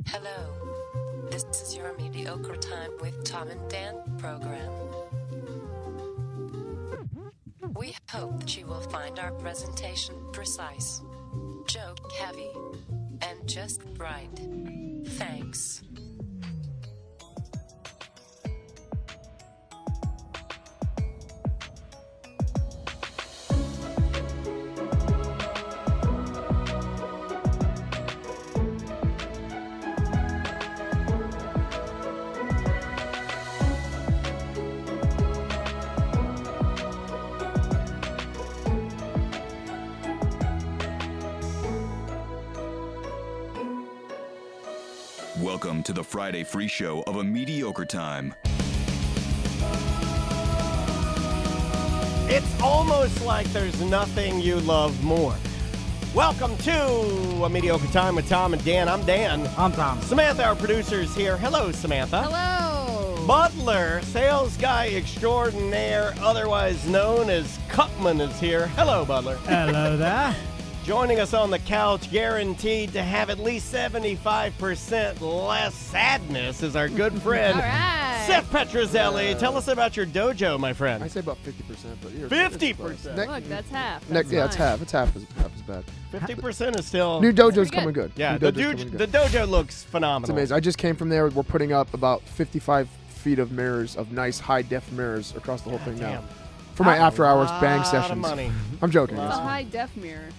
Hello. This is your Mediocre Time with Tom and Dan program. We hope that you will find our presentation precise, joke heavy, and just right. Thanks. Welcome to the Friday free show of A Mediocre Time. It's almost like there's nothing you love more. Welcome to A Mediocre Time with Tom and Dan. I'm Dan. I'm Tom. Samantha, our producer, is here. Hello, Samantha. Hello. Butler, sales guy extraordinaire, otherwise known as Cutman, is here. Hello, Butler. Hello there. Joining us on the couch, guaranteed to have at least 75% less sadness, is our good friend, All right. Seth Petrozelli. Tell us about your dojo, my friend. I say about 50%, but you're 50%. Look, that's half. Yeah, That's it's fine. half. It's half as bad. 50% is still... New dojo's pretty coming good. good. Yeah, New the dojo's coming good. dojo looks phenomenal. It's amazing. I just came from there. We're putting up about 55 feet of mirrors, of nice high-def mirrors across the whole thing now. For my after-hours bang Lot of sessions. money. I'm joking. It's a high-def mirror.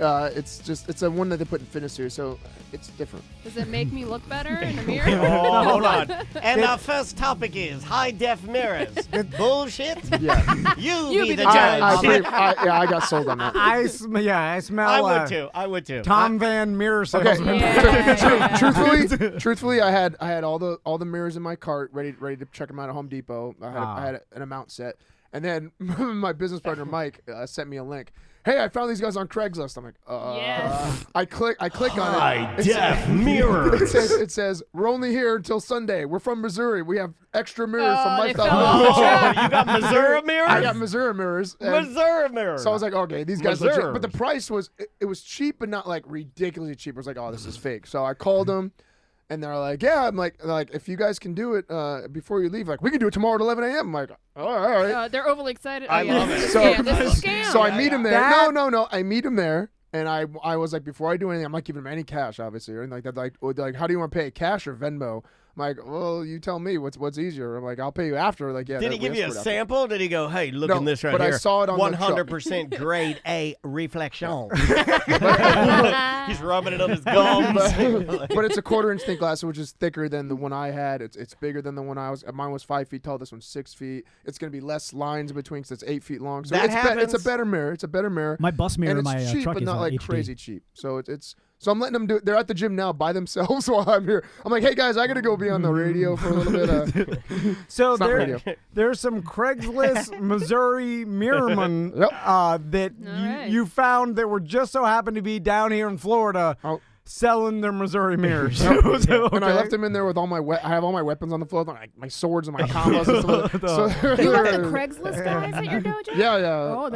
It's a one that they put in fitness here, so it's different. Does it make me look better in the mirror? Oh, hold on. And our first topic is high-def mirrors. Bullshit? Yeah. You be the judge. judge. I got sold on that. I smell. I would too. Tom Van Mirror Okay. salesman. Yeah. Truthfully, I had all the mirrors in my cart ready to check them out at Home Depot. I had an amount set, and then my business partner Mike sent me a link. Hey, I found these guys on Craigslist. I'm like, Yes. I click on it. High-def mirrors. It says we're only here until Sunday. We're from Missouri. We have extra mirrors from they Lifestyle. fell off the Oh, truck. you got Missouri mirrors? I got Missouri mirrors. and Missouri mirrors. So I was like, okay, these guys Missouri. legit. But the price was it was cheap, but not like ridiculously cheap. I was like, oh, this is fake. So I called them. And they're like, yeah. I'm like, if you guys can do it before you leave, like, we can do it tomorrow at 11 a.m. I'm like, all right. They're overly excited. I love this it. is So- a scam. This is a scam. So I meet him there. That- No. I meet him there, and I was like, before I do anything, I'm not giving him any cash, obviously, or anything like that. Like, how do you want to pay, cash or Venmo? I'm like, well, you tell me what's easier. I'm like, I'll pay you after. Like, yeah. Did he give you a sample? Did he go, hey, look No, in this right but here. I saw it on the truck. 100% grade A reflection. He's rubbing it on his gums. But it's a 1/4-inch thick glass, which is thicker than the one I had. It's bigger than the one mine was 5 feet tall. This one's 6 feet. It's gonna be less lines in between because it's 8 feet long. So That it's happens. it's a better mirror. It's a better mirror. My bus mirror and in it's my cheap, truck but is not like HD. crazy cheap. So so I'm letting them do it. They're at the gym now by themselves while I'm here. I'm like, hey guys, I gotta go be on the radio for a little bit. So It's not radio. there's some Craigslist Missouri mirrormen Yep. that right. you found that were just so happened to be down here in Florida Oh. selling their Missouri mirrors. Yep. So, And I okay. left them in there with all my I have all my weapons on the floor, like my swords and my combos and stuff. Like that. So You left the Craigslist guys at your dojo? Yeah. Oh,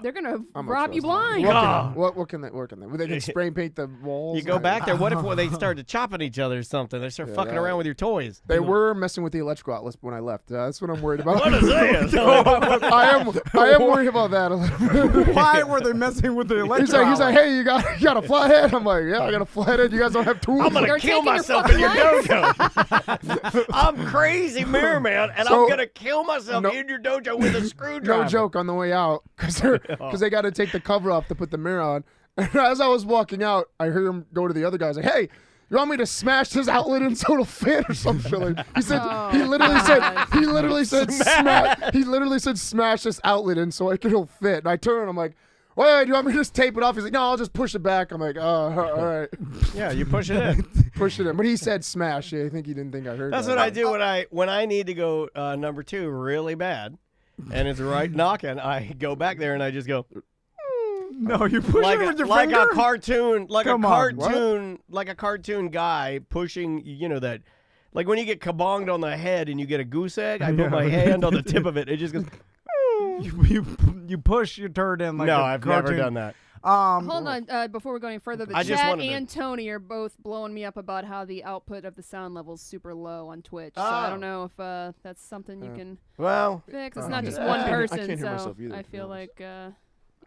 they're gonna I'm rob you trust them. blind. What can they? They can spray paint the walls. You go back there. What if they started chopping each other or something? They start fucking around with your toys. They were messing with the electrical outlets when I left. That's what I'm worried about. What is this? I am worried about that a little bit. Why were they messing with the electric? He's like, hey, you got a flathead? I'm like, yeah, I got a flathead. You guys don't have tools. I'm gonna You're kill taking your myself in your fucking dojo. I'm crazy mirror man, and So- I'm gonna kill myself in your dojo with a screwdriver. No joke on the way out because they got to take the cover off to put the mirror on. And as I was walking out, I heard him go to the other guys like, hey, you want me to smash this outlet in so it'll fit or some shit? Like, he said he literally said smash this outlet in so it'll fit. And I turn, I'm like, wait, do you want me to just tape it off? He's like, no, I'll just push it back. I'm like, oh, all right. Yeah, you push it in. Push it in. But he said smash. I think he didn't think I heard That's that. what I do when I need to go number 2 really bad, and it's right knocking. I go back there and I just go No, you push like it with your like finger? a cartoon, Come on, like a cartoon guy pushing. You know that, like when you get kabonged on the head and you get a goose egg. I put my hand on the tip of it. It just goes. You push your turd in like No, a I've cartoon. never done that. Hold on, before we go any further, the I just chat wanted to- and Tony are both blowing me up about how the output of the sound level is super low on Twitch. So I don't know if that's something you can Well, fix. It's not just I one can't- I person, can't hear so myself either, I to be feel honest. like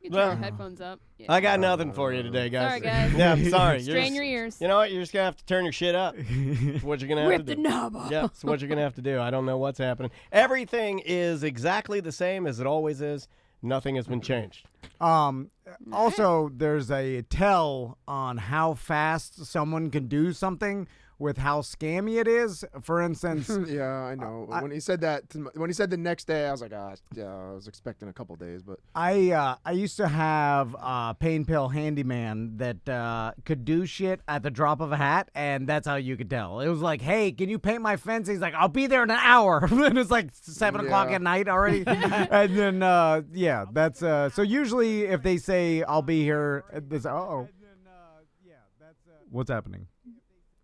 you can Well, turn your headphones up. Yeah. I got nothing for you today, guys. Sorry, guys. Yeah, I'm sorry. Strain your ears. You know what? You're just gonna have to turn your shit up. That's what you're gonna have Rip to the do. knob off. Yeah, that's what you're gonna have to do. I don't know what's happening. Everything is exactly the same as it always is. Nothing has been changed. Also, there's a tell on how fast someone can do something with how scammy it is. For instance, Yeah, I know. When he said that, when he said the next day, I was like, yeah, I was expecting a couple days, but I used to have a pain pill handyman that could do shit at the drop of a hat, and that's how you could tell. It was like, hey, can you paint my fence? He's like, I'll be there in an hour. And it's like 7 o'clock Yeah. at night already. And then, yeah, that's so usually if they say, I'll be here, this, what's happening?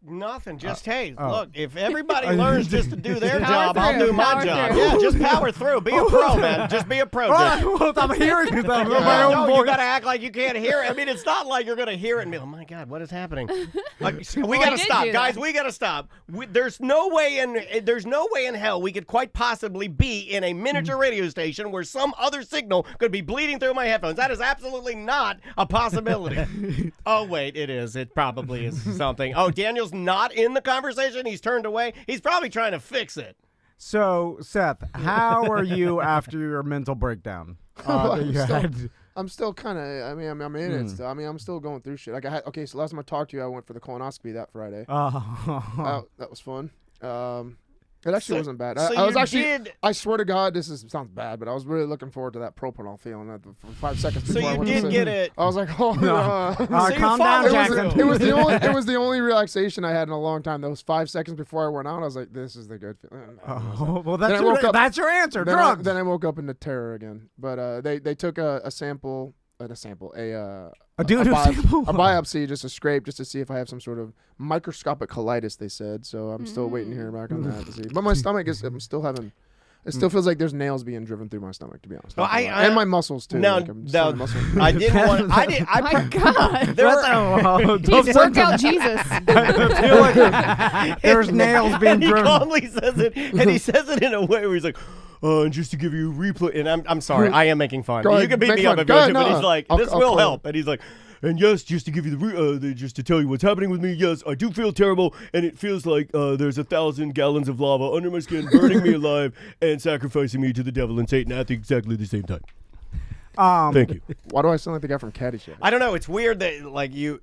Nothing. Just hey, oh. look. If everybody learns just to do their Power job, I'll through, do my power job. through. Yeah, just power through. Be a pro, man. Just be a pro. dude. I'm hearing it. My No, own you voice. gotta act like you can't hear it. I mean, it's not like you're gonna hear it and be, oh my God, what is happening? Like, we gotta did stop, do guys. that. We gotta stop. There's no way in hell we could quite possibly be in a miniature radio station where some other signal could be bleeding through my headphones. That is absolutely not a possibility. Oh wait, it is. It probably is something. Oh, Daniel's not in the conversation. He's turned away. He's probably trying to fix it. So, Seth, how are you after your mental breakdown? That you had? I'm still kind of. I mean, I'm in it still. I mean, I'm still going through shit. Like so last time I talked to you, I went for the colonoscopy that Friday. That was fun. It actually wasn't bad. So I was you actually. did- I swear to God, sounds bad, but I was really looking forward to that propanol feeling for 5 seconds So before I you went to did sleep. get it. I was like, oh no. So you Calm down, followed Jackson. through. It was the only relaxation I had in a long time. Those 5 seconds before I went out, I was like, this is the good feeling. Oh, well, Then I woke up- that's your answer. Then Drugs. then I woke up into terror again. But they took a sample, a biopsy, just a scrape, just to see if I have some sort of microscopic colitis. They said so. I'm still waiting to hear back on that to see. But my stomach is. I'm still having. It still feels like there's nails being driven through my stomach, to be honest. Well, And my muscles too. No, like I'm still no, a muscle. I didn't want. I did. I My God. There were, He's workout Jesus. I feel like there's nails being and he driven. calmly says it, and he says it in a way where he's like, and just to give you a replay, and I'm sorry, I am making fun. Go You ahead, can beat make me fun. up if Go you ahead, want to, but no, he's like, I'll this call will it. help, and he's like, and yes, just to give you just to tell you what's happening with me, yes, I do feel terrible, and it feels like there's 1,000 gallons of lava under my skin, burning me alive, and sacrificing me to the devil and Satan at exactly the same time. Thank you. Why do I sound like the guy from Caddyshack? I don't know. It's weird that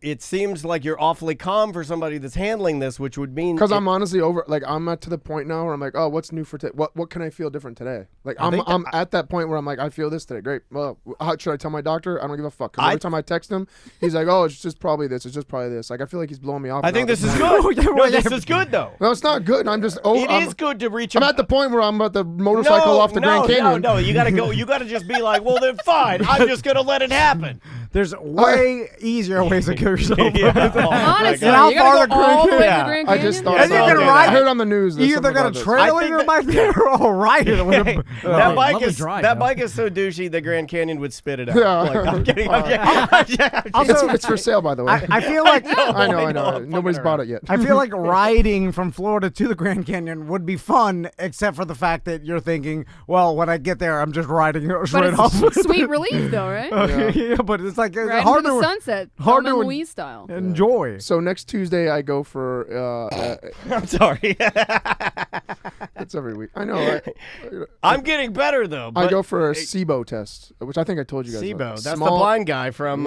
it seems like you're awfully calm for somebody that's handling this, which would mean Because I'm honestly over. Like I'm at to the point now where I'm like, oh, what's new for today? What can I feel different today? Like I'm at that point where I'm like, I feel this today. Great. Well, how should I tell my doctor? I don't give a fuck. Because every time I text him, he's like, oh, it's just probably this. It's just probably this. Like I feel like he's blowing me off. I think now this at is point. good. No, this is good though. No, it's not good. I'm just. It is good to reach. I'm at the point where I'm about to motorcycle off the Grand Canyon. No, you gotta go. You gotta just be like, well, then fine. I'm just gonna let it happen. There's way easier ways to kill yourself. Honestly, And how you gotta far go the all the way to Yeah. the Grand I Canyon? just thought. And you're about gonna it. ride I heard on the news. You either got a trailer in your bike there or ride it. With a, That bike lovely is drive, that though. bike is so douchey. The Grand Canyon would spit it out. Yeah. Like, I'm kidding. I'm kidding. It's for sale, by the way. I feel like I know. I'm Nobody's fucking bought around. it yet. I feel like riding from Florida to the Grand Canyon would be fun, except for the fact that you're thinking, well, when I get there, I'm just riding But right off. it's sweet relief, though, right? Yeah, but it's like it's Right hard into the to sunset, hard Thelma to- and Louise style. enjoy. So next Tuesday I go for. I'm sorry. It's every week. I know. I'm getting better though. I But go for a SIBO test, which I think I told you guys. SIBO. about. That's the Small- blind guy from.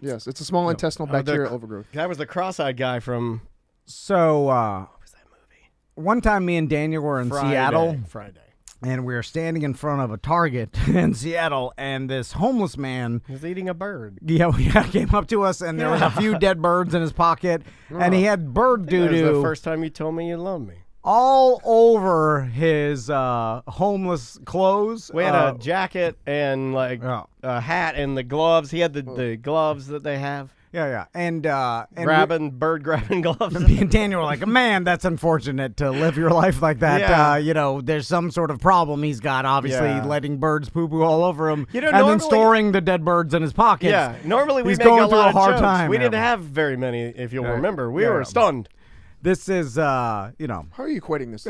Yes, it's a small intestinal the bacterial cr- overgrowth. That was the cross-eyed guy from So what was that movie? one time, me and Daniel were in Seattle, Friday. and we were standing in front of a Target in Seattle, and this homeless man. He was eating a bird. Yeah, came up to us, and there was a few dead birds in his pocket, and he had bird That was the doo-doo first time you told me you loved me. all over his homeless clothes. We had a jacket and like yeah. a hat and the gloves. He had the gloves that they have. Yeah. And bird grabbing gloves. me and Daniel were like, man, that's unfortunate to live your life like that. Yeah. There's some sort of problem he's got, obviously, letting birds poo-poo all over him, and then normally, storing the dead birds in his pockets. Yeah, normally we he's make going a through lot a hard of jokes. time. We didn't have very many, if you'll remember. We Yeah, were yeah. stunned. This is, How are you equating this?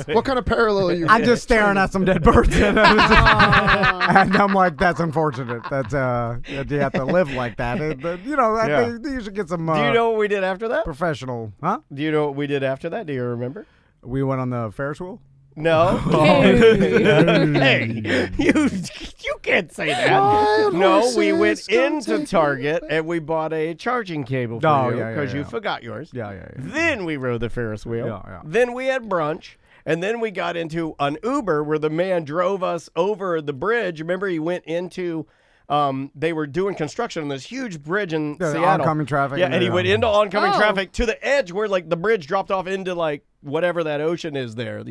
What kind of parallel are you? I'm just staring at some dead birds, and I'm like, that's unfortunate. That's that you have to live like that. You should get some. Do you know what we did after that? Professional? Huh? Do you know what we did after that? Do you remember? We went on the Ferris wheel. No. Hey, you can't say that. No, we went into Target and we bought a charging cable for you because you forgot yours. Yeah. Then we rode the Ferris wheel. Yeah. Then we had brunch. And then we got into an Uber where the man drove us over the bridge. Remember, he went into... they were doing construction on this huge bridge in Seattle. Oncoming traffic. Yeah, and he went into oncoming traffic to the edge where, like, the bridge dropped off into, like, whatever that ocean is there,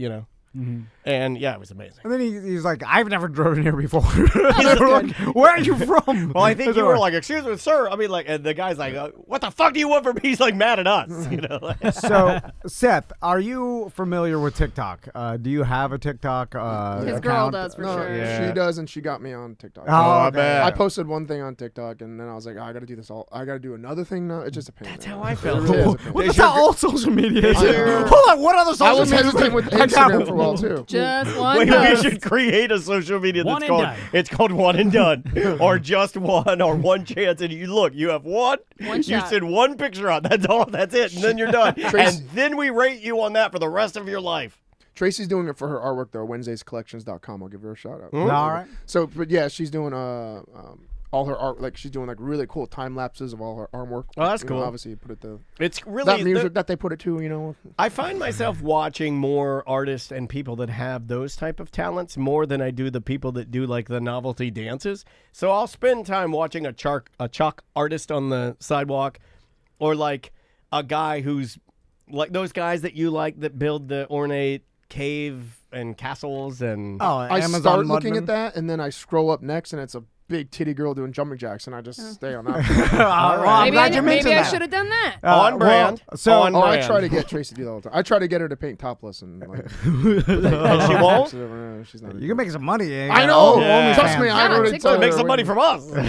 Mm-hmm. And, yeah, it was amazing. And then he's like, I've never driven here before. Like, where are you from? Well, I think you were like, excuse me, sir. I mean, like, and the guy's like, what the fuck do you want from me? He's, like, mad at us, So, Seth, are you familiar with TikTok? Do you have a TikTok His account? girl does, for No, sure. Yeah. she does, and she got me on TikTok. Oh, I okay. bet. I posted one thing on TikTok, and then I was like, I got to do this all. I got to do another thing now. It's just a pain. That's man. how I It felt. really is a pain. Well, that's how all social media is. your- Hold on, what other social I was media? hesitating with Instagram for a while too. Just one Wait, we post. should create a social media One that's and called done. it's called One and Done or just one or one chance, and you have one One you shot. send one picture out, that's it, and then you're done. Trace- And then we rate you on that for the rest of your life. Tracy's doing it for her artwork though. WednesdaysCollections.com. I'll give her a shout out. All right. So, but yeah, she's doing all her art. Like she's doing like really cool time lapses of all her artwork. Oh, that's cool. Obviously, you put it It's really that music that they put it to. I find myself watching more artists and people that have those type of talents more than I do the people that do like the novelty dances. So I'll spend time watching a chalk artist on the sidewalk, or like a guy who's like those guys that you like that build the ornate cave and castles and. Oh, I Amazon start looking Mudman? at that, and then I scroll up next, and it's a big titty girl doing jumping jacks, and I just stay on that. All right. Maybe I should have done that. On brand. On I brand. try to get Tracy to do that all the time. I try to get her to paint topless, and like, And she won't? She's not. You can make some money. I know. Yeah. Trust me, I Yeah, already TikTok. told her Make some money from us. No,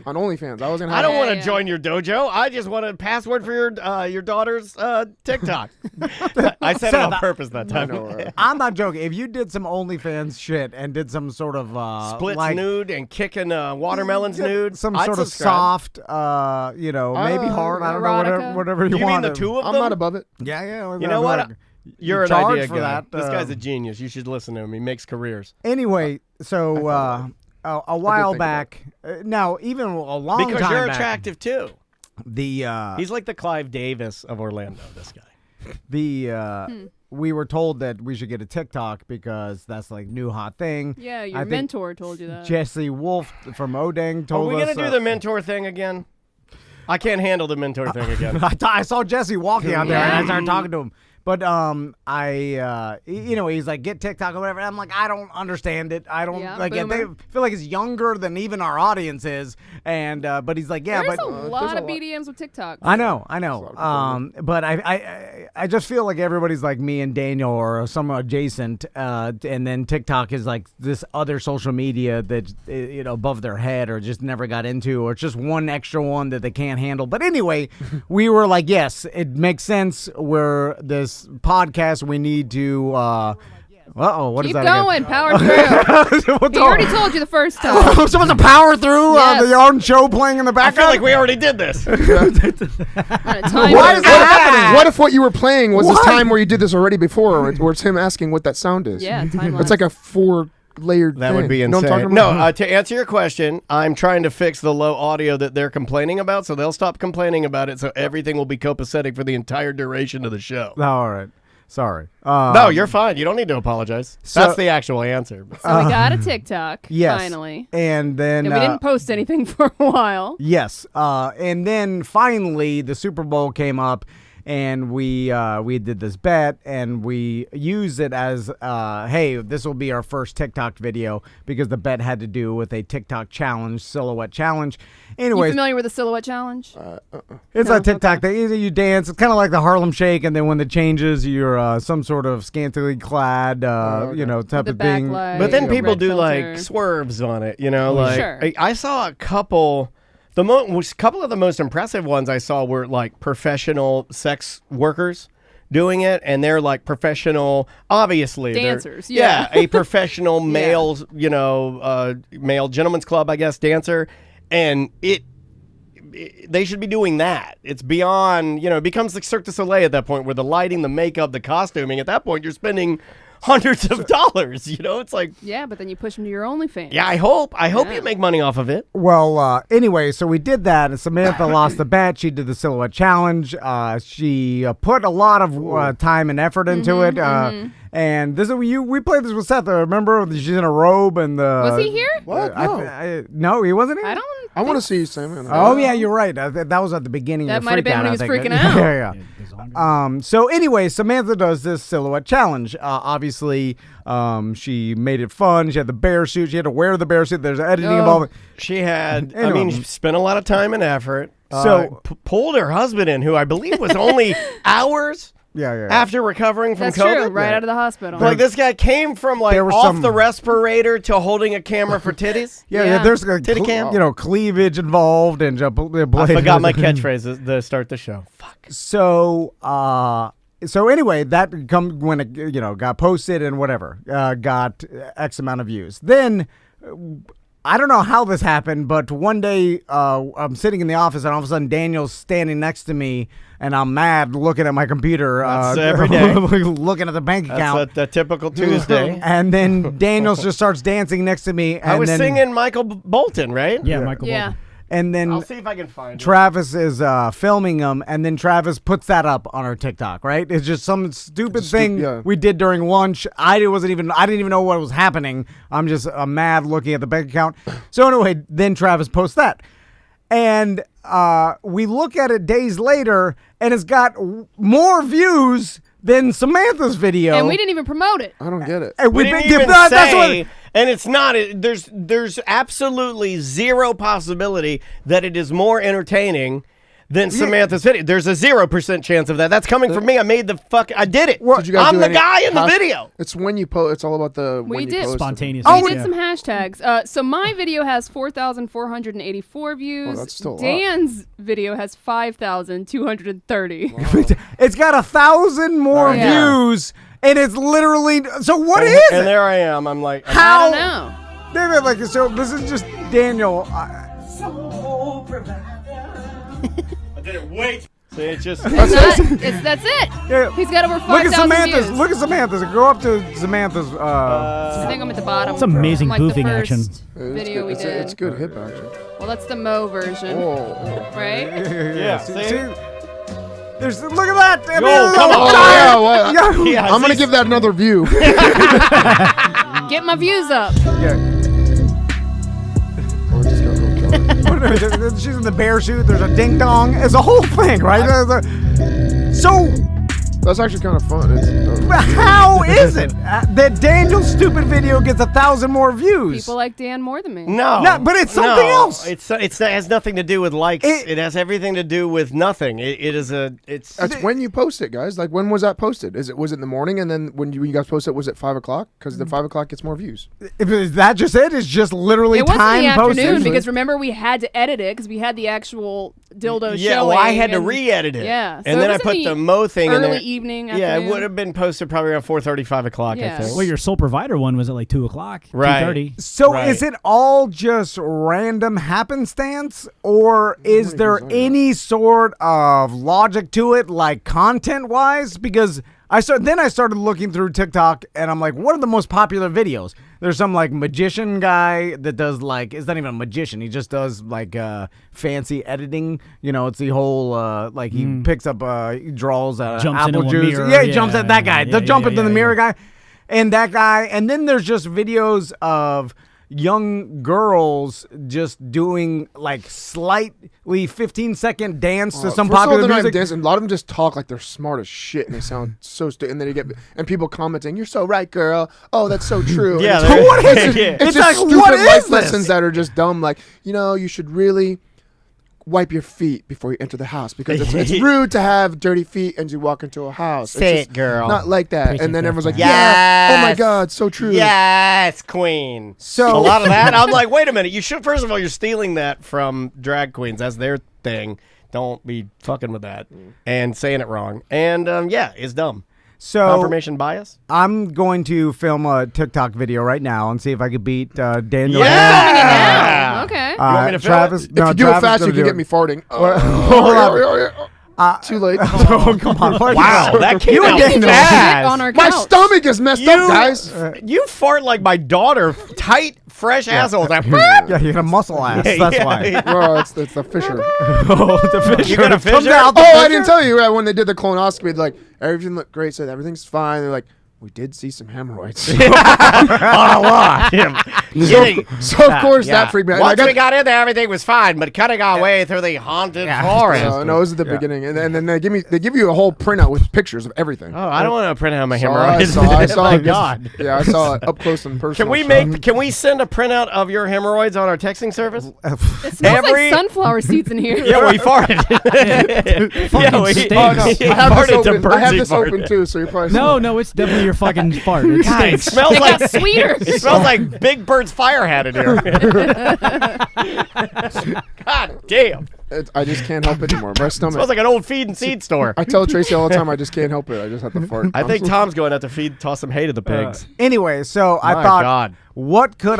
on OnlyFans. I was gonna. I Have don't want to yeah. join your dojo. I just want a password for your daughter's TikTok. I said it on purpose that I time. know. I'm not joking. If you did some OnlyFans shit and did some sort of Splits like, nude and kicking watermelons nude. some I'd sort of subscribe. soft, maybe hard. I don't know, erotica. whatever you You mean want. the two of I'm them? not above it. Yeah. You know what? You're an charge idea for guy. that, This guy's a genius. You should listen to him. He makes careers. Anyway, so a while think back, now even a long Because time you're back, attractive too. the He's like the Clive Davis of Orlando, this guy. we were told that we should get a TikTok because that's like new hot thing. Yeah, I your think mentor told you that. Jesse Wolf from Odang Are told we us. going to do the mentor thing again? I can't handle the mentor thing again. I saw Jesse walking out there and I Yeah. started talking to him. But he's like, get TikTok or whatever. And I'm like, I don't understand it. I don't Yeah, like it. They boomer. feel like it's younger than even our audience is. And but he's like, yeah, There's but a lot of BDMs with TikTok. I know. But I just feel like everybody's like me and Daniel or some adjacent, and then TikTok is like this other social media that above their head or just never got into, or it's just one extra one that they can't handle. But anyway, we were like, yes, it makes sense. We're this podcast. We need to. What is Keep that going, power through. What's He already told you the first time. I'm supposed to power through Yes. the own show playing in the I feel background. like we already did this. On a timer. Why is that happening? What if what you were playing was this time where you did this already before, or it's him asking what that sound is? Yeah, timeline. It's like a 4-layered That thing. would be You know insane. what I'm talking No, about? to answer your question, I'm trying to fix the low audio that they're complaining about, so they'll stop complaining about it, so everything will be copacetic for the entire duration of the show. All right. Sorry. No, you're fine. You don't need to apologize. That's the actual answer. So we got a TikTok, Yes. finally. And then And we didn't post anything for a while. yes. And then finally the Super Bowl came up, and we did this bet, and we used it as, hey, this will be our first TikTok video because the bet had to do with a TikTok challenge, silhouette challenge. You Anyways, familiar with the silhouette challenge? it's a TikTok thing. You dance. It's kind of like the Harlem Shake, and then when it changes, you're some sort of scantily clad, type The of thing. backlight. But then people red do filter. like swerves on it, like Sure. I saw a couple. Couple of the most impressive ones I saw were like professional sex workers doing it, and they're like professional, obviously dancers. Yeah, Yeah. a professional male, male gentleman's club, I guess, dancer, and they should be doing that. It's beyond, it becomes like Cirque du Soleil at that point, where the lighting, the makeup, the costuming. At that point, you're spending hundreds of dollars. It's like, Yeah, but then you push them to your OnlyFans. yeah, I hope you make money off of it. Well, anyway, so we did that, and Samantha lost the bet. She did the silhouette challenge. She put a lot of time and effort into it. And this is we played this with Seth. Remember, she's in a robe and the. Was he here? What? No. No, he wasn't here. I want to see Sam. Oh yeah, you're right. That was at the beginning. That of might have been when he was Freak freaking Out, I out. think. Yeah. So anyway, Samantha does this silhouette challenge. Obviously, she made it fun. She had the bear suit. She had to wear the bear suit. There's editing involved. She had, Anyway. she spent a lot of time and effort. So- pulled her husband in, who I believe was only hours Yeah. after recovering from That's COVID. true. Right out of the hospital. Like this guy came from like There was off some- the respirator to holding a camera for titties. Yeah, there's a Titty cam? cleavage involved and I forgot my catchphrase to start the show. Fuck. So anyway, that when it got posted and whatever, got X amount of views. Then I don't know how this happened, but one day I'm sitting in the office and all of a sudden Daniel's standing next to me and I'm mad looking at my computer. That's every day. Looking at the bank account. That's a typical Tuesday. And then Daniel just starts dancing next to me. And I was then, singing Michael Bolton, right? Yeah, Michael. Yeah. Bolton. And then I'll see if I can find it. Travis is filming him, and then Travis puts that up on our TikTok, right? It's just some stupid thing we did during lunch. I didn't even know what was happening. I'm just mad looking at the bank account. So anyway, then Travis posts that. And we look at it days later, and it's got more views than Samantha's video. And we didn't even promote it. I don't get it. And We we didn't give even that. That's say, what. and it's not. There's absolutely zero possibility that it is more entertaining than Samantha's video. There's a 0% chance of that. That's coming from me. I did it. Did you guys I'm do the any guy in the hash- video. It's when you post. It's all about the. We when did. You post it. Spontaneous. We yeah. did some hashtags. So my video has 4,484 views. that's still a lot. Dan's video has 5,230. It's got 1,000 more Yeah. views, and it's literally. So what is And it? there I am. I'm like, How? I don't know. David, like, so this is just Daniel. I didn't wait. See, it's just. That's it. Yeah. He's got over Look at 5,000 Samantha's. views. Look at Samantha's. Go up to Samantha's. I think I'm at the bottom. It's amazing Like the goofing first action. Video we It's did. good hip action. Well, that's the Mo version, Whoa. right? Yeah, See, see? there's. Look at that. I mean, come on. Yeah, what? Yeah. Yeah, I'm gonna see? give that another view. Get my views up. She's in the bear suit. There's a ding dong. It's a whole thing, right? So That's actually kind of fun. how is it that Daniel's stupid video gets 1,000 more views? People like Dan more than me. No, but it's something else. It has nothing to do with likes. It- It has everything to do with nothing. It's. That's when you post it, guys. Like, when was that posted? Was it in the morning, and then when you guys post it, was it 5 o'clock? Because the 5 o'clock gets more views. Is that just it? It's just literally It wasn't time the afternoon posted. because remember we had to edit it because we had the actual dildo Yeah, showing. well, I had to and- re-edit it. Yeah, and so then it I was put in the Mo thing in early there. evening. Yeah, it afternoon. would have been posted probably around 4:30, 5 o'clock. Yeah. I think. Well, your sole provider one was at like 2 o'clock, Right. 2:30. So Right. is it all just random happenstance, or is there any sort of logic to it, like content-wise? Because I started looking through TikTok, and I'm like, what are the most popular videos? There's some like magician guy that does like, it's not even a magician. He just does like fancy editing. You know, it's the whole like he picks up, he draws Jumps apple into a juice. mirror. Yeah, he jumps at that guy. Yeah, The jump yeah, into the yeah, mirror yeah. guy. And that guy, and then there's just videos of young girls just doing like slightly 15-second dance to some First of all, popular they're not even music. dancing. A lot of them just talk like they're smart as shit, and they sound so stupid. And then you get people commenting, "You're so right, girl. Oh, that's so true." Yeah, And they're- what is it? It's It's just like, stupid what life is lessons this? that are just dumb. Like, you should really wipe your feet before you enter the house because it's rude to have dirty feet as you walk into a house. Say It's it, girl. Not like that. Preaching And then to everyone's like, Yes. yeah. Oh my God, so true. Yes, queen. So a lot of that. I'm like, wait a minute. You should. First of all, you're stealing that from drag queens. That's their thing. Don't be fucking with that and saying it wrong. And yeah, it's dumb. So Confirmation bias. I'm going to film a TikTok video right now and see if I could beat Daniel. Yeah. Okay. You want me to film Travis. it? If you do Travis it fast, gonna you can do get me farting. Too late. Oh, come on! Wow, that came You out and Daniel. fast. On our My couch. stomach is messed up, guys. You fart like my daughter. Tight, fresh assholes. Like, Yeah, you got a muscle ass. That's why. Well, it's the fisher. The You got a Comes fisher? out the Oh, I fisher? didn't tell you when they did the colonoscopy. They're like, everything looked great. Said everything's fine. They're like, we did see some hemorrhoids. a lot. So of course that freaked me out. Once Like, we got in there, everything was fine. But cutting our way through the haunted forest. no, it was at the beginning, and then they give you a whole printout with pictures of everything. Oh, I don't want to print out my So hemorrhoids. I saw My it. God. Yeah, I saw it up close and personal. Can we send a printout of your hemorrhoids on our texting service? It smells Every- like sunflower seeds in here. Yeah, we farted. Yeah, we stinks. Oh, no. he I have farted this to open. I have birdseed this fart. open too, so you're probably No, it's definitely your fucking fart. It God, it stinks. smells It like got sweeter. it smells like Big Bird's fire hat in here. God damn. I just can't help it anymore. My stomach. Smells like an old feed and seed store. I tell Tracy all the time, I just can't help it. I just have to fart. I think Tom's going out to toss some hay to the pigs. Anyway, so I My thought, God. what could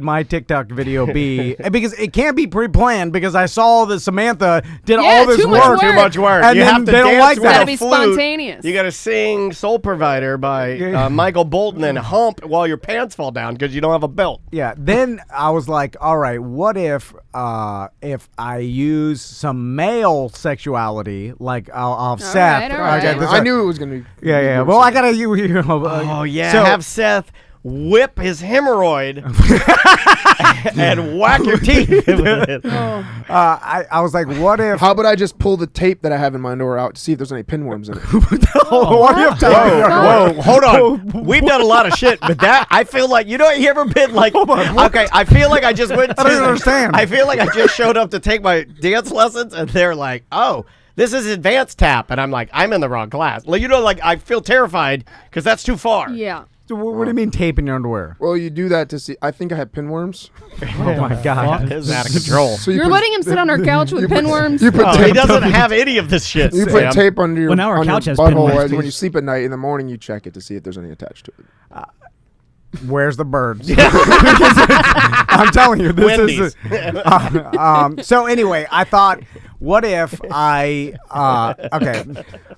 my TikTok video be? Because it can't be pre-planned because I saw that Samantha did Yeah, all this too much work. work. Too much work. And you then have to they don't dance like with that. a Gotta be flute. spontaneous. You got to sing "Soul Provider" by Michael Bolton and hump while your pants fall down because you don't have a belt. Yeah. Then I was like, all right, what if I use some male sexuality, like I'll have Seth. right, all right. Okay, this- I knew it was gonna be. Yeah. Well, I gotta you. Oh yeah, So, have Seth whip his hemorrhoid and whack your teeth with it. I was like, what if? How about I just pull the tape that I have in my underwear out to see if there's any pinworms in it? What do you have to Whoa, hold on. We've done a lot of shit, but that I feel like you ever been like okay, I feel like I just went to I don't understand. I feel like I just showed up to take my dance lessons and they're like, "Oh, this is advanced tap." And I'm like, "I'm in the wrong class." Like like I feel terrified cuz that's too far. Yeah. What do you mean tape in your underwear? Well, you do that to see. I think I had pinworms. Oh my god. This is out of control. So You're put, letting him sit on our couch with pinworms. You put Oh, tape. he doesn't have any of this shit. You Sam. put tape under your, Well, now our on your couch has butthole pinworms. and when you sleep at night. In the morning, you check it to see if there's any attached to it. Where's the birds? I'm telling you, this is. So anyway, I thought, what if I? Okay,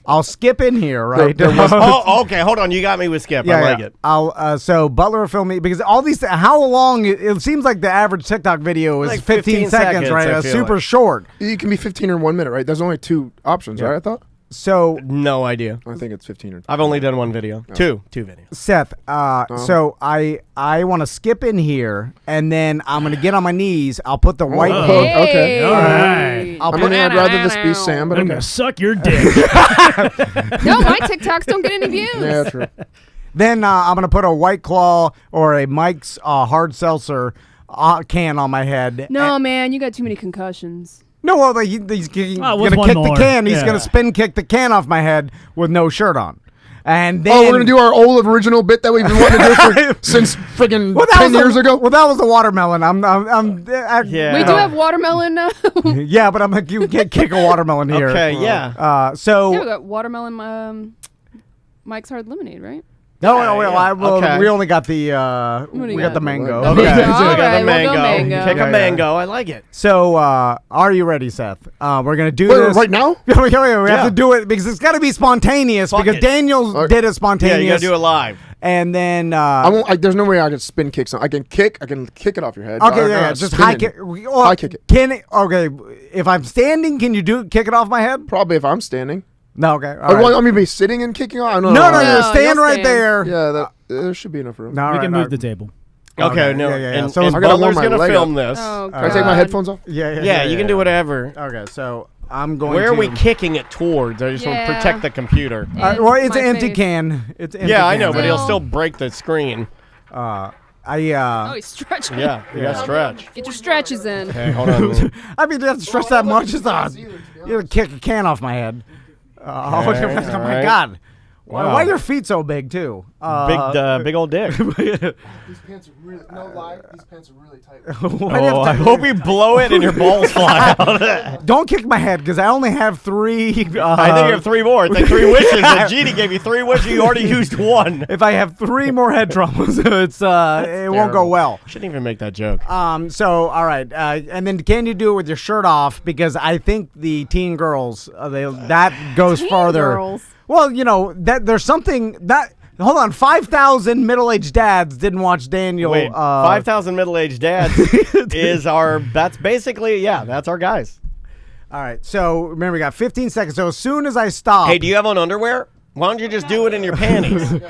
I'll skip in here, right? Oh, okay. Hold on. You got me with Skip. I like it. I'll so Butler will film me because all these. How long? It seems like the average TikTok video is Like 15 seconds, right? I feel Super like. short. You can be 15 or 1 minute, right? There's only 2 options, right? I thought. So No idea. I think it's 15 or. I've only done one video. Two videos. Seth, so I want to skip in here, and then I'm gonna get on my knees. I'll put the white Oh, hook. okay. All right. I'll I put mean, I'd rather this be Sam, but I'm okay. gonna suck your dick. No, my TikToks don't get any views. Yeah, true. Then I'm gonna put a White Claw or a Mike's hard seltzer can on my head. No, man, you got too many concussions. No, well, he's kicking, Oh, with gonna one kick the more. can. He's Yeah. gonna spin kick the can off my head with no shirt on. And then Oh, we're gonna do our old original bit that we've been wanting to do since freaking 10 years ago. Well, that was the watermelon. Yeah. We do have watermelon. Yeah, but I'm like, you can't kick a watermelon here. Okay. Yeah. Yeah, we So got watermelon. Mike's Hard Lemonade, right? no, yeah. Okay. we only got the What do you we got the got? mango. Okay. All So we got right, the we'll go mango. mango. Kick Yeah, a yeah. mango. I like it. So are you ready, Seth? We're gonna do Wait, this right now? we have Yeah. to do it because it's got to be spontaneous. Fuck because it. Daniel did it Yeah, spontaneous. you gotta do it live. And then I won't. There's no way I can spin kick something. I can kick it off your head. okay, I'm yeah, not just spinning. high kick. High kick it. Can it? Okay, if I'm standing, can you kick it off my head? Probably if I'm standing. No, okay. All I right. want me to be sitting and kicking off. I don't No, know. no, No, stand you'll right stand. there. Yeah, there should be enough room. No, all We right, can all move right. the table. Okay, no. Yeah. And, So and I gotta warm Butler's my going to leg film up. this. Oh, Can I take my God. headphones off? Yeah, you can do whatever. Okay, so I'm going Where to... are we kicking it towards? I just want to Yeah. protect the computer. well, it's My an empty face. can. It's an empty Yeah, I can, know, but right? he'll Well- still break the screen. Oh, he's stretching. Yeah, you got to stretch. Get your stretches in. Okay, hold on. I mean, you have to stretch that much. It's you kick a can off my head. Oh all my right. God. Wow. Why are your feet so big, too? Big old dick. These pants are really, no lie, these pants are really tight. Why do you Oh, have I to- hope you blow it and your balls fly out. Don't kick my head, because I only have 3. I think you have 3 more. It's like 3 wishes. And Jeannie gave you 3 wishes. You already used 1. If I have 3 more head traumas, it won't go well. Shouldn't even make that joke. So, all right. And then can you do it with your shirt off? Because I think the teen girls, that goes Teen farther. girls? Well, that there's something that... Hold on. 5,000 middle-aged dads didn't watch Daniel. Wait, 5,000 middle-aged dads is our... That's basically, that's our guys. All right. So, remember, we got 15 seconds. So, as soon as I stop... Hey, do you have on underwear? Why don't you just do it in your panties?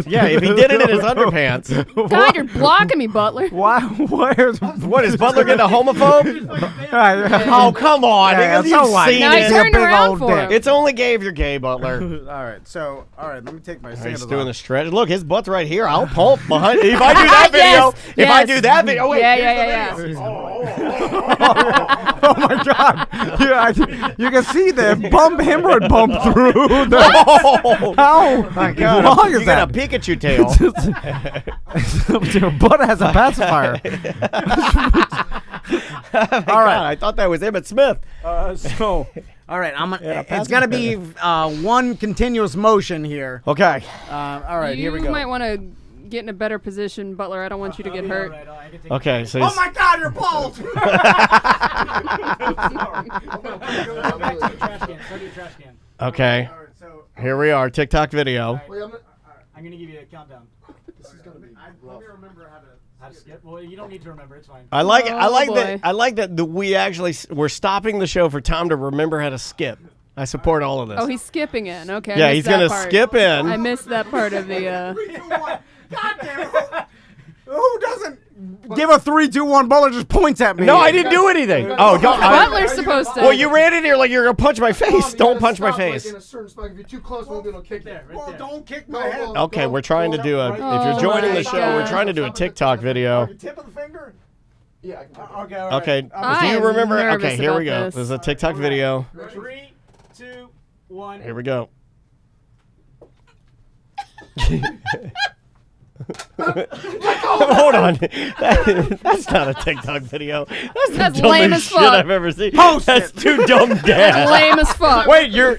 Yeah, if he did it in his underpants. God, you're blocking me, Butler. Why? What, is Butler getting a homophobe? Oh, come on. Yeah, Because so you've what? seen Now it. he's turned big around old for dick. him. It's only gay if you're gay, Butler. All right. So, let me take my He's sandals doing off. the stretch. Look, his butt's right here. I'll pump behind. If I do that video, Yes, if I yes. do that video, wait. Yeah. Oh my God! You can see the hemorrhoid bump through. Oh, How my God. long is You that? got a Pikachu tail. Your butt has a pacifier. All right. I thought that was Emmett Smith. So, all right, it's gonna be one continuous motion here. Okay. All right, here we go. You might want to get in a better position, Butler. I don't want you to get hurt. Okay. So Oh my God, you're bald! okay. Here we are. TikTok video. Wait, I'm gonna give you a countdown. this is gonna be Let me remember how to skip. Well, you don't need to remember. It's fine. I like. I Oh, like boy. that. I like that. We actually we're stopping the show for Tom to remember how to skip. I support all of this. Oh, he's skipping in. Okay. I Yeah, missed he's that gonna part. skip in. I missed that part of the. God damn it! Who doesn't give a 3, 2, 1? Butler just points at me. No, I didn't do anything. Oh, don't. Butler's supposed to. Well, you ran in here like you're gonna punch my face. You Don't gotta punch my stop, like, face. in a certain spot. If you're too close, maybe it'll kick you. Well, don't kick my No, head. well, Okay, we're trying to do a. If Oh you're joining the my show, we're God. trying to do a TikTok video. Tip of the finger. Yeah, I can do it. Okay. All right. Okay. I Do you am remember? nervous Okay, here we about go. this. This is a TikTok video. 3, 2, 1. Here we go. Hold on. That's not a TikTok video. That's the lame dumbest as shit fuck. I've ever seen. Post That's too dumb, Dad. Lame as fuck. Wait, you're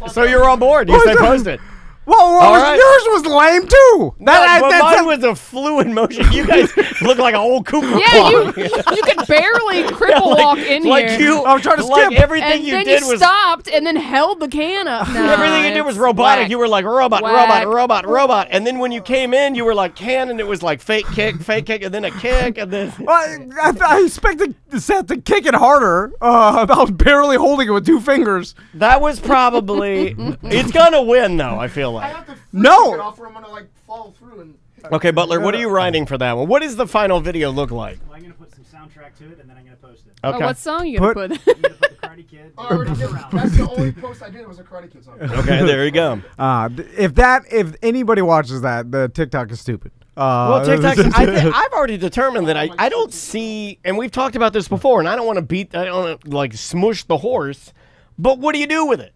on board. You say post it. Whoa, All right. yours was lame too. But mine was a fluid motion. You guys look like an old Cooper Yeah, clock. you could barely cripple walk in like here. You, I was trying to like skip. everything and you then did you was stopped and then held the can up. Nah, everything you did was it's robotic. whack. You were like robot, Whack. robot. And then when you came in, you were like can, and it was like fake kick, and then a kick, and then. I expected Seth to kick it harder. I was barely holding it with 2 fingers. That was probably. It's gonna win though. I feel I like. have to No. flip it off or I'm gonna like fall through and. Okay, Butler, what are you writing for that one? What does the final video look like? Well, I'm gonna put some soundtrack to it, and then I'm gonna post it. Okay. Oh, what song you gonna put? I'm gonna put the Karate Kid. I already did. That's the only post I did was a Karate Kid song. Okay, there you go. If anybody watches that, the TikTok is stupid. Well, TikTok. I've already determined that I don't see, and we've talked about this before, and I don't want to I don't wanna, like smush the horse, but what do you do with it?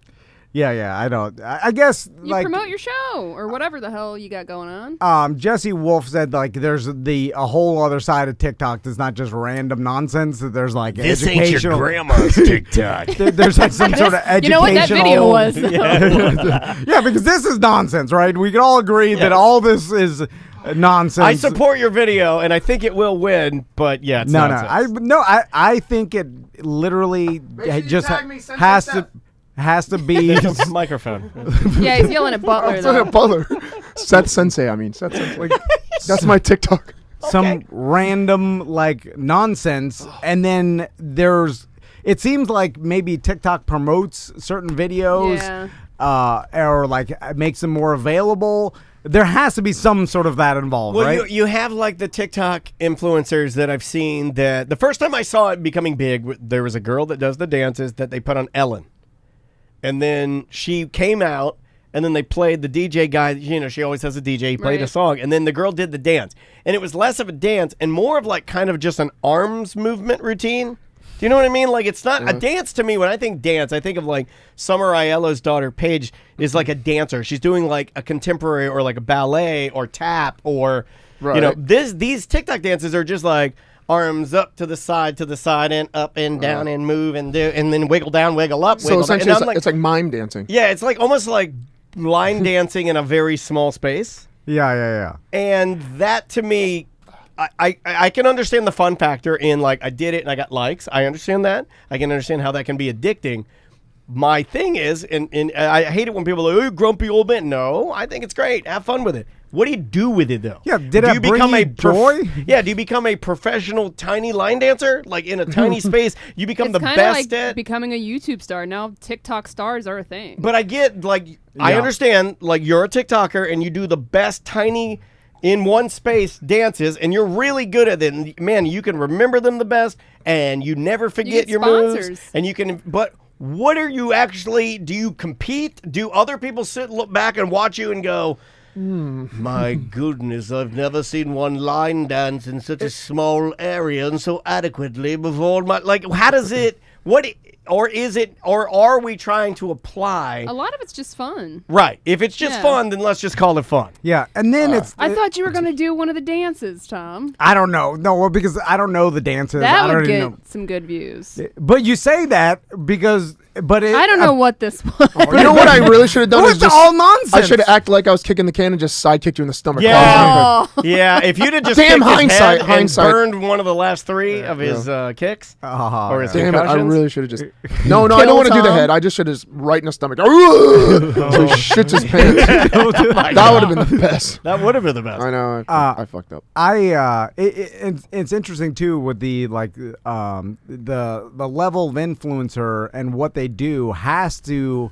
Yeah, I don't. I guess You like promote your show or whatever the hell you got going on. Jesse Wolf said like there's a whole other side of TikTok that's not just random nonsense. That there's like educational. grandma's TikTok. There's like some sort of educational. You know what that video was? Yeah, because this is nonsense, right? We can all agree that all this is nonsense. I support your video, and I think it will win, but yeah, it's nonsense. I think it literally sure you just tag me, Sensei has Seth. to be. Microphone. Yeah, he's yelling at Butler It's like a though. Butler. Seth Sensei, I mean. Seth Sensei. Like, that's my TikTok. Some random like nonsense, and then it seems like maybe TikTok promotes certain videos, or like makes them more available. There has to be some sort of that involved, well, right? you have like the TikTok influencers that I've seen that the first time I saw it becoming big, there was a girl that does the dances that they put on Ellen. And then she came out and then they played the DJ guy. You know, she always has a DJ. He played a song. And then the girl did the dance. And it was less of a dance and more of like kind of just an arms movement routine. Do you know what I mean? Like, it's not a dance to me. When I think dance, I think of like Summer Aiello's daughter, Paige, is like a dancer. She's doing like a contemporary or like a ballet or tap or, you know, these TikTok dances are just like arms up to the side and up and down and move and do, and then wiggle down, wiggle up, wiggle so essentially down. it's like mime dancing. Yeah, it's like almost like line dancing in a very small space. Yeah. And that to me, I can understand the fun factor in like I did it and I got likes. I understand that. I can understand how that can be addicting. My thing is, and I hate it when people are like, oh, grumpy old man. No, I think it's great. Have fun with it. What do you do with it though? Yeah, did it bring you joy? Yeah, do you become a professional tiny line dancer? Like in a tiny space, you become the best like at becoming a YouTube star. Now TikTok stars are a thing. But I get like I understand like you're a TikToker and you do the best tiny in one space dances and you're really good at it. And man, you can remember them the best and you never forget your moves. And you can but what are you actually do you compete? Do other people look back and watch you and go, my goodness, I've never seen one line dance in such a small area and so adequately before my like how does it or is it or are we trying to apply a lot of it's just fun. Right. If it's just fun, then let's just call it fun. Yeah. And then I thought you were gonna do one of the dances, Tom. I don't know. No, well, because I don't know the dances. That I would don't get some good views. But you say that because but I don't know what this was. You know what I really should have done is It's just all nonsense. I should have acted like I was kicking the can and just side kicked you in the stomach. Yeah. Yeah. If you'd have just Damn kicked his head hindsight. and burned one of the last three of his kicks or his Damn it, I concussions. really should have just No, I don't want to do the head. I just should have right in the stomach. So he shits his pants. That would have been the best. That would have been the best. I know. I fucked up. It's interesting too with the like the level of influencer and what they do has to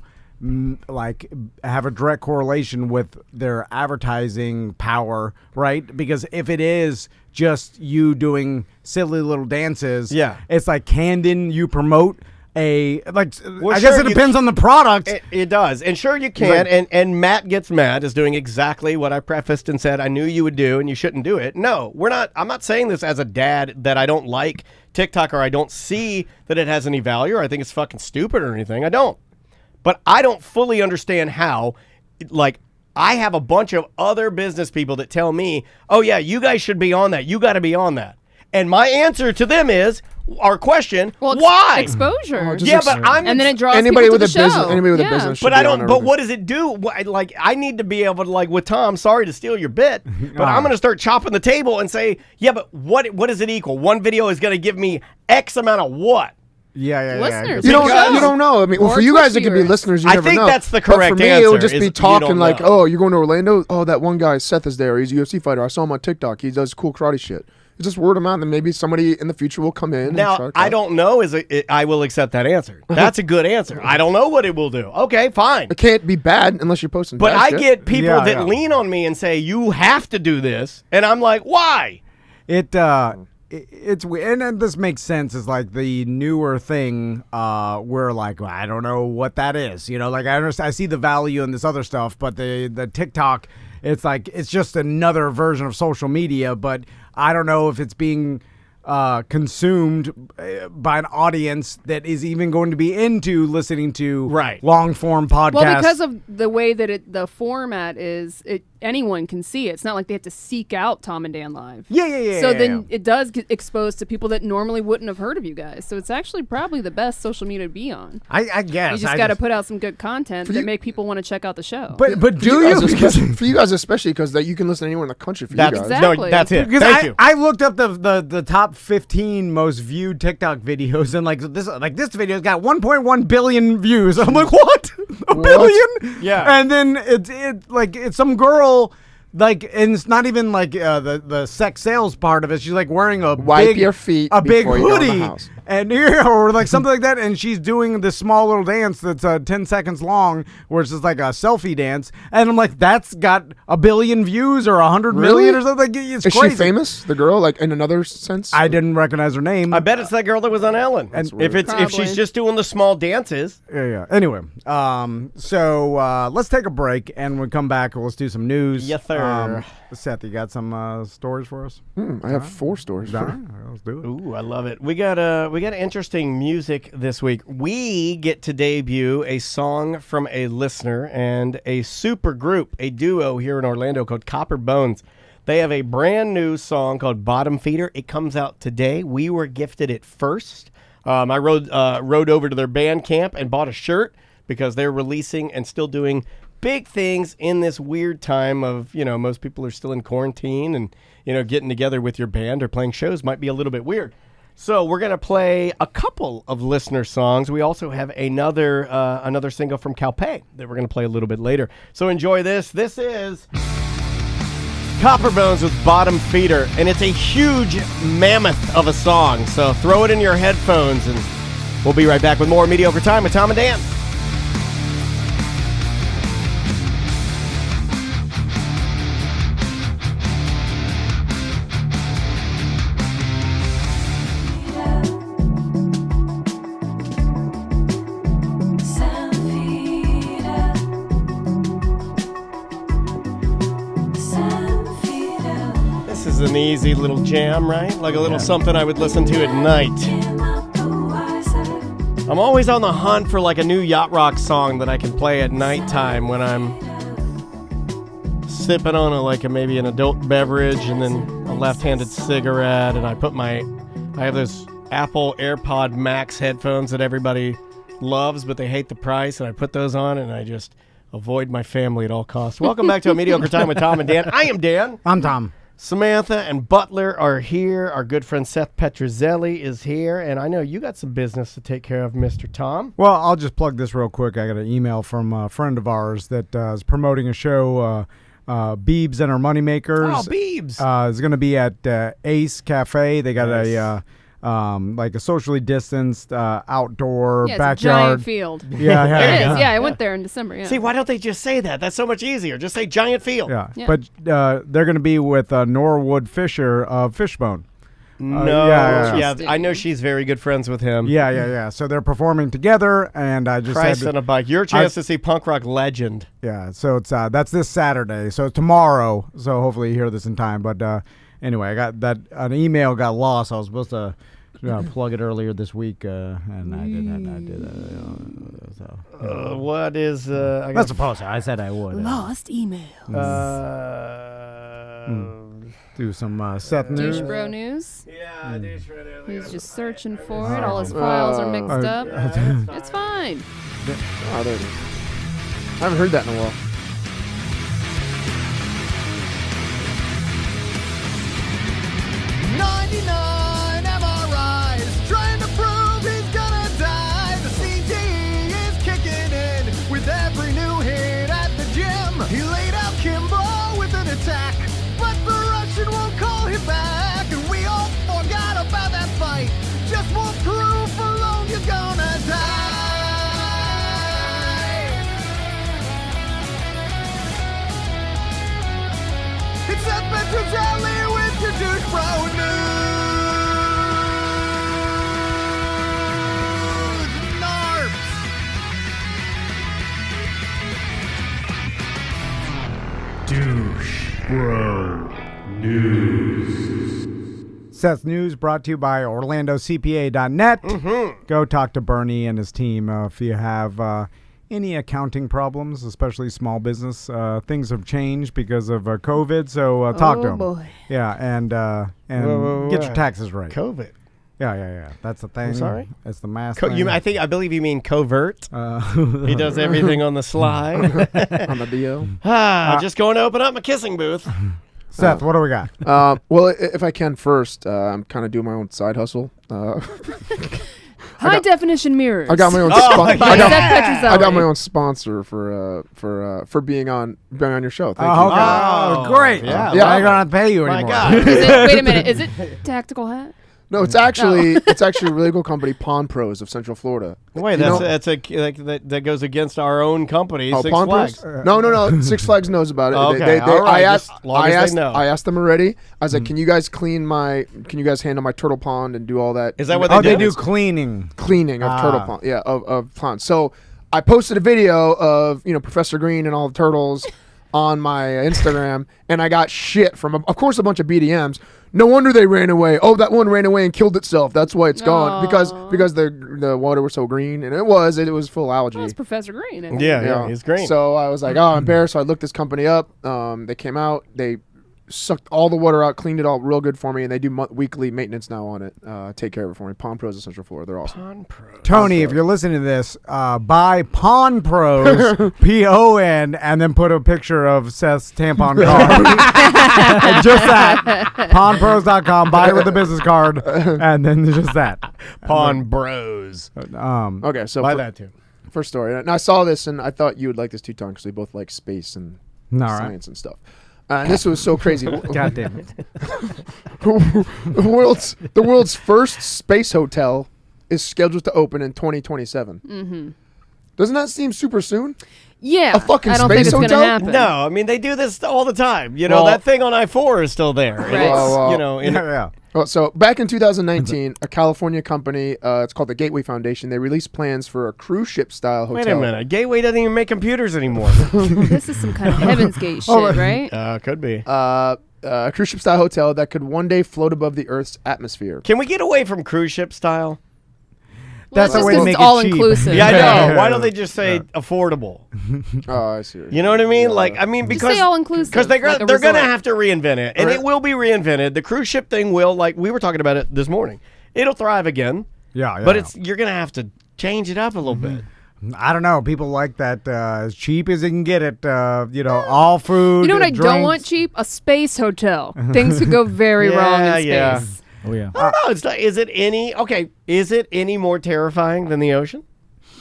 like have a direct correlation with their advertising power, right? Because if it is just you doing silly little dances, it's like can you promote I guess it depends on the product. It does. And sure you can. And Matt Gets Mad is doing exactly what I prefaced and said I knew you would do and you shouldn't do it. No, I'm not saying this as a dad that I don't like TikTok or I don't see that it has any value or I think it's fucking stupid or anything. I don't. But I don't fully understand how, like, I have a bunch of other business people that tell me, oh yeah, you guys should be on that. You got to be on that. And my answer to them is, our question, why? Exposure. And then it draws anybody people with to a the show. business. Anybody with a business. But I don't. But what does it do? Like I need to be able to, like with Tom. Sorry to steal your bit, but I'm going to start chopping the table and say, yeah, but what does it equal? One video is going to give me X amount of what? Yeah. Listeners. You don't know. I mean, well, for you guys, it could be listeners. You never know. I think that's the correct But for me, answer. it would just be talking like, know. oh, you're going to Orlando? Oh, that one guy, Seth, is there. He's a UFC fighter. I saw him on TikTok. He does cool karate shit. It's just word of mouth, and maybe somebody in the future will come in. Now, I don't know. I will accept that answer. That's a good answer. I don't know what it will do. Okay, fine. It can't be bad unless you're posting. But bad I shit. get people that lean on me and say you have to do this, and I'm like, why? It's weird, and this makes sense. Is like the newer thing. We're like, well, I don't know what that is. You know, like I understand, I see the value in this other stuff, but the TikTok, it's like it's just another version of social media. But I don't know if it's being consumed by an audience that is even going to be into listening to long form podcasts. Well, because of the way that the format is, anyone can see it. It's not like they have to seek out Tom and Dan Live. Yeah. So then it does get exposed to people that normally wouldn't have heard of you guys. So it's actually probably the best social media to be on. I guess. You just got to put out some good content that make people want to check out the show. But do you? For you guys especially, because that you can listen to anywhere in the country. For you guys, exactly. No, that's it. Because Thank you. I looked up the top 15 most viewed TikTok videos, and this video's got 1.1 billion views. I'm like, what? A billion? Yeah. And then it's some girl. Like, and it's not even like the sex sales part of it. She's like wearing a Wipe big, your feet a big before you go in the hoodie, house. and or like something like that, and she's doing this small little dance that's 10 seconds long, where it's just like a selfie dance, and I'm like, that's got 1 billion views or 100 million or something. It's Is crazy. she famous? The girl, like in another sense? I didn't recognize her name. I bet it's that girl that was on Ellen. That's And if weird. if she's Probably. just doing the small dances. Yeah. Anyway, so let's take a break, and when we come back, let's do some news. Yes, sir. Seth, you got some stories for us? I have 4 stories. All right, let's do it. Ooh, I love it. We got interesting music this week. We get to debut a song from a listener and a super group, a duo here in Orlando called Copper Bones. They have a brand new song called Bottom Feeder. It comes out today. We were gifted it first. I rode over to their Bandcamp and bought a shirt because they're releasing and still doing big things in this weird time of, most people are still in quarantine and, getting together with your band or playing shows might be a little bit weird. So we're going to play a couple of listener songs. We also have another single from Calpe that we're going to play a little bit later. So enjoy this. This is Copper Bones with Bottom Feeder, and it's a huge mammoth of a song. So throw it in your headphones, and we'll be right back with more Mediocre Time with Tom and Dan. This is an easy little jam, right? Like a little something I would listen to at night. I'm always on the hunt for like a new yacht rock song that I can play at nighttime when I'm sipping on maybe an adult beverage and then a left-handed cigarette, and I have those Apple AirPod Max headphones that everybody loves, but they hate the price, and I put those on and I just avoid my family at all costs. Welcome back to A Mediocre Time with Tom and Dan. I am Dan. I'm Tom. Samantha and Butler are here. Our good friend Seth Petruzzelli is here. And I know you got some business to take care of, Mr. Tom. Well, I'll just plug this real quick. I got an email from a friend of ours that is promoting a show, Beebs and Her Moneymakers. Oh, Beebs. It's going to be at Ace Cafe. They got a socially distanced outdoor Yeah, it's backyard. a giant field. Yeah, It yeah. is. Yeah, I went there in December. Yeah. See, why don't they just say that? That's so much easier. Just say giant field. Yeah. Yeah. But they're going to be with Norwood Fisher of Fishbone. No. yeah. Yeah, I know she's very good friends with him. Yeah. So they're performing together, and I just Christ had on a bike. Your chance to see punk rock legend. Yeah, so it's that's this Saturday. So tomorrow. So hopefully you hear this in time. But anyway, I got an email got lost. I was supposed to plug it earlier this week, and I did. What is? That's supposed to. I said I would. Lost email. Do some Seth news. Douche bro news. Yeah, He's just searching for it. All his files are mixed up. It's fine. Oh, there it is. I haven't heard that in a while. Trying to prove he's gonna die. The CD is kicking in with every new hit at the gym. He laid out Kimbo with an attack, but the Russian won't call him back. And we all forgot about that fight. Just won't prove for long you're gonna die. It's Seth Petruzzelli with your douche bro news. Douche Bro News. Seth's News brought to you by OrlandoCPA.net. Go talk to Bernie and his team if you have any accounting problems, especially small business. Things have changed because of COVID, so talk to them. Boy. Yeah, and Whoa, get your taxes right. COVID. Yeah. That's the thing. sorry? It's the mask thing. I believe you mean covert. He does everything on the slide. On the DO. Just going to open up my kissing booth. Seth, what do we got? Well, if I can first, I'm kind of doing my own side hustle. High definition mirrors. I got my own. By I got Seth Petruzzelli. I got my own sponsor for being on your show. Thank you. Okay. Oh, great. Yeah. I don't have to pay you My anymore. God. Wait a minute. Is it tactical hat? No, it's actually a really cool company, Pawn Pros of Central Florida. Wait, that goes against our own company, Six Pawn Flags. Pros? No. Six Flags knows about it. Okay, all right. I asked them already. I was like, can you guys handle my turtle pond and do all that? Is that what they do? They do cleaning. Cleaning of turtle pond. Yeah, of ponds. So I posted a video of Professor Green and all the turtles on my Instagram, and I got shit from, of course, a bunch of BDMs. No wonder they ran away. Oh, that one ran away and killed itself. That's why it's gone, because the water was so green, and it was full algae. Well, it's Professor Green. Yeah, he's green. So I was like, I'm embarrassed. So I looked this company up. They came out. They sucked all the water out, cleaned it all real good for me, and they do weekly maintenance now on it. Take care of it for me. Pawn Pros of Central Florida. They're awesome. Pawn Pros. Tony, if you're listening to this, buy Pawn Pros, PON, and then put a picture of Seth's tampon card. Just that. PawnPros.com. Buy it with a business card, and then just that. Pawn Bros. Okay, so buy that too. First story. And I saw this, and I thought you would like this too, Tom, because we both like space and science and stuff. And this was so crazy. God damn it. The world's first space hotel is scheduled to open in 2027. Mm-hmm. Doesn't that seem super soon? Yeah. A fucking I don't space think it's hotel? gonna happen. No, I mean they do this all the time. That thing on I-4 is still there. Right. Yeah. Well, so back in 2019, a California company, it's called the Gateway Foundation, they released plans for a cruise ship style hotel. Wait a minute, Gateway doesn't even make computers anymore. This is some kind of Heaven's Gate shit, right? Could be. A cruise ship style hotel that could one day float above the Earth's atmosphere. Can we get away from cruise ship style? That's well, a way to make it all cheap. inclusive. Yeah, I know. Why don't they just say affordable? Oh, I see. You know what I mean? Because just say all inclusive. Because they're like going to have to reinvent it, and it will be reinvented. The cruise ship thing will, like we were talking about it this morning. It'll thrive again. Yeah. But you're going to have to change it up a little bit. I don't know. People like that as cheap as they can get it. All food. You know what I drinks. don't want cheap? A space hotel. Things could go very wrong in space. Yeah. Oh yeah. I don't know. It's not, is it any more terrifying than the ocean?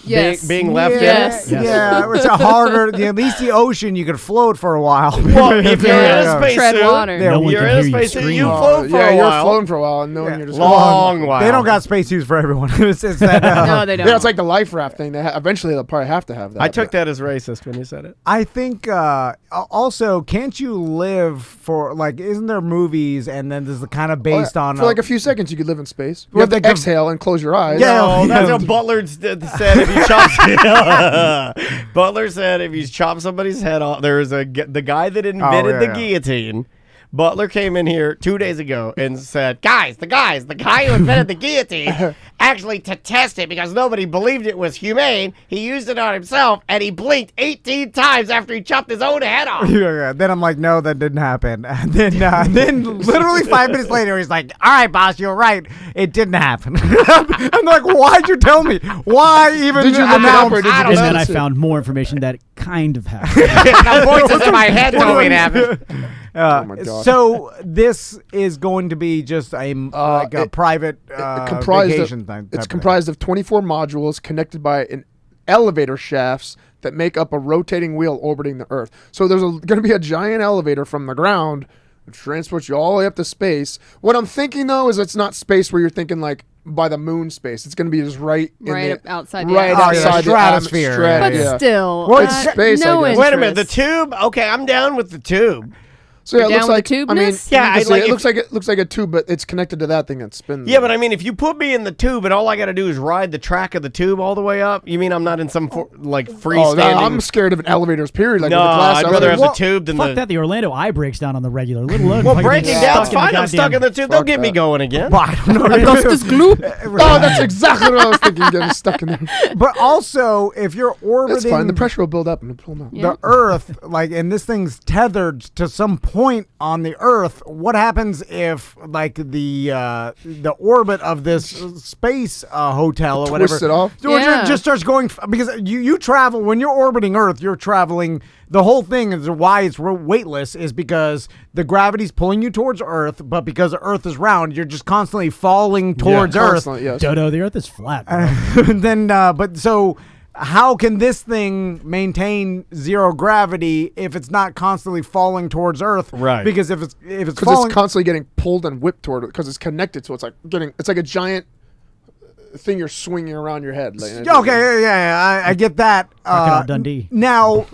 Yes. Being left Yes. in it? Yeah, it's a harder. At least the ocean, you could float for a while. Well, if you're in a spacesuit, Tread water. No one you're can in a hear you spacesuit, scream. you float for a you're while. floating for a while, and knowing you're just Long while. They don't got spacesuits for everyone. It's that, No, they don't. Yeah, it's like the life raft thing. Eventually, they'll probably have to have that. I took that as racist when you said it. I think also, can't you live for isn't there movies and then there's the kind of based on for like a few seconds you could live in space. You Well, have to they could- exhale and close your eyes. Yeah. No, that's what Butler said if you chop Butler said if you chop somebody's head off, there's the guy that invented the guillotine. Butler came in here 2 days ago and said, the guy who invented the guillotine, actually to test it because nobody believed it was humane, he used it on himself and he blinked 18 times after he chopped his own head off. Then I'm like, no, that didn't happen. And then literally 5 minutes later, he's like, all right, boss, you're right. It didn't happen. I'm like, why'd you tell me? Why even Did you look it up or announce? did you And just then I listen? found more information that kind of happened. Now voices in my head told me it happened. Oh my God. So this is going to be just a private vacation thing. It's comprised of 24 modules connected by an elevator shafts that make up a rotating wheel orbiting the Earth. So there's going to be a giant elevator from the ground that transports you all the way up to space. What I'm thinking though is it's not space where you're thinking like by the moon space. It's going to be just right outside the outside the stratosphere. But still, Well, it's space, I no guess. Wait a minute, the interest. tube? Okay, I'm down with the tube. So yeah, You're it looks down with like the I mean, tubeness? Yeah, it looks like a tube, but it's connected to that thing that's spinning. Yeah, but I mean, if you put me in the tube and all I got to do is ride the track of the tube all the way up, you mean I'm not in some freestanding? I'm scared of an elevator's period. Like no, with a glass I'd rather have elevator. the tube than Fuck the. that. The Orlando Eye breaks down on the regular. Little alone. Well, fucking breaking get down's stuck in fine. I'm stuck in the tube. They'll get me going again. I don't know. Augustus Gloop. Oh, that's exactly what I was thinking. Getting stuck in there. But also, if you're orbiting That's fine. The pressure will build up and it'll pull them out. Yeah. the Earth, and this thing's tethered to some point on the Earth, what happens if, the orbit of this space hotel or whatever Twist it off? just starts going because you travel when you're orbiting Earth, you're traveling. The whole thing is why it's weightless is because the gravity's pulling you towards Earth, but because the Earth is round, you're just constantly falling towards Earth. Constantly, yes. Dodo, the Earth is flat. Then, but so how can this thing maintain zero gravity if it's not constantly falling towards Earth? Right. Because if it's Because falling, it's constantly getting pulled and whipped toward it because it's connected, so it's like a giant thing you're swinging around your head. Like, okay, yeah, I get that. Crocodile Dundee. Now,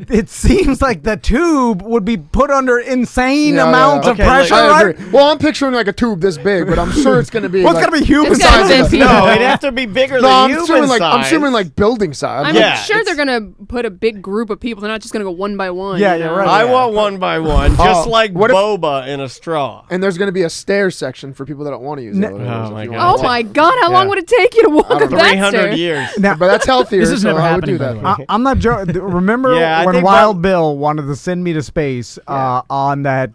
it seems like the tube would be put under insane Yeah, amounts yeah. of Okay, pressure, I right? agree. Well, I'm picturing like a tube this big, but I'm sure it's going to be. Well, it's like, gotta be human It's gotta size. be- No, it'd have to be bigger No, than I'm human assuming like size. building size. I'm Yeah, sure it's- they're gonna put a big group of people. They're not just gonna go one by one. Yeah, you you're know? right. I want one by one, just Oh, like what if- boba in a straw. And there's going to be a stair section for people that don't want to use elevators. Oh if my you God. want Oh to. my God! How long Yeah. would it take you to walk I up don't know. that 300 stair? years. Now, But that's healthier. This is so never I would happening, do by that. the way. I'm not joking. Remember Yeah, I when think Wild Bill wanted to send me to space on that,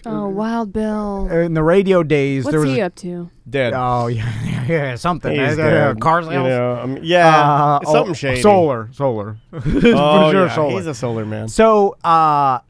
Oh, Wild Bill. in the radio days? What's there was he up to? Dead. Oh, yeah, something. He's Car dead. sales? You know, yeah, something shady. Solar. Oh, For sure, yeah, solar. he's a solar man. So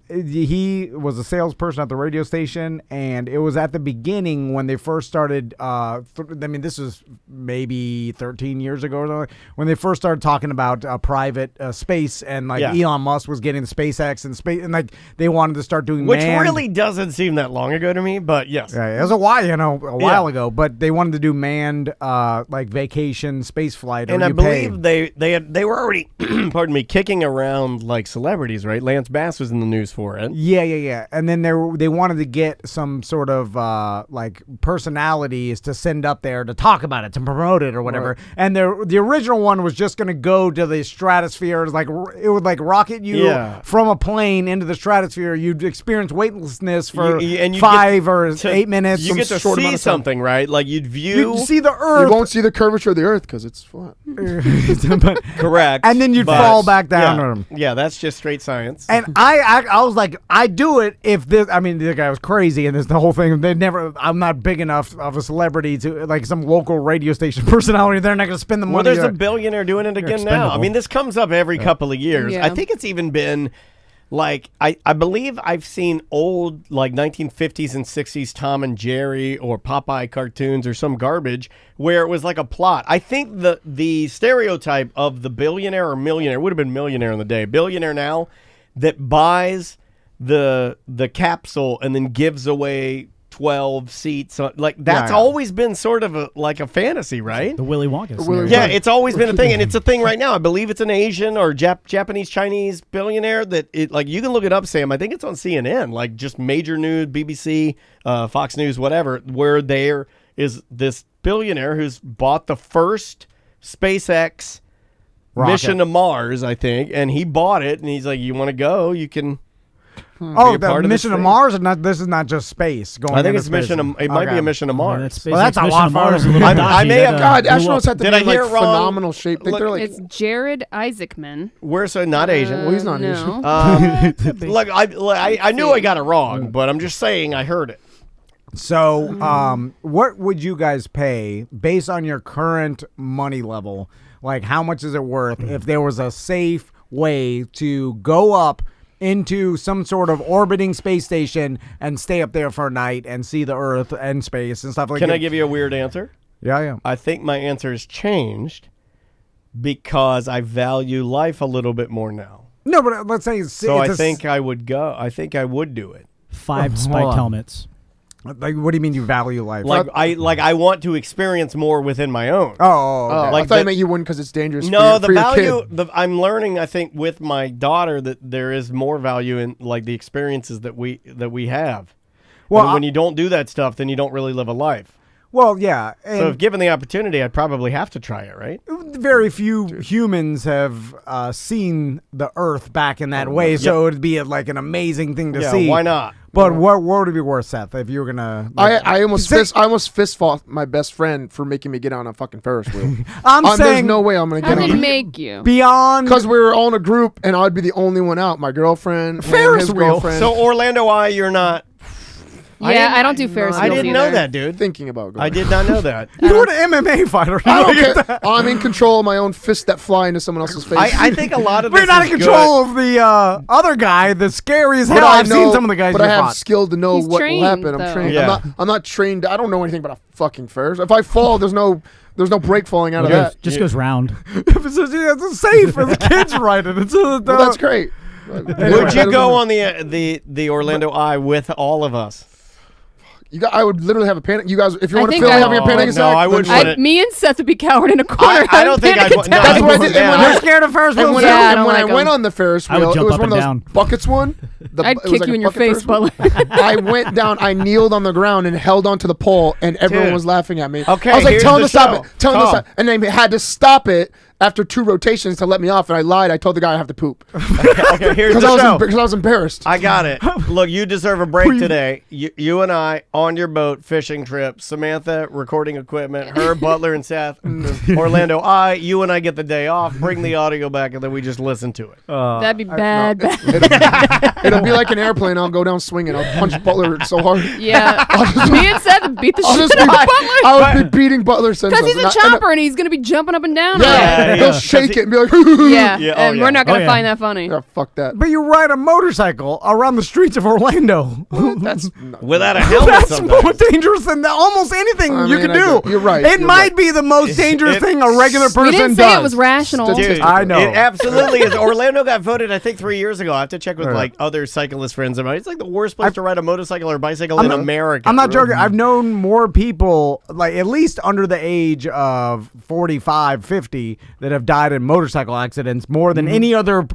he was a salesperson at the radio station, and it was at the beginning when they first started. This was maybe 13 years ago or something, when they first started talking about private space, and like Yeah. Elon Musk was getting the SpaceX and space, and like they wanted to start doing Which manned- really doesn't seem that long ago to me, but yes. Yeah, it was a while Yeah. ago, but they wanted to do manned like vacation space flight. And or I you believe pay. they were already, pardon me, kicking around like celebrities, right? Lance Bass was in the news for it. Yeah. And then they wanted to get some sort of like personalities to send up there to talk about it, to promote it or whatever. Right. And the original one was just going to go to the stratosphere. It would like rocket you Yeah. from a plane into the stratosphere. You'd experience weightlessness for And you 5 get or to- 8 minutes. You get to short amount see of time. something, right? Like you'd view. You'd see the You Earth. won't see the curvature of the Earth because it's flat. but, Correct. and then you'd but- fall back down yeah, to 'em. Yeah, that's just straight science. And I was like, I'd do it if this. I mean, the guy was crazy, and this the whole thing. They never. I'm not big enough of a celebrity to like some local radio station personality. They're not going to spend the money. Well, there's a to- billionaire doing it again now. I expendable. mean, this comes up every couple of years. Yeah. I think it's even been like I believe I've seen old like 1950s and 60s Tom and Jerry or Popeye cartoons or some garbage where it was like a plot. I think the stereotype of the billionaire or millionaire would have been millionaire in the day, billionaire now that buys the capsule and then gives away 12 seats. Like that's Yeah. always been sort of a fantasy, right? The Willy Wonka. Willy scenario. Yeah, it's always been a thing, and it's a thing right now. I believe it's an Asian or Japanese Chinese billionaire that it like you can look it up, Sam. I think it's on CNN, like just major news, BBC, Fox News, whatever, where there is this billionaire who's bought the first SpaceX Rocket. mission to Mars, I think, and he bought it, and he's like, "You want to go? You can." Oh, be a part the of this mission to thing. Mars, and this is not just space. Going I think into it's space. mission. It might be Okay. a mission to Well, Mars. that Well, that's a SpaceX lot mission to Mars is a farther. little I may dodgy. have- God, blew up. astronauts have to Did be I in like hear it wrong? phenomenal shape. Like, Look, they're like, It's Jared Isaacman. We're so not Asian. well, he's not no. Asian. Look, I knew I got it wrong, but I'm just saying I heard it. So, what would you guys pay based on your current money level? Like, how much is it worth if there was a safe way to go up into some sort of orbiting space station and stay up there for a night and see the Earth and space and stuff like that? Can I give you a weird answer? Yeah. I think my answer has changed because I value life a little bit more now. No, but let's say So I think I would go. I think I would do it. 5 Hold spiked on. helmets. Like, what do you mean you value life? I want to experience more within my own. Oh, okay. I Like thought you the- meant you wouldn't because it's dangerous. No, for the your value. kid. I'm learning. I think with my daughter that there is more value in like the experiences that we have. Well, And when you don't do that stuff, then you don't really live a life. well, yeah. And So if given the opportunity, I'd probably have to try it, right? very few humans have seen the Earth back in that way, so it'd be like an amazing thing to Yeah, see. why not? But what would it be worth, Seth, if you were gonna? Like, I almost fist fought my best friend for making me get on a fucking Ferris wheel. I'm There's saying no way I'm gonna How get did on it it. make you? beyond. Because we were all in a group and I'd be the only one out. My girlfriend, Ferris his wheel. girlfriend. So Orlando, you're not. Yeah, I don't do Ferris I wheels didn't know either. that, dude. thinking about going. I did not know that. you were an MMA fighter. I don't care. I'm in control of my own fists that fly into someone else's face. I think a lot of this We're not is in good. control of the other guy, the scary as But hell. I I've know- seen some of the guys But you I have fought. skill to know He's what will trained, happen. I'm though. trained. Yeah. I'm not trained. I don't know anything about a fucking Ferris. If I fall, there's no There's no brake falling out of that. Just goes round. It's safe for the kids riding. Well, that's great. Would you go on the Orlando Eye with all of us? I would literally have a panic. You guys, if you I want to think film I- having a panic no, attack, I wouldn't. Me and Seth would be cowered in a corner. I don't think I'd. I'd. No, That's what I did. yeah. And when You're scared of Ferris wheels? And when, Yeah, I I, and don't when like I went 'em. on the Ferris I would wheel, it jump was up one of those and down. buckets one. I'd It was kick like you a in your bucket face, Ferris Butler. wheel. I went down. I kneeled on the ground and held onto the pole, and everyone Dude. was laughing at me. Okay, I was like, here's tell them the to stop show. it. Tell them to Calm. stop. And they had to stop it after 2 rotations to let me off. And I lied. I told the guy I have to poop Okay, here's because the show. I was embarrassed. I got it. Look, you deserve a break today. You and I on your boat fishing trip. Samantha recording equipment. Her, Butler, and Seth. Orlando Eye. You and I get the day off. Bring the audio back, and then we just listen to it. That'd be bad. It'll be like an airplane. I'll go down swinging. I'll punch Butler so hard. Yeah. Me and Seth would beat the I'll shit just be, out of Butler. I would be beating Butler Because he's a chopper and he's going to be jumping up and down. Yeah, Yeah, he'll yeah. shake it and be like, Yeah. Yeah, oh, And yeah. we're not going to Oh, yeah. find that funny. yeah, fuck that. But you ride a motorcycle around the streets of Orlando. That's Without a helmet That's sometimes. more dangerous than almost anything I you mean, can I do. get- you're right, It you're might right. be the most dangerous it- thing a regular person We didn't does. say it was rational. Dude, I know. It absolutely is. Orlando got voted, I think, 3 years ago. I have to check with like other cyclist friends of mine. It's like the worst place to ride a motorcycle or bicycle in America. I'm not joking. I've known more people, like at least under the age of 45, 50, that have died in motorcycle accidents more than any other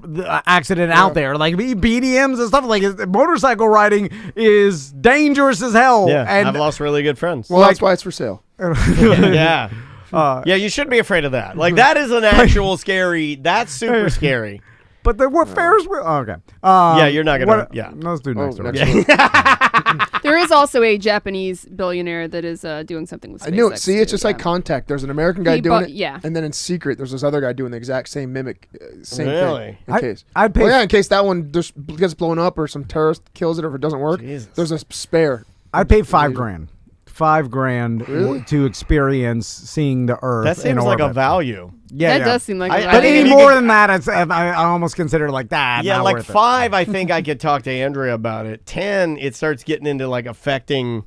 accident out there. Like BDMs and stuff. Like motorcycle riding is dangerous as hell. Yeah, and I've lost really good friends. well, that's why it's for sale. Yeah. Yeah, you shouldn't be afraid of that. Like, that is an actual scary, that's super scary. but the what Ferris wheel? Oh, okay. Yeah, you're not gonna- yeah. Let's do next one. next one. There is also a Japanese billionaire that is doing something with SpaceX. I knew it. See, it's too, just like yeah. Contact. There's an American guy He doing bought- it, yeah. and then in secret, there's this other guy doing the exact same mimic, same Really? thing. In case, I'd pay. well, yeah, in case that one just gets blown up or some terrorist kills it or if it doesn't work, Jesus. there's a spare. I'd pay $5,000. $5,000 Really? to experience seeing the Earth. That seems in like a orbit. value. Yeah, That yeah. does seem like I- a I But value. think any if you more could- than that, I almost consider like that. Yeah, not like worth it. 5, I think I could talk to Andrea about it. 10, it starts getting into like affecting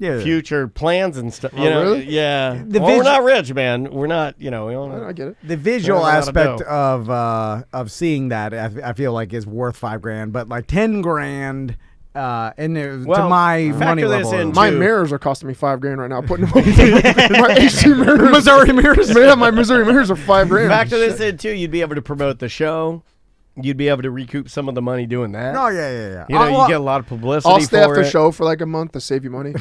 Yeah. future plans and stuff. Oh, You know, really? yeah. The Well, we're vis- not rich, man. We're not. You know, we I don't. get it. The visual There's a lot of aspect of seeing that, I feel like is worth $5,000, but like $10,000. And to Well, my factor money this level, in, My too. mirrors are costing me $5,000 right now. Putting them my HD mirrors, Missouri mirrors. Yeah, my Missouri mirrors are $5,000. Factor this in too. You'd be able to promote the show. You'd be able to recoup some of the money doing that. Oh yeah. You know, Well, you get a lot of publicity I'll stay for after it. the show for like a month to save you money.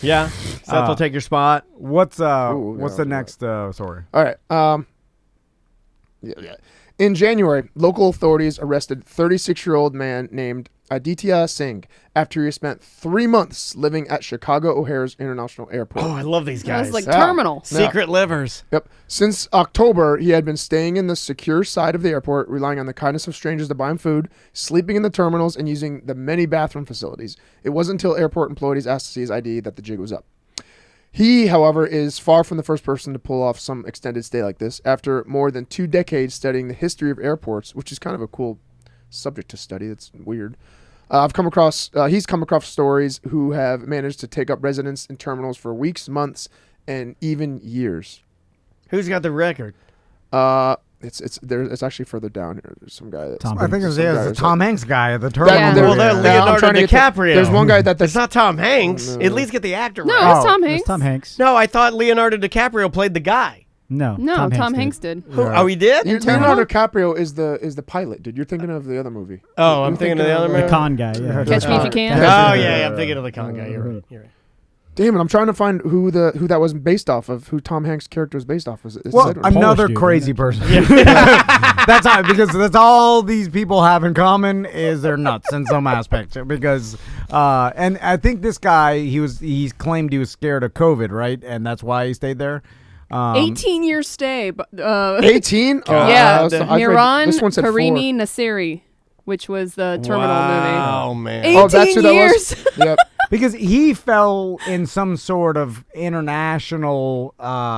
Yeah, Seth will take your spot. What's Ooh, what's yeah, the next story? All right. Yeah. In January, local authorities arrested 36-year-old man named Aditya Singh after he spent 3 months living at Chicago O'Hare's International Airport. Oh, I love these That guys. was like Yeah. terminal. Secret livers. Yep. Since October, he had been staying in the secure side of the airport, relying on the kindness of strangers to buy him food, sleeping in the terminals, and using the many bathroom facilities. It wasn't until airport employees asked to see his ID that the jig was up. He, however, is far from the first person to pull off some extended stay like this. After more than 2 decades studying the history of airports, which is kind of a cool subject to study. That's weird. He's come across stories who have managed to take up residence in terminals for weeks, months, and even years. Who's got the record? It's actually further down here. There's some guy that's Tom I think it's some guy the who's Tom Hanks guy at the terminal. Yeah. Well, they're I'm Leonardo trying to get DiCaprio. there's one guy that It's not Tom Hanks. At least get the actor No, right. it's Tom It's Hanks. Tom Hanks. No, I thought Leonardo DiCaprio played the guy. No. No, Tom did. Hanks did. Who? Oh, he did? Leonardo DiCaprio is the pilot, dude. You're thinking of the other movie. Oh, I'm thinking of the other The movie. con guy. Yeah. Catch Me If You Can. Oh yeah, I'm thinking of the con guy. You're right. You're right. Damn it! I'm trying to find who that was based off of. Who Tom Hanks' character was based off of. Well, Edward. another dude, crazy isn't person. That's how, because that's all these people have in common is they're nuts in some aspect. Because, and I think this guy he claimed he was scared of COVID, right? And that's why he stayed there. 18-year stay. 18. Yeah, this Miran one said 4. Karimi Nasiri, which was the terminal movie. Oh man. 18 Oh, that's who that years. was. Yep. Because he fell in some sort of international.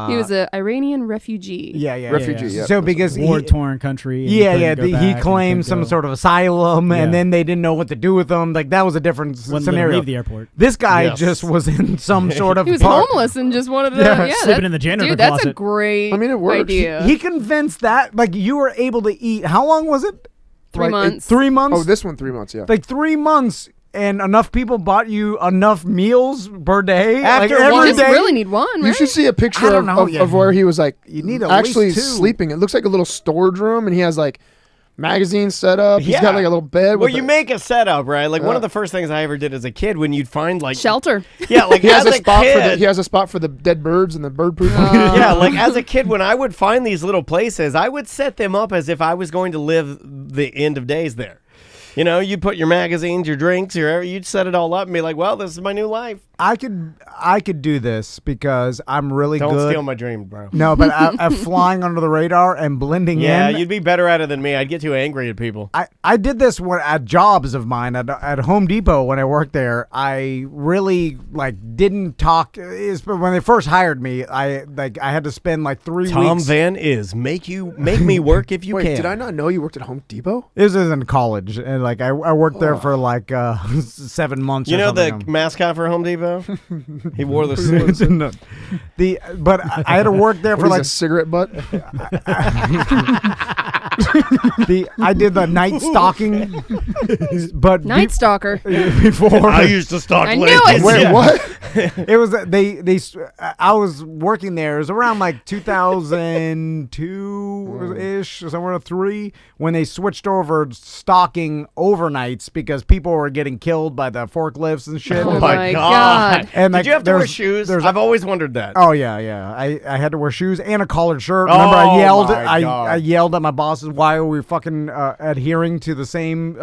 He was an Iranian refugee. Yeah. Refugee, yeah. So because war-torn country. and Yeah. couldn't go He back claimed and some couldn't sort of asylum, and Yeah. then they didn't know what to do with him. Like that was a different Wouldn't let him scenario. leave the airport. This guy Yes. just was in some sort of. He was park. homeless and just wanted to. Yeah, Yeah, sleeping in the janitor dude, that's a closet. great I mean, it works. idea. He convinced that like you were able to eat. How long was it? 3 months. 3 months. Oh, this one 3 months. Yeah. Like 3 months, and enough people bought you enough meals per day. After like you every just day. really need one, You right? should see a picture I don't know, yeah. of where he was like You need at actually least 2. sleeping. It looks like a little storage room, and he has like magazines set up. He's got like a little bed. Well, with you make a setup, right? Like one of the first things I ever did as a kid when you'd find like Shelter. Yeah, like He has as a spot for the. kid, He has a spot for the dead birds and the bird poop. yeah, like as a kid, when I would find these little places, I would set them up as if I was going to live the end of days there. You know, you'd put your magazines, your drinks, you'd set it all up and be like, well, this is my new life. I could do this because I'm really Don't good. steal my dream, bro. No, but at flying under the radar and blending Yeah, in. you'd be better at it than me. I'd get too angry at people. I did this at jobs of mine at Home Depot when I worked there. I really didn't talk. When they first hired me, I had to spend 3 Tom weeks. Van is make me work if you Wait, can. did I not know you worked at Home Depot? This was in college, and I worked there for 7 months. You or know the something. mascot for Home Depot? He wore the suit. No. But I had to work there for What is a cigarette butt? I did the night stalking, but Night Stalker. before I used to stalk I knew ladies. it. Wait, Yeah. what? it was I was working there. It was around 2002 ish, somewhere 3, when they switched over stalking overnights because people were getting killed by the forklifts and shit. Oh Oh And, my my God. God. And, Did you have to wear there's- shoes? there's- I've always wondered that. Oh yeah. I had to wear shoes and a collared shirt. Remember, Oh, I yelled. my God. I yelled at my bosses. Why are we fucking adhering to the same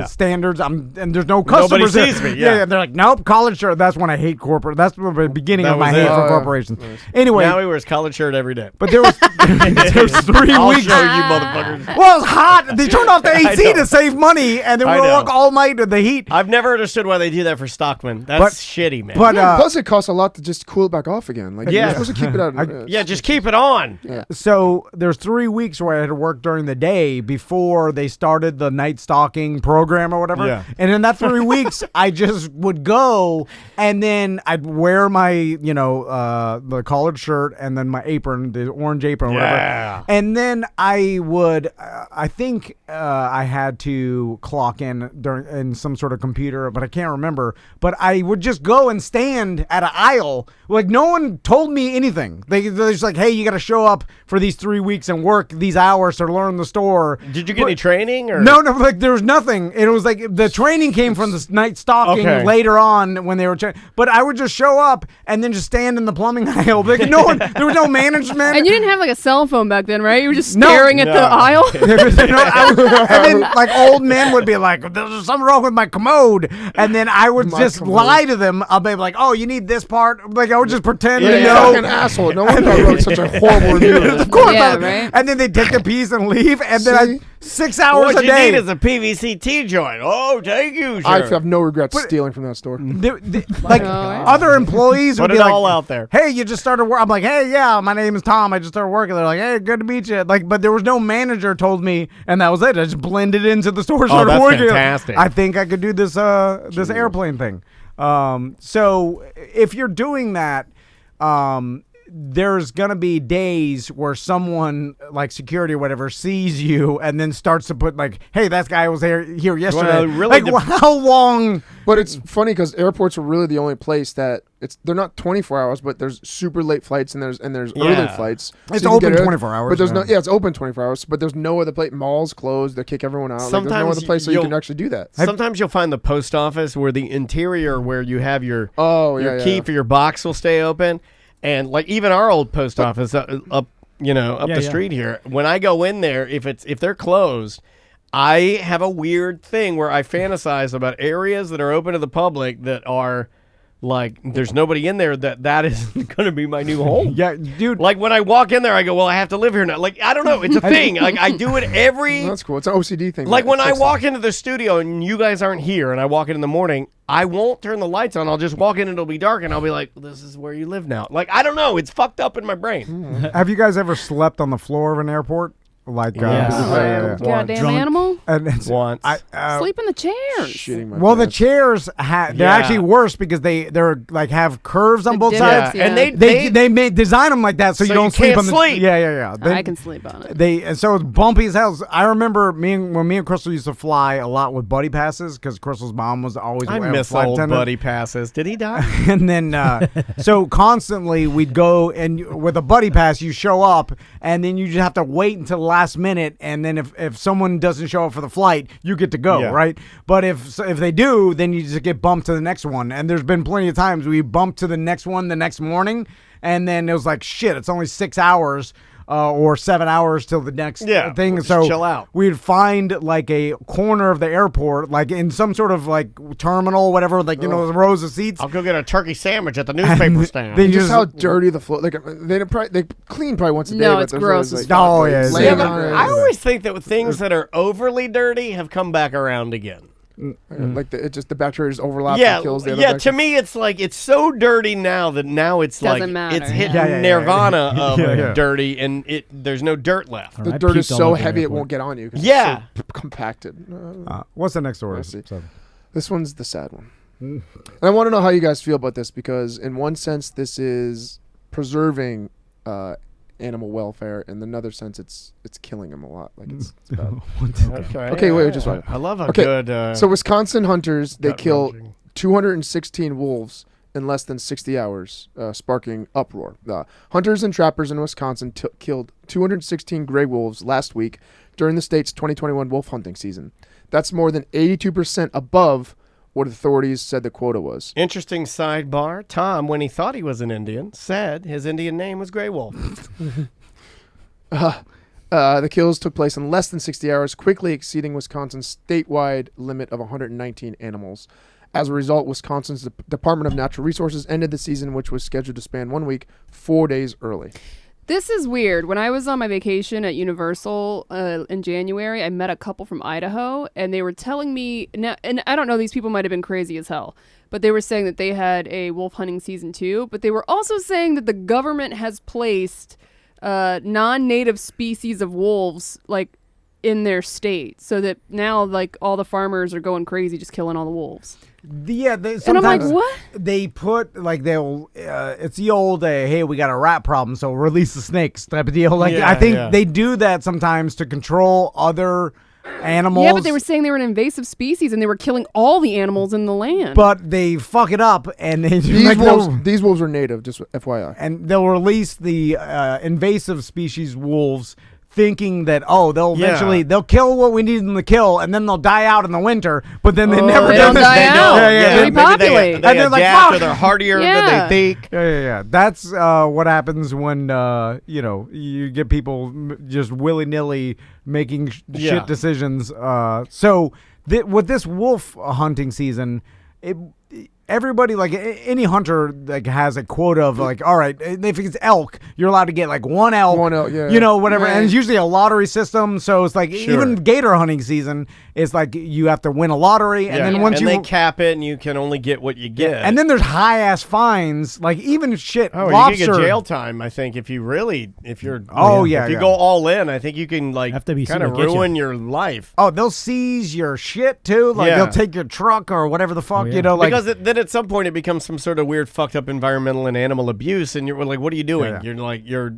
standards? And there's no customers. Nobody there. sees me, yeah. They're like, nope, collared shirt. That's when I hate corporate. That's the beginning That of my was hate it. for Oh, yeah. corporations. Anyway, Now he wears collared shirt every day. but there was 3 I'll weeks. show you motherfuckers. Well, it's hot. They turned off the I AC know. to save money, and then I we know. work all night in the heat. I've never understood why they do that for stockmen. That's But- shitty, man. But Plus, it costs a lot to just cool it back off again. Like, Yeah. you're supposed to keep it out. yeah, just keep it on. so there's 3 weeks where I had to work during the day before they started the night stalking program or whatever. Yeah. And in that 3 weeks, I just would go, and then I'd wear my, the collared shirt and then my apron, the orange apron, or Yeah. whatever. And then I would, I think I had to clock in in some sort of computer, but I can't remember. But I would just go and stand at an aisle. Like, no one told me anything. They're just like, hey, you got to show up for these 3 weeks and work these hours to learn the store. Did you get any training? Or? No, there was nothing. It was like the training came from the night stalking Okay. later on when they were but I would just show up and then just stand in the plumbing aisle. Like, there was no management. And you didn't have a cell phone back then, right? You were just No. staring at the aisle. And then old men would be like, there's something wrong with my commode. And then I would just lie to them. I'll be like, oh, you need this part. Like, I would just pretend to You know. fucking asshole. No wonder I wrote such a horrible review. Of course. Yeah, right? And then they take the piece and leave. And then See? 6 hours What a you day. need is a PVC T joint. Oh, thank you, sir. I have no regrets stealing from that store. Like, other employees would Put be it like, all out there. hey, you just started work. I'm like, hey, yeah, my name is Tom. I just started working. They're like, hey, good to meet you. Like, but there was no manager told me, and that was it. I just blended into the store. Started that's working. fantastic. I think I could do this this airplane thing. So if you're doing that, there's gonna be days where someone like security or whatever sees you and then starts to put like, hey, that guy was here yesterday. really like, how long? But it's funny because airports are really the only place that they're not 24 hours, but there's super late flights and there's early Yeah. flights. It's you can open get 24 hours, But there's yeah. it's open 24 hours, but there's no other place. Malls closed. They kick everyone out. Like, there's no Sometimes other place so you you'll- can actually do that. Sometimes you'll find the post office where the interior where you have your Oh, key yeah. for your box will stay open, and like even our old post office up the Yeah. street here. When I go in there, if they're closed, I have a weird thing where I fantasize about areas that are open to the public that are like there's nobody in there that is going to be my new home. Yeah, dude. Like when I walk in there, I go, well, I have to live here now. Like I don't know, it's a thing. Like I do it every. That's cool. It's an OCD thing. Like when I walk into the studio and you guys aren't here, and I walk in the morning, I won't turn the lights on. I'll just walk in and it'll be dark, and I'll be like, this is where you live now. Like I don't know, it's fucked up in my brain. Have you guys ever slept on the floor of an airport? Like, Goddamn Drunk. animal. And it's, Once. Sleep in the chairs. Shitting my well, the pants. chairs they're actually worse because they're like have curves on The both divots, sides. yeah. And They may design them like that so you don't sleep can't on the sleep. Yeah. I can sleep on it. And so it's bumpy as hell. I remember when me and Crystal used to fly a lot with buddy passes because Crystal's mom was always I a miss flight old attendant. buddy passes. Did he die? And then, so constantly we'd go and with a buddy pass, you show up and then you just have to wait until the last minute. And then if someone doesn't show up for the flight, you get to go, right? But if they do, then you just get bumped to the next one. And there's been plenty of times we bumped to the next one the next morning. And then it was like, shit, it's only 6 hours. Or 7 hours till the next thing. We'll So just chill out. we'd find like a corner of the airport, like in some sort of like terminal, whatever, like, you know, the rows of seats. I'll go get a turkey sandwich at the newspaper stand. They Just how dirty the floor. Like they clean probably once a day. No, but it's there's gross always, as like, fuck. Oh, yeah, laying but on it. I always think that things that are overly dirty have come back around again. Like it just the bacteria just overlaps Yeah, and kills the other yeah. To bacteria. me, it's like it's so dirty now that now it's Doesn't like matter, it's hitting yeah. nirvana of Yeah. dirty, and there's no dirt left. The I dirt is peeped all so over the heavy it airport. won't get on you. 'Cause Yeah. it's so compacted. What's the next story? I see. This one's the sad one. And I want to know how you guys feel about this because in one sense this is preserving animal welfare. In another sense it's killing them a lot. Like it's bad. Okay, wait, just wait. I love a Okay, good. So Wisconsin hunters, they gut kill wrenching. 216 wolves in less than 60 hours, sparking uproar. Hunters and trappers in Wisconsin killed 216 gray wolves last week during the state's 2021 wolf hunting season. That's more than 82% above what authorities said the quota was. Interesting sidebar. Tom, when he thought he was an Indian, said his Indian name was Grey Wolf. The kills took place in less than 60 hours, quickly exceeding Wisconsin's statewide limit of 119 animals. As a result, Wisconsin's Department of Natural Resources ended the season, which was scheduled to span 1 week, 4 days early. This is weird. When I was on my vacation at Universal in January, I met a couple from Idaho, and they were telling me, and I don't know, these people might have been crazy as hell, but they were saying that they had a wolf hunting season too, but they were also saying that the government has placed non-native species of wolves, like, in their state, so that now, like, all the farmers are going crazy just killing all the wolves. Yeah, And I'm like, what? They put like they'll. It's the old hey, we got a rat problem, so release the snakes type of deal. Like Yeah, I think yeah. they do that sometimes to control other animals. Yeah, but they were saying they were an invasive species and they were killing all the animals in the land. But they fuck it up and they do These wolves are native, just FYI. and they'll release the invasive species wolves, thinking that they'll eventually they'll kill what we need them to kill, and then they'll die out in the winter. But then they never they do. don't die out. Yeah. They repopulate. And they're like, fuck. or they're hardier Yeah. than they think. Yeah. That's what happens when you get people just willy nilly making shit decisions. So with this wolf hunting season, everybody, like any hunter, like has a quota of like, all right, if it's elk, you're allowed to get like one elk, whatever, Yeah. and it's usually a lottery system. So it's like even gator hunting season is like you have to win a lottery, and then once they cap it, and you can only get what you get. and then there's high ass fines, like even shit. you lobster, can get jail time. I think if you're if you go all in, I think you can like FWC kind of will get ruin your life. Oh, they'll seize your shit too. Like they'll take your truck or whatever the fuck, like because then at some point it becomes some sort of weird fucked up environmental and animal abuse, and you're like, what are you doing? Yeah. You're like you're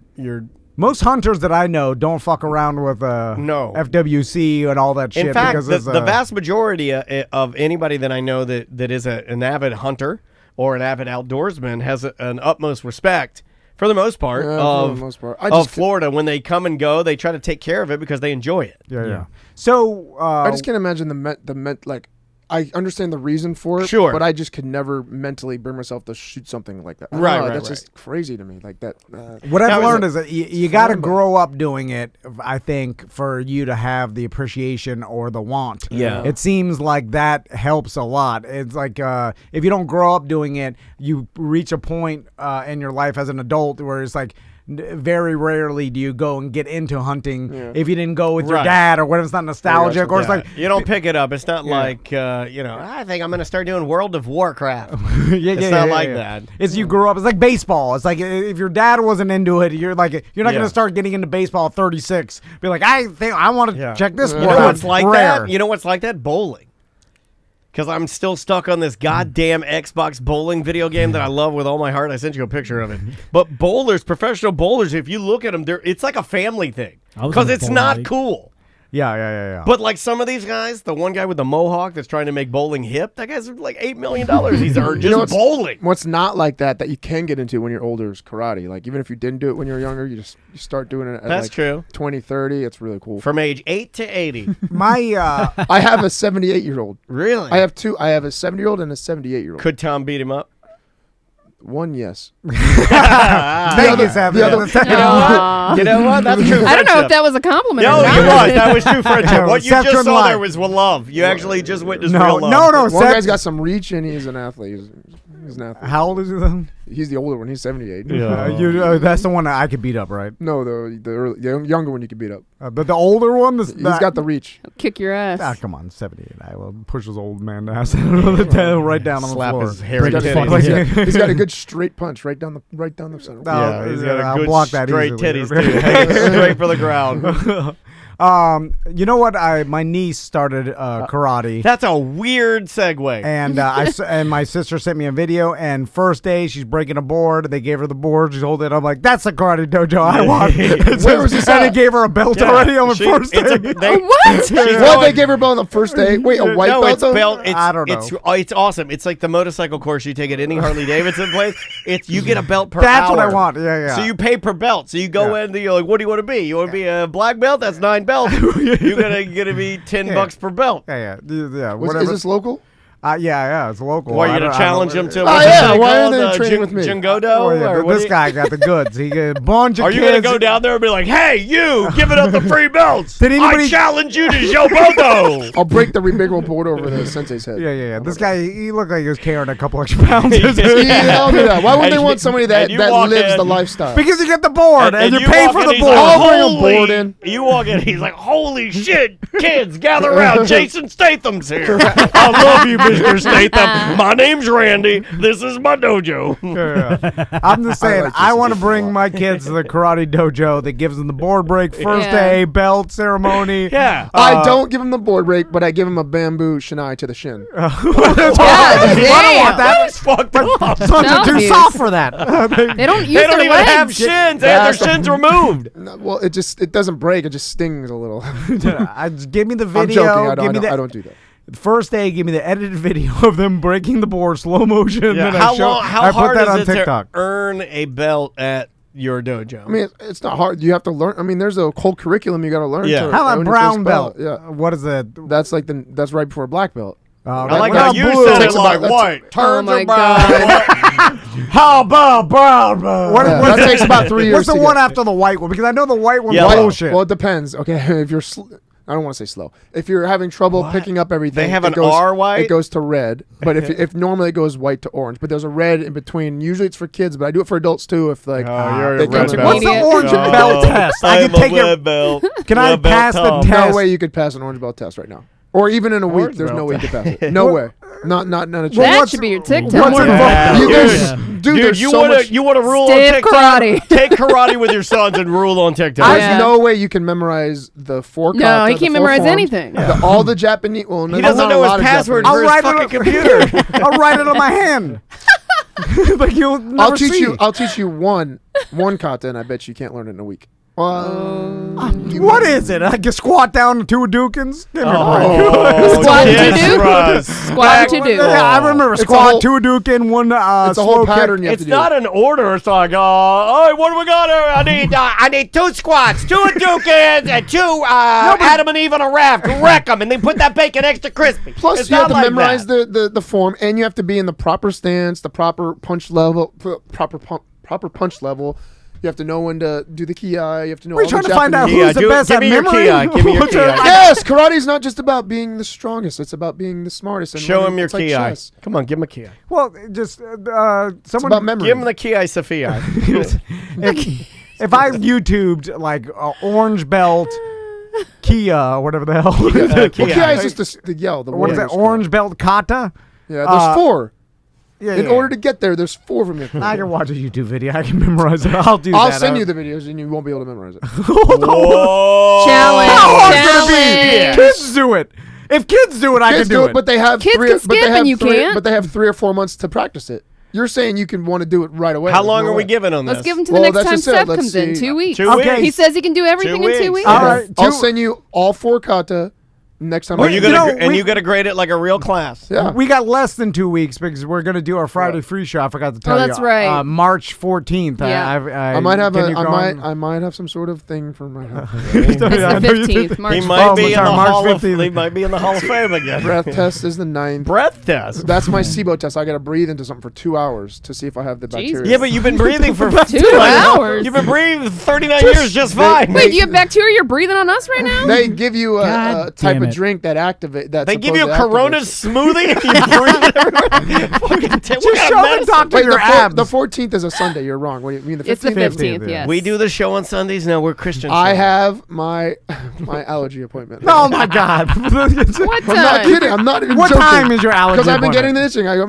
most hunters that I know don't fuck around with FWC and all that shit. In fact, because the vast majority of anybody that I know that is an avid hunter or an avid outdoorsman has an utmost respect, for the most part, of Florida. When they come and go, they try to take care of it because they enjoy it. Yeah. So I just can't imagine the like I understand the reason for it. Sure. But I just could never mentally bring myself to shoot something like that. I don't Right, know, right, That's right. just crazy to me. Like that. What I've Now, learned is that you got to grow up doing it, I think, for you to have the appreciation or the want. Yeah. It seems like that helps a lot. It's like if you don't grow up doing it, you reach a point in your life as an adult where it's like, very rarely do you go and get into hunting if you didn't go with your dad or when it's not nostalgic or it's like you don't pick it up. It's not like I think I'm gonna start doing World of Warcraft. It's not like that. It's you grew up. It's like baseball. It's like if your dad wasn't into it, you're not gonna start getting into baseball at 36. Be like, I think I want to check this sport You know out. what's like Rare. that? You know what's like that? Bowling. Because I'm still stuck on this goddamn Xbox bowling video game that I love with all my heart. I sent you a picture of it. But bowlers, professional bowlers, if you look at them, it's like a family thing. Because it's not cool. Yeah. But like some of these guys, the one guy with the mohawk that's trying to make bowling hip, that guy's like $8 million he's earned just bowling. What's not like that you can get into when you're older is karate. Like even if you didn't do it when you were younger, you start doing it at That's like true. 20, 30. It's really cool. From age 8 to 80. My I have a 78-year-old. Really? I have two. I have a 70-year-old and a 78-year-old. Could Tom beat him up? One, yes. Thank you, Seth. You know what? That's true. I don't know if that was a compliment. No, or not. it was. That was true friendship. What you Seth just couldn't saw lie. there was love. You actually just witnessed No, real love. no. One Seth, guy's got some reach and he's an athlete. He's an athlete. how old is he then? He's the older one. He's 78. That's the one that I could beat up, right? No, the younger one you could beat up. But the older one, He's got the reach. Kick your ass. Ah, come on, 78. I will push his old man ass right down on Slap the floor. his hairy He's titties. he's got a good straight punch right down the center. Yeah, he's got a I'll good block that straight easily. titties, too. Hanging straight for the ground. You know what? My niece started karate. That's a weird segue. And and my sister sent me a video. And first day, she's breaking a board. They gave her the board. She's holding it. I'm like, "That's a karate dojo I want." Where was this And at? they gave her a belt already on the first day. What? They gave her a belt on the first day. Wait, a white no, belt? it's though? belt. I don't know. It's awesome. It's like the motorcycle course you take at any Harley Davidson place. You get a belt per That's hour. what I want. Yeah. So you pay per belt. So you go in and you're like, what do you want to be? You want to be a black belt? That's 9 belts. You're gonna be $10 per belt. Yeah. Is Whatever. this local? Yeah, it's local. Why are you I gonna don't- challenge I don't- him to? Oh, what's yeah, the thing why are called? they training with me? Jingodo? Oh, yeah, Or what this guy got the goods. He got a bunch of Are you kids. gonna go down there and be like, "Hey, you, giving up the free belts? Did anybody- I challenge you to Yoboto." I'll break the big old board over the sensei's head. Yeah. This guy, he looked like he was carrying a couple extra pounds. Yeah, I'll do that. Why would And they you- want somebody and that you lives walk in- the lifestyle? Because you get the board and you you pay walk for in, the he's board. like, I'll bring a "Holy-" board in. You walk in, he's like, "Holy shit, kids, gather around! Jason Statham's here. I love you, Mr. Statham. My name's Randy. This is my dojo." Yeah. I'm just saying, like I this want to a bring lot. my kids to the karate dojo that gives them the board break first Yeah. day, belt ceremony. Yeah. I don't give him the board break, but I give him a bamboo shinai to the shin. God I don't want damn. that. That's fucked up. Sons are too Zombies. soft for that. They don't use They don't their even have legs. shins. They have their shins removed. No, well, it doesn't break. It just stings a little. Give me the I'm video. joking. Give me I don't do that. First day, give me the edited video of them breaking the board, slow motion. Yeah. Then How I put hard that on is it TikTok. to earn a belt at your dojo? I mean, it's not hard. You have to learn. I mean, there's a whole curriculum you got to learn. Yeah. to How about earn your brown first belt? Yeah, What is it? that's like that's right before black belt. I like what how about you blue? said it Takes like about- white. Turns my are brown. How about brown belt? Yeah, that takes about 3 years. What's the to one get. after the white one? Because I know the white one's Yellow. bullshit. Well, it depends. Okay, if you're, I don't want to say slow. If you're having trouble picking up everything, They have it an goes, R white? It goes to red. But if normally it goes white to orange, but there's a red in between. Usually it's for kids, but I do it for adults too. If like you're they a come red to belt. What's the Intermediate. orange Oh, belt test? I can take it. belt. Can I Red belt pass the Tom. test? no way you could pass an orange belt test right now, or even in a week. Orange There's no belt way you could pass it. No way. Not a chance. That should be your TikTok. what's word. involved? Dude, there's you so wanna much. you wanna rule Stiff on TikTok? karate. Take karate with your sons and rule on TikTok. There's Yeah. no way you can memorize the four. No, kata, he the can't four memorize forms, anything. all the Japanese. Well, He doesn't know his password I'll for his write it fucking on- computer. I'll write it on my hand. Like you'll never I'll teach see. you. I'll teach you one kata, and I bet you can't learn it in a week. What is it? I can squat down to 2 Dukins? Give me a break. Squat to yes, do. Russ. Squat to do. Yeah, I remember It's a squat, whole- 2 Dukin, 1 It's a whole slow kick. pattern you have It's to do. not an order. It's like, all right, what do we got here? I need 2 squats, 2 Dukids, and 2 Adam and Eve on a raft. Wreck them, and then put that bacon extra crispy. Plus, It's you have not to like memorize that. the form, and you have to be in the proper stance, the proper punch level, proper punch level. You have to know when to do the ki. You have to know. We're all trying the to find out Japanese- who's the best give at me your memory. ki. Give me your What's ki. our- Yes, karate's not just about being the strongest; it's about being the smartest. And Show learning- him your it's like ki. chess. Come on, give him a ki. Well, just It's someone. about memory. Give him the ki Sophia. If I YouTubed like orange belt, Kia, or whatever the hell. Well, ki. ki is just the yell. The What is that? warrior's cry. Orange belt kata? Yeah, there's 4. Yeah, In order to get there, there's 4 from you. I can watch a YouTube video. I can memorize it. I'll do I'll that. send you the videos, and you won't be able to memorize it. Whoa. Challenge. How hard can it Challenge. be? Kids do it. If kids do it, I Kids can do it. but they have Kids 3. can but they skip have and you 3, can't. But they have 3 or 4 months to practice it. You're saying you can want to do it right away. How There's long no are we way. giving on this? Let's give him to Well, the next that's time just it. Seth Let's comes in. see. 2 weeks. 2 Okay. weeks. He says he can do everything in 2 weeks. weeks. All right. I'll send you all 4 kata next time. Or I you come. gonna know, we- you gotta grade it like a real class. Yeah. We got less than 2 weeks because we're going to do our Friday free show. I forgot to tell you. that's right. March 14th. Yeah. I might have can you go on? I might have some sort of thing for my health. It's the 15th. March He might be in the sorry, March hall of 15th. he might be in the Hall of Fame again. Breath test is the 9th. Breath test. That's my SIBO test. I got to breathe into something for 2 hours to see if I have the Jesus. bacteria. Yeah, but you've been breathing for 2 hours. You've been breathing 39 years just fine. Wait, do you have bacteria you're breathing on us right now? They give you a God type damn of it. drink that activate that. They give you a Corona smoothie and you breathe it everywhere. Just show them Dr. Wait, your abs. the 14th is a Sunday. You're wrong. What do you mean? The 15th? It's the 15th, 15th, yeah. yes. We do the show on Sundays. No, we're Christian. I show. have my allergy appointment. Oh my God! What I'm not time? kidding. I'm not even What joking. time is your allergy? Because I've been appointment? getting the itching. I go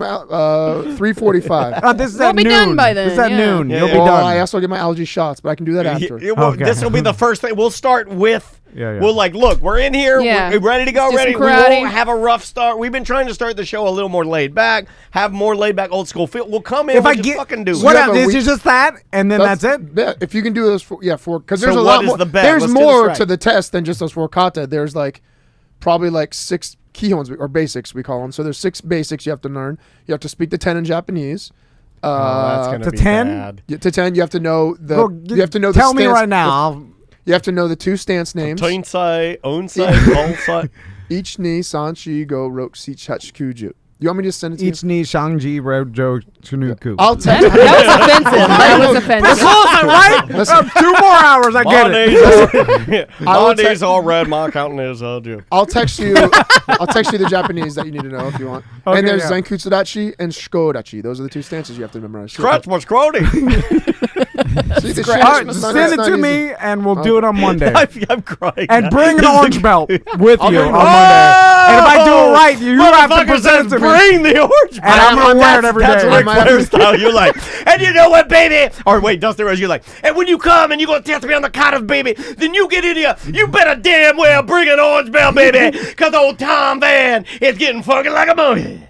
3:45. This is We'll at be noon. done by This is then, at yeah. noon. Yeah, You'll yeah. be Well, done. I also get my allergy shots, but I can do that after. Okay. This will be the first thing. We'll start with. Yeah, yeah. We'll look, we're in here. Yeah. We're ready to go. Let's do Ready. some We karate. won't have a rough start. We've been trying to start the show a little more laid back. Have more laid back, old school feel. We'll come in. If we'll I just get fucking do what it. have a this week- is just that, and then that's it. Yeah, if you can do those, because there's So a what lot is more. the bet? There's Let's do this more right. to the test than just those 4 kata. There's like probably like 6 kihons or basics we call them. So there's 6 basics you have to learn. You have to speak to 10 in Japanese. That's gonna to be 10? bad. To 10, you have to know the. Go, you have to know. Tell the me stance, right now. You have to know the 2 stance names. Tonsai, onsai, onsai. Each ni san shi go roku chach kuju. You want me to just send it to Each ni shangji rojo chunuku. I'll text. That was offensive. That was offensive. Close, right? Listen. 2 more hours. I get it. My will days all red. My accountant is Joe. I'll text you. I'll text you the Japanese that you need to know if you want. Okay, And there's yeah. Zenkutsudachi and Shikodachi. Those are the 2 stances you have to memorize. Scratch my scrody. See, the All shit right, is not- send it's it not to easy. me, and we'll do it on Monday. I'm crying. And bring an orange belt with you on bring- Monday. And if I do it right, you have to Motherfucker present says it to me. bring the orange And I'm gonna wear it every That's day. Ric Am I Flair ever- style. You're like, and you know what, baby? Or wait, Dustin Rose, you're like, and when you come and you're going to test me on the cottage, baby, then you get in here. You better damn well bring an orange belt, baby, because old Tom Van is getting fucking like a monkey.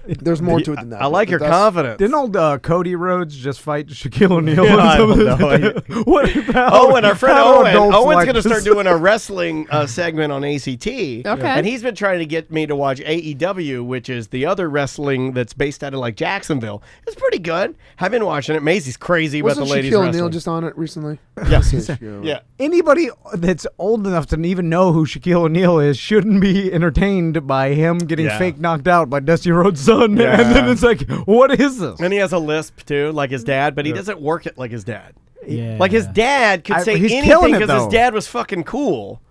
There's more to it than that. I like but your that's- confidence. Didn't old Cody Rhodes just fight Shaquille O'Neal? Yeah, I don't know. What the hell? Oh, and our friend How Owen. adults Owen's like going to start this? doing a wrestling segment on ACT. Okay. And he's been trying to get me to watch AEW, which is the other wrestling that's based out of like Jacksonville. It's pretty good. I've been watching it. Maisie's crazy about Wasn't the ladies Shaquille wrestling. O'Neal just on it recently? Yeah. Yeah. Yeah. Anybody that's old enough to even know who Shaquille O'Neal is shouldn't be entertained by him getting Yeah. fake knocked out by Dusty Rhodes' son. Yeah. And then it's like, what is this? And he has a lisp too, like his dad, but he doesn't work it like his dad. Yeah. Like his dad could say he's anything killing it, because his though. dad was fucking cool.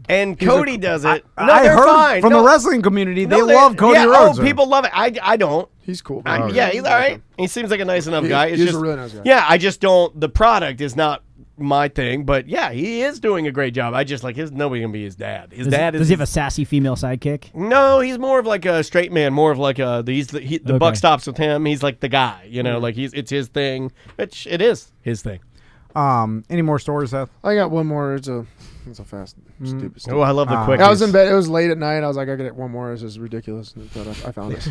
And Cody does it. No, I they're heard fine. from No, the wrestling community, no, they love Cody yeah, Rhodes. Oh, people love it. I don't. He's cool. Yeah, he's all right. He seems like a nice enough guy. It's he's a just, really nice guy. Yeah, I just don't. The product is not my thing, but yeah, he is doing a great job. I just like nobody can be his dad. His dad is. Does he have a sassy female sidekick? No, he's more of like a straight man, more of like a the buck Okay. stops with him. He's like the guy, you know, like it's his thing, which it is his thing. Any more stories, Seth? I got one more. It's a fast, stupid. Oh, I love the quick. I was in bed. It was late at night. I was like, I get one more. This is ridiculous. But I found this.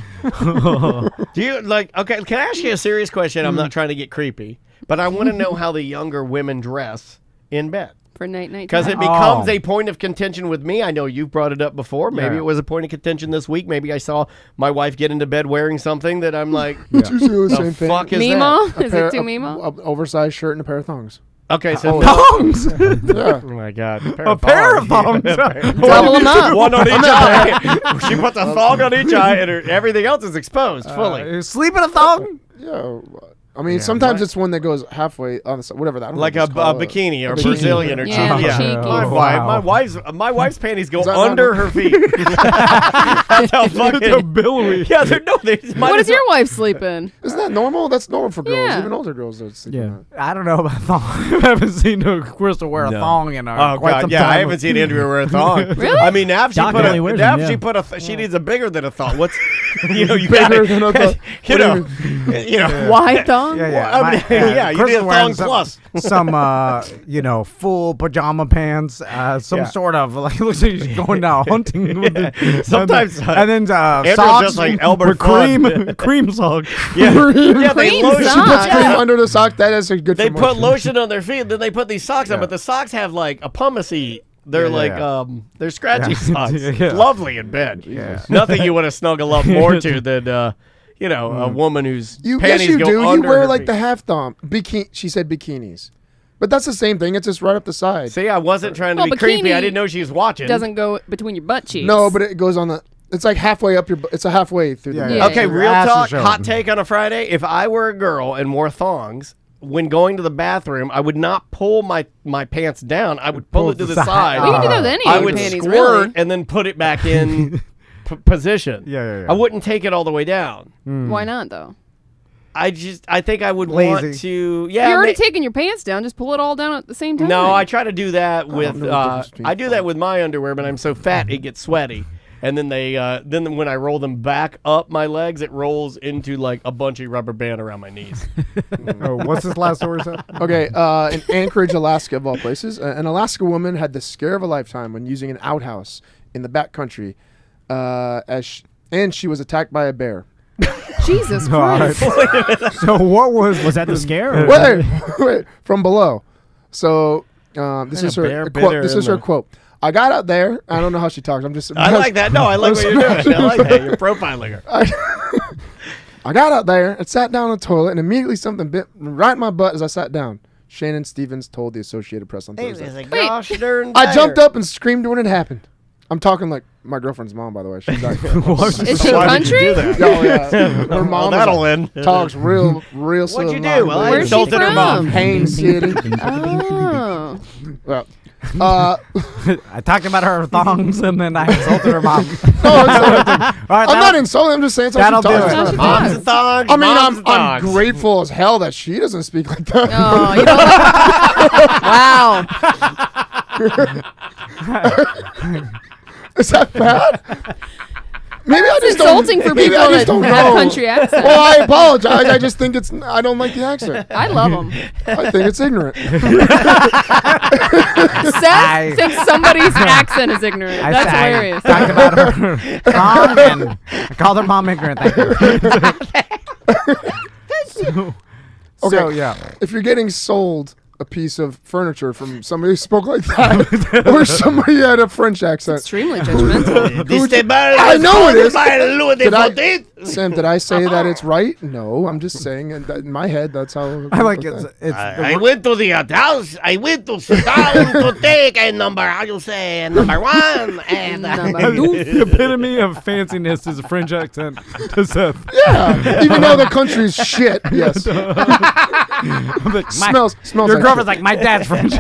Do you like? Okay, can I ask you a serious question? I'm not trying to get creepy, But I want to know how the younger women dress in bed. For night. Because it becomes a point of contention with me. I know you've brought it up before. Maybe it was a point of contention this week. Maybe I saw my wife get into bed wearing something that I'm like, It's usually the same thing. fuck is Mimo? that? Is it too Mimo? An oversized shirt and a pair of thongs. Okay, so Thongs. Yeah. oh my God, A pair of thongs. Double them up. One on each eye. She puts a thong on each eye, and everything else is exposed fully. Sleep in a thong. Yeah. I mean, sometimes it's one that goes halfway on the side, whatever that. Like a bikini or Cheeky. Brazilian or Yeah, cheeky. cheeky. My wife's panties go that under not- her feet. That's how fucking billowy. Yeah, they're no. What does your wife sleep in? Isn't that normal? That's normal for girls. Yeah. Even older girls. That sleep in Yeah. that. I don't know about thong. I haven't seen Crystal wear a thong in Oh quite God, some yeah, time. I haven't seen Andrea wear a thong. Really? I mean, now she Doc put only wears them, yeah. she needs a bigger than a thong. What's you Bigger gotta, than a thong. you know, Wide thong? Yeah. I mean, yeah, you need Crystal's a wearing thong plus. some full pajama pants, some sort of like looks like he's going down hunting. With it. Sometimes, and then Andrew's socks just like Albert with Fudd. cream socks. Yeah, they Cream lotion. socks. Puts cream under the sock. That is a good. They for put motion. lotion on their feet, then they put these socks on, Yeah. but the socks have like a pumacey. They're Yeah, they're scratchy Yeah. socks. Yeah. Lovely in bed. Yeah. Nothing you want to snuggle up more to than a woman whose Yes, panties you go do. You under wear her like feet. the half thong. She said bikinis, but that's the same thing. It's just right up the side. See, I wasn't trying to Well, be creepy. I bikini didn't know she was watching. Doesn't go between your butt cheeks. No, but it goes on the. It's like halfway up your. It's a halfway through the. Yeah. Okay, Your real ass is talk, showing. hot take on a Friday. If I were a girl and wore thongs, when going to the bathroom, I would not pull my pants down. I would pull it to the side. You can do that with any I of your would panties, squirt really. and then put it back in position. Yeah. I wouldn't take it all the way down. Why not, though? I think I would Lazy. want to. Yeah, You're already taking your pants down. Just pull it all down at the same time. No, I try to do that with. know the difference between I do that with my underwear, but I'm so fat it gets sweaty. And then then when I roll them back up my legs, it rolls into like a bunchy rubber band around my knees. What's this last story? Seth? Okay, in Anchorage, Alaska, of all places, an Alaska woman had the scare of a lifetime when using an outhouse in the backcountry, and she was attacked by a bear. Jesus All right. Christ. So what was that the scare? Or? Wait, from below. So this is bear her bit quote. her This in is her the- quote. I got out there. I don't know how she talks. I'm just. I like that. No, I like what you're doing. I like that. You're profiling her. I got out there and sat down on the toilet, and immediately something bit right in my butt as I sat down. Shannon Stevens told the Associated Press on Thursday. Gosh darn I jumped up and screamed when it happened. I'm talking like my girlfriend's mom, by the way. She's like, Is she Why would you country? do that? oh yeah, her Well, mom that'll end. talks real What'd slow. you do? Well, I Where's she insulted her mom. from? Payne City. Oh. Well, I talked about her thongs and then I insulted her mom. no, it's not. All right, I'm not insulting. I'm just saying that'll something. do it. How she Mom's talks. a thong. I mean, mom's a I'm thong. grateful as hell that she doesn't speak like that. Oh, you know. Wow. Is that bad? Maybe I It's just don't. insulting for maybe people I just that don't have know. country accents. Well, I apologize. I just think it's. I don't like the accent. I love them. I think it's ignorant. Seth thinks somebody's accent is ignorant. That's hilarious. I talked about her thong and I called her mom ignorant. Thank you. Okay. So, yeah. If you're getting sold a piece of furniture from somebody who spoke like that, or somebody who had a French accent, Extremely judgmental. I know it is. Did I- Did Sam, did I say that it's right? No, I'm just saying. In my head, that's how. I like it. It's I went to the house. I went to sit down to take a number. How you say number one? And the epitome of fanciness is a French accent to Seth. Yeah, even though the country's shit. Yes. Like, smells. Your like girlfriend's like, my dad's French.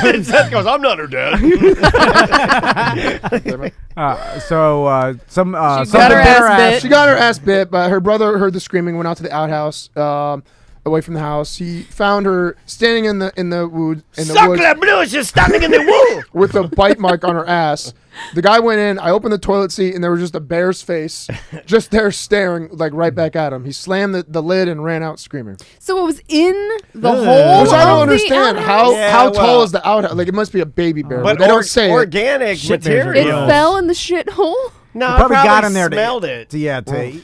and Seth goes, "I'm not her dad." Some got her ass bit. She got her ass bit, but her brother heard the screaming, went out to the outhouse, away from the house. He found her standing in the woods Blue, she's standing in the woo. with a bite mark on her ass. The guy went in. I opened the toilet seat, and there was just a bear's face, just there staring like right back at him. He slammed the lid and ran out screaming. So it was in the hole. Which I don't of understand. The How Yeah, how well- tall is the outhouse? Like it must be a baby bear, but But they don't say it. organic Shit bears are It material. fell in the shithole. No, You I probably got probably in there smelled to, it.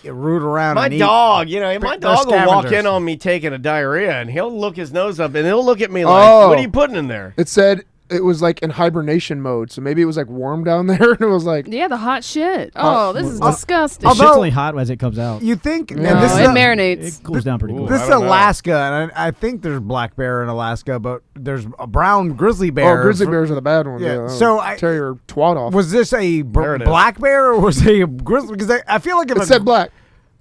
To root around. My and eat. dog, my They're dog will walk scavengers. in on me taking a diarrhea, and he'll look his nose up, and he'll look at me like, Oh. "What are you putting in there?" It said it was like in hibernation mode, so maybe it was like warm down there, and it was like Yeah, the hot shit. Oh, this is disgusting. The shit's only hot as it comes out. You think? Yeah. And this Oh, is it marinates. It cools down pretty quick. This is I don't know. Alaska, and I think there's black bear in Alaska, but there's a brown grizzly bear. oh, grizzly bears are the bad ones. Yeah, Yeah, so I- tear your twat off. Was this a There it is. black bear or was it a grizzly? Because I feel like if It said black.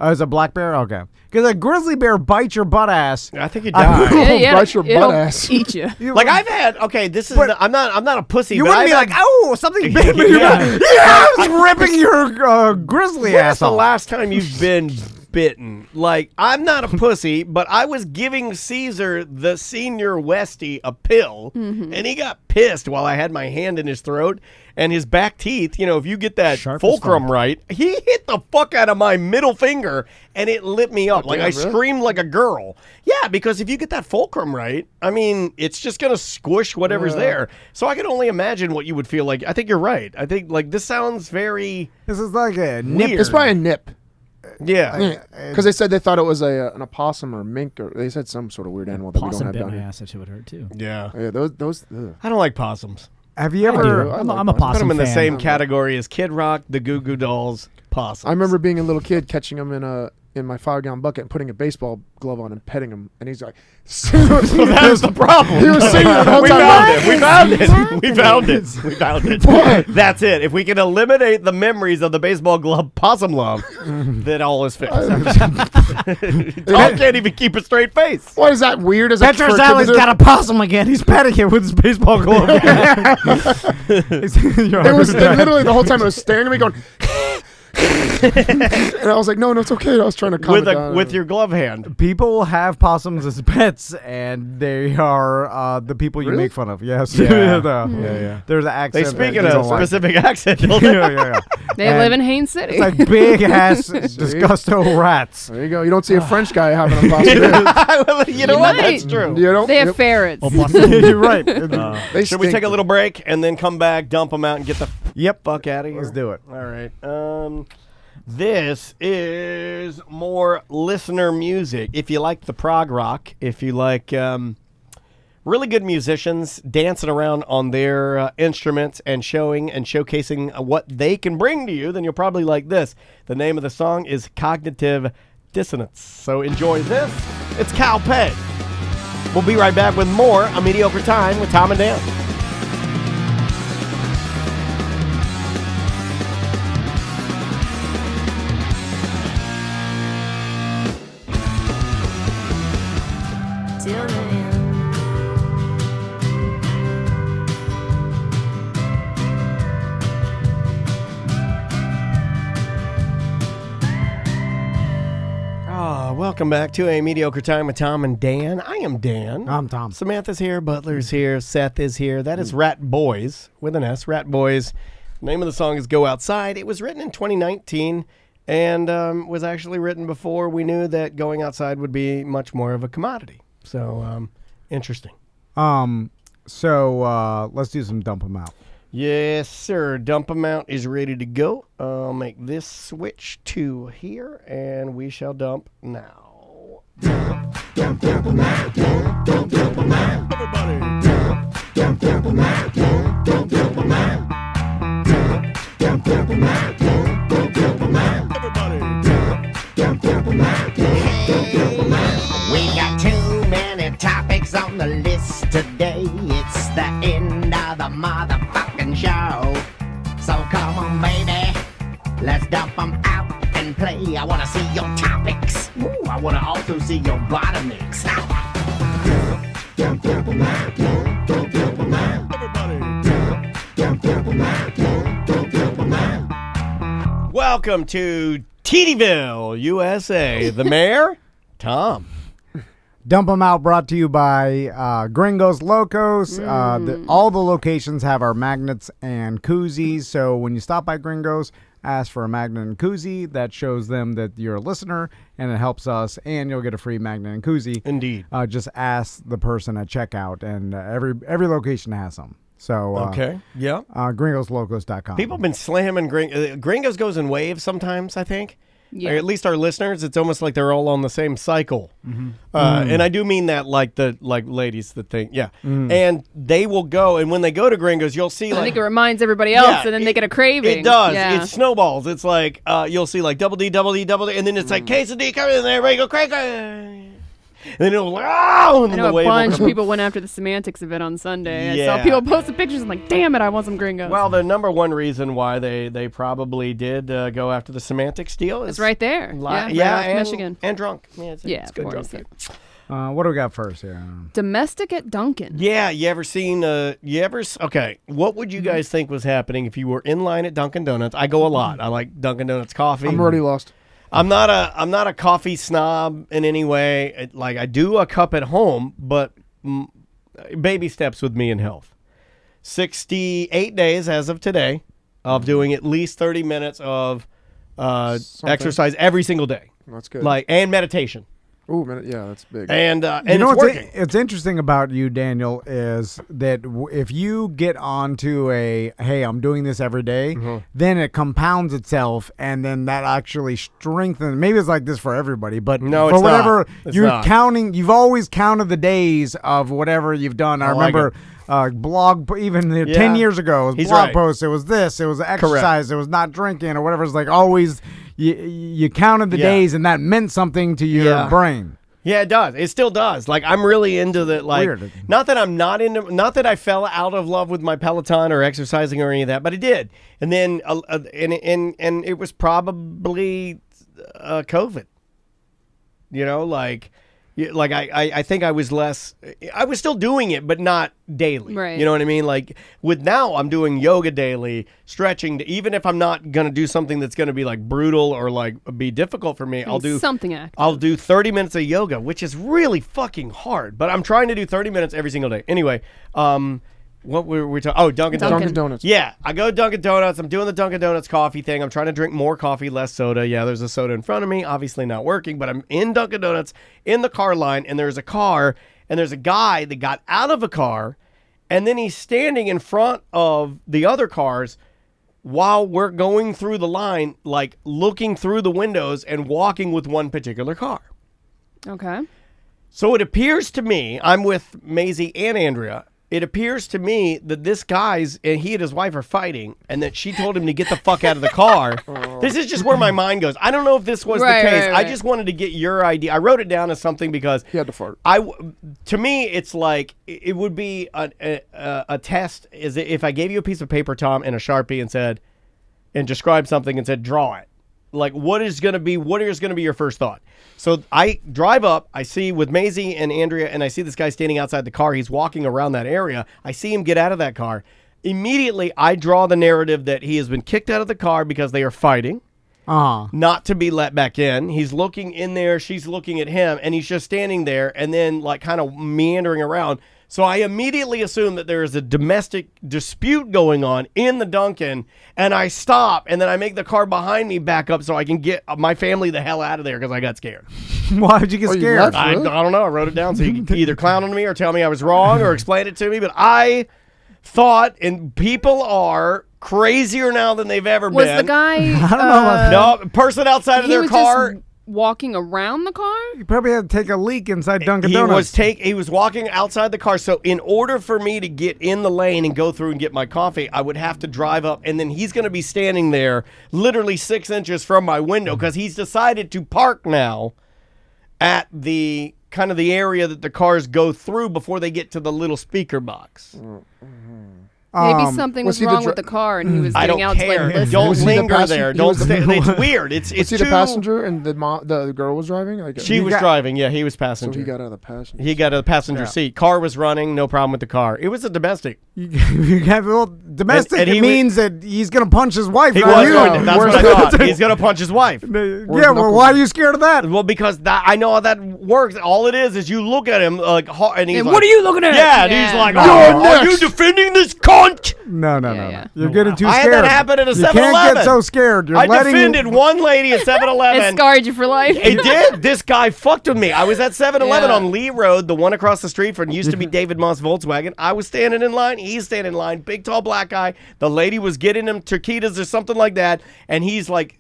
Oh, it's a black bear. Okay, because a grizzly bear bites your butt ass. I think he I- died. Bite your butt it'll ass. Eat you. Like I've had. Okay, this is. But- I'm not a pussy. You but wouldn't be I've like, had- oh, something bit me. Yeah. Yeah, I was ripping your grizzly When's ass the off. last time you've been bitten? Like, I'm not a pussy, but I was giving Caesar, the senior Westie, a pill, and he got pissed while I had my hand in his throat. And his back teeth, if you get that Sharp as fulcrum fuck. right, he hit the fuck out of my middle finger, and it lit me up. Like, damn, I really? screamed like a girl. Yeah, because if you get that fulcrum right, I mean, it's just going to squish whatever's there. So I can only imagine what you would feel like. I think you're right. I think, this sounds very... This is like a nip. Weird. It's probably a nip. Yeah. Because they said they thought it was an opossum or a mink, or they said some sort of weird animal that we don't Possum have bit down my here. ass. That shit would hurt too. Yeah. Yeah, those. Ugh. I don't like possums. Have you I do. ever? I'm a like Put possum them in the fan. same category as Kid Rock, the Goo Goo Dolls, possums. I remember being a little kid catching them in my 5-gallon bucket and putting a baseball glove on and petting him, and he's like, That's the problem. He was singing the whole We time. found it. We found it. We found it. We found it. What? That's it. If we can eliminate the memories of the baseball glove possum love, then all is fixed. Dog can't even keep a straight face. What is that weird? As Petra Sally's got a possum again. He's petting it with his baseball glove. It was literally the whole time it was staring at me, going. And I was like, no, it's okay. I was trying to calm it down. With your glove hand. People have possums as pets, and they are the people you Really? make fun of. Yes. Yeah. Yeah. There's an accent. They speak that in you a don't like. specific accent. Yeah. They And live in Haines City. It's like big ass disgusto rats. There you go. You don't see a French guy having a possum. You know You what? might. That's true. You don't. they have Yep. ferrets. You're right. They Should we stink. take a little break and then come back, dump them out, and get the Yep. fuck out of here? Let's do it. All right. This is more listener music. If you like the prog rock, if you like really good musicians dancing around on their instruments and showing and showcasing what they can bring to you, then you'll probably like this. The name of the song is Cognitive Dissonance. So enjoy this. It's Cal Pay. We'll be right back with more A Mediocre Time with Tom and Dan. Till the end. Welcome back to A Mediocre Time with Tom and Dan. I am Dan. I'm Tom. Samantha's here. Butler's here. Seth is here. That is Rat Boys with an S. Rat Boys. The name of the song is Go Outside. It was written in 2019 and was actually written before we knew that going outside would be much more of a commodity. So, interesting. So let's do some dump 'em out. Yes, sir. Dump amount is ready to go. I'll make this switch to here, and we shall dump now. We got too many topics on the list today. It's the end of the motherfucking show. So come on, baby, let's dump them out and play. I wanna see your topics. Ooh, I wanna also see your bottomics. Welcome to TDVille, USA. The mayor, Tom. Dump 'em out brought to you by Gringos Locos. All the locations have our magnets and koozies. So when you stop by Gringos, ask for a magnet and koozie. That shows them that you're a listener, and it helps us, and you'll get a free magnet and koozie. Indeed. Just ask the person at checkout, and every location has some. So yeah. GringosLocos.com. People have been slamming Gringos goes in waves sometimes, I think. Yeah. Or at least our listeners, it's almost like they're all on the same cycle. And I do mean that like ladies that think, and they will go, and when they go to Gringos, you'll see I think it reminds everybody else, and then they get a craving. It does. Yeah. It snowballs. It's like you'll see like double D, and then it's like quesadilla, and then everybody go crazy. And then it'll like, oh! And I then know the a wave will bunch of come. people went after the semantics event on Sunday. I Yeah. saw people posting pictures. I'm like, damn it, I want some Gringos. Well, the number one reason why they probably did go after the semantics deal is it's right there. Right off and Michigan. and drunk. Yeah, it's Yeah, good of drunk. course. food. What do we got first here? Domestic at Dunkin. Yeah, you ever seen? Okay, what would you guys think was happening if you were in line at Dunkin' Donuts? I go a lot. I like Dunkin' Donuts coffee. I'm already lost. I'm not a coffee snob in any way. Like I do a cup at home, but baby steps with me in health. 68 days as of today of doing at least 30 minutes of exercise every single day. That's good. And meditation. Ooh, yeah, that's big. And you know it's working. It's interesting about you, Daniel, is that if you get onto hey, I'm doing this every day, then it compounds itself, and then that actually strengthens. Maybe it's like this for everybody, but No, for it's not. whatever It's you're not. counting, you've always counted the days of whatever you've done. I like remember. Blog, even 10 Yeah. years ago, it was He's blog right. posts. It was this. It was exercise. It was not drinking or whatever. It's like always you counted the days, and that meant something to your brain. Yeah, it does. It still does. Like I'm really into the Weird. Not that I'm not into. Not that I fell out of love with my Peloton or exercising or any of that, but I did. And then and it was probably COVID. You know, I think I was less. I was still doing it, but not daily. Right. You know what I mean? Like with now, I'm doing yoga daily, stretching. Even if I'm not gonna do something that's gonna be like brutal or like be difficult for me, I'll do something active. I'll do 30 minutes of yoga, which is really fucking hard. But I'm trying to do 30 minutes every single day. Anyway, what were we talking? Oh, Dunkin' Donuts. Yeah, I go to Dunkin' Donuts. I'm doing the Dunkin' Donuts coffee thing. I'm trying to drink more coffee, less soda. Yeah, there's a soda in front of me. Obviously not working, but I'm in Dunkin' Donuts in the car line, and there's a car, and there's a guy that got out of a car, and then he's standing in front of the other cars while we're going through the line, like looking through the windows and walking with one particular car. Okay. So it appears to me, I'm with Maisie and Andrea, it appears to me that this guy's, and he and his wife are fighting, and that she told him to get the fuck out of the car. This is just where my mind goes. I don't know if this was the case. Right. I just wanted to get your idea. I wrote it down as something because He had to fart. to me, it's like it would be a test. Is if I gave you a piece of paper, Tom, and a Sharpie and described something and said, draw it. Like, what is going to be your first thought? So I drive up, I see with Maisie and Andrea, and I see this guy standing outside the car. He's walking around that area. I see him get out of that car. Immediately, I draw the narrative that he has been kicked out of the car because they are fighting, not to be let back in. He's looking in there, she's looking at him, and he's just standing there and then like kind of meandering around. So I immediately assume that there is a domestic dispute going on in the Dunkin', and I stop, and then I make the car behind me back up so I can get my family the hell out of there because I got scared. Why did you get scared? left? I Really? don't know. I wrote it down so you can either clown on me or tell me I was wrong or explain it to me, but I thought, and people are crazier now than they've ever Was been. the guy I don't know about No, person outside of he their was car. just walking around the car? You probably had to take a leak inside Dunkin' He Donuts. was walking outside the car. So in order for me to get in the lane and go through and get my coffee, I would have to drive up, and then he's going to be standing there literally 6 inches from my window because he's decided to park now at the kind of the area that the cars go through before they get to the little speaker box. Maybe something was was he the wrong dri- with the car, and he was I getting don't out care. to like listen. Don't Was he the linger passenger? there. He Don't was- stay. It's weird. It's Was he too. the passenger and the girl was driving? Like, She was driving. Yeah, he was So passenger. he got out of the passenger. He got a passenger seat. Car was running. No problem with the car. It was a domestic. You have a little domestic. And he it means that he's going to punch his wife. He not was you. going to. That's Where's what I the- thought. He's going to punch his wife. Yeah, well, why are you scared of that? Well, because I know how that works. All it is you look at him like, and he's And like, what are you looking at? Yeah, and he's like, You're oh, are you next." defending this car? cunt. No. Yeah. You're getting too I scared. had that happen at a You 7-Eleven. can't get so scared. You're I letting defended one lady at 7-Eleven. It scarred you for life. It did. This guy fucked with me. I was at 7-Eleven on Lee Road, the one across the street from used to be David Moss Volkswagen. I was standing in line. He's standing in line. Big, tall, black guy. The lady was getting him taquitos or something like that. And he's like,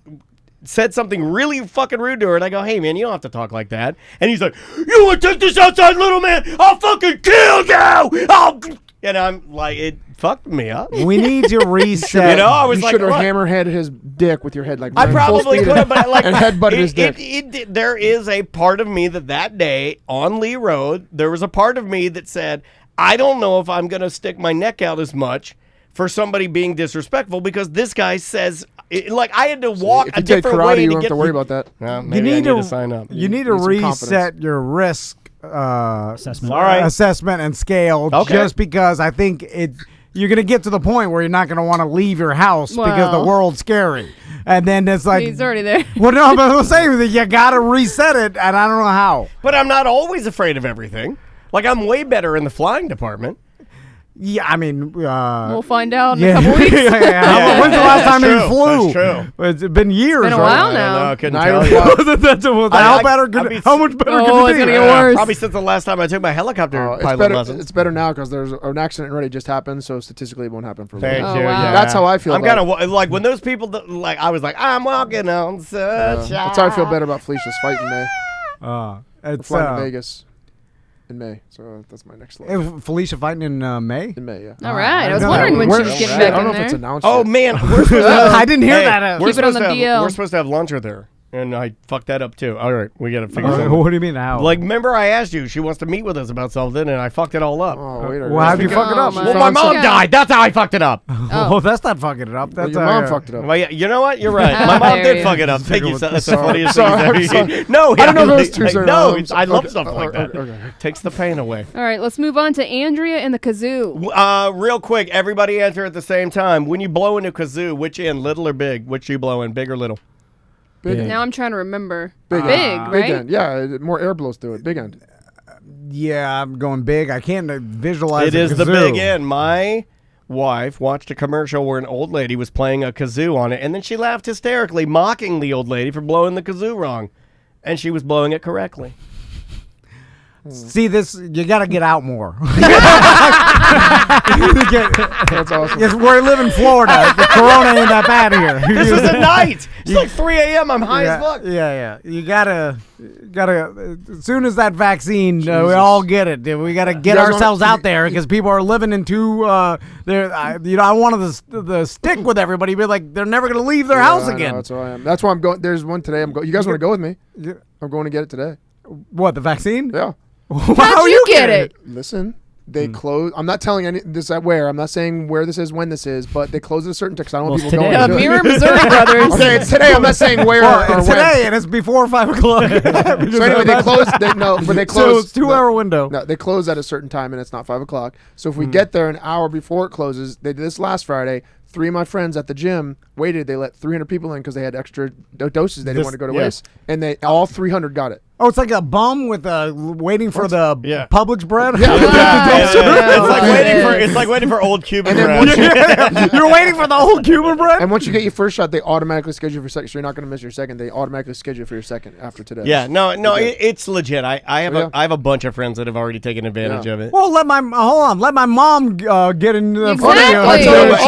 said something really fucking rude to her. And I go, hey, man, you don't have to talk like that. And he's like, you want to take this outside, little man? I'll fucking kill you. And I'm like, it fucked me up. We need to reset. I was You like, should have what? hammerheaded his dick with your head, like I full probably speed could have, but like and headbutted his dick. There is a part of me that day on Lee Road, there was a part of me that said, I don't know if I'm going to stick my neck out as much for somebody being disrespectful because this guy says, like I had to walk If a you take different karate, way you to don't get have to worry about that. Maybe I need to sign up. You need to Need some reset confidence. your risk Assessment. All right. assessment and scale. Okay. Just because I think you're gonna get to the point where you're not gonna want to leave your house because the Well. world's scary, and then it's like He's already there. Well, no, but I'm saying that you gotta reset it, and I don't know how. But I'm not always afraid of everything. Like I'm way better in the flying department. Yeah, I mean, We'll find out in a yeah. couple weeks. Yeah, When's the last time that's he true. flew? That's true. It's been years. Been a right? while I now. don't know, I couldn't Now tell you're you. That's how better? How much better? Oh, could it's it gonna be? get worse. Probably since the last time I took my helicopter It's pilot better. lessons. It's better now because there's an accident already just happened, so statistically it won't happen for a Thank while. Oh, you. wow. Yeah. That's how I feel I'm about kind of like when those people that, like I was like I'm walking on such. That's how I feel better about Felicia's fight in May. We're It's flying to Vegas in May, so that's my next love. Felicia fighting in May. In May, yeah. All right. I was No, wondering when where- she was getting I back don't know in if it's there. announced. Oh yet. man, we're supposed to have, I didn't hear hey, that. We're Keep it on supposed the to have, DL. we're supposed to have lunch with her, and I fucked that up too. All right, we got to figure something. What do you mean how? Like, remember I asked you, she wants to meet with us about something, and I fucked it all up. Oh, wait a well, how'd you minute. fuck it up? Oh, Well, my my mom Yeah. died. That's how I fucked it up. Oh, that's not fucking it up. Well, That's your mom fucked it up. Well, yeah, you know what? You're right. My mom There did you fuck go. it up. Thank you. That's the Sorry. funniest Sorry. thing. No, I don't know if it was like, too soon. No, I'm I love okay. stuff like that. Okay. Takes the pain away. All right, let's move on to Andrea and the kazoo. Real quick, everybody answer at the same time. When you blow into kazoo, which end, little or big? Which you blow in, big or little? Big end. Now I'm trying to remember. Big Big, end. right? Big end. Yeah, more air blows through it. Big end. Yeah, I'm going big. I can't visualize It a is the kazoo. big end. My wife watched a commercial where an old lady was playing a kazoo on it, and then she laughed hysterically, mocking the old lady for blowing the kazoo wrong. And she was blowing it correctly. See, this you got to get out more. That's awesome. Yes, we live in Florida. The corona ain't that bad here. This was at night. It's like 3 a.m. I'm high as fuck. Yeah. You gotta. As soon as that vaccine, we all get it. We gotta get guys ourselves wanna- out there because people are living in too. I wanted to stick with everybody, but like they're never gonna leave their house I know, again. that's why I am. That's why I'm going. There's one today. You guys want to go with me? Yeah. I'm going to get it today. What, the vaccine? Yeah. How'd you get it? Listen, they close. I'm not telling any this at where. I'm not saying where this is, when this is, but they close at a certain time because I don't want Well, people it's going. today. to do it. Mirror, Missouri brothers. Okay, it's today. I'm not saying where Well, or it's when. today, and it's before 5 o'clock. So anyway, they close. But they So close. it's 2-hour window. No, they close at a certain time, and it's not 5 o'clock. So if we get there an hour before it closes, they did this last Friday. 3 of my friends at the gym waited. They let 300 people in because they had extra doses they didn't want to go to waste, and they all 300 got it. Oh, it's like a bum with waiting for the Publix bread. It's like waiting for old Cuban And then bread. once You're waiting for the whole Cuban bread. And once you get your first shot, they automatically schedule you for second. So you're not going to miss your second. They automatically schedule you for your second after today. Yeah, no, Okay. it's legit. I have Yeah. I have a bunch of friends that have already taken advantage of it. Well, let my mom get in the Exactly. footy. I'll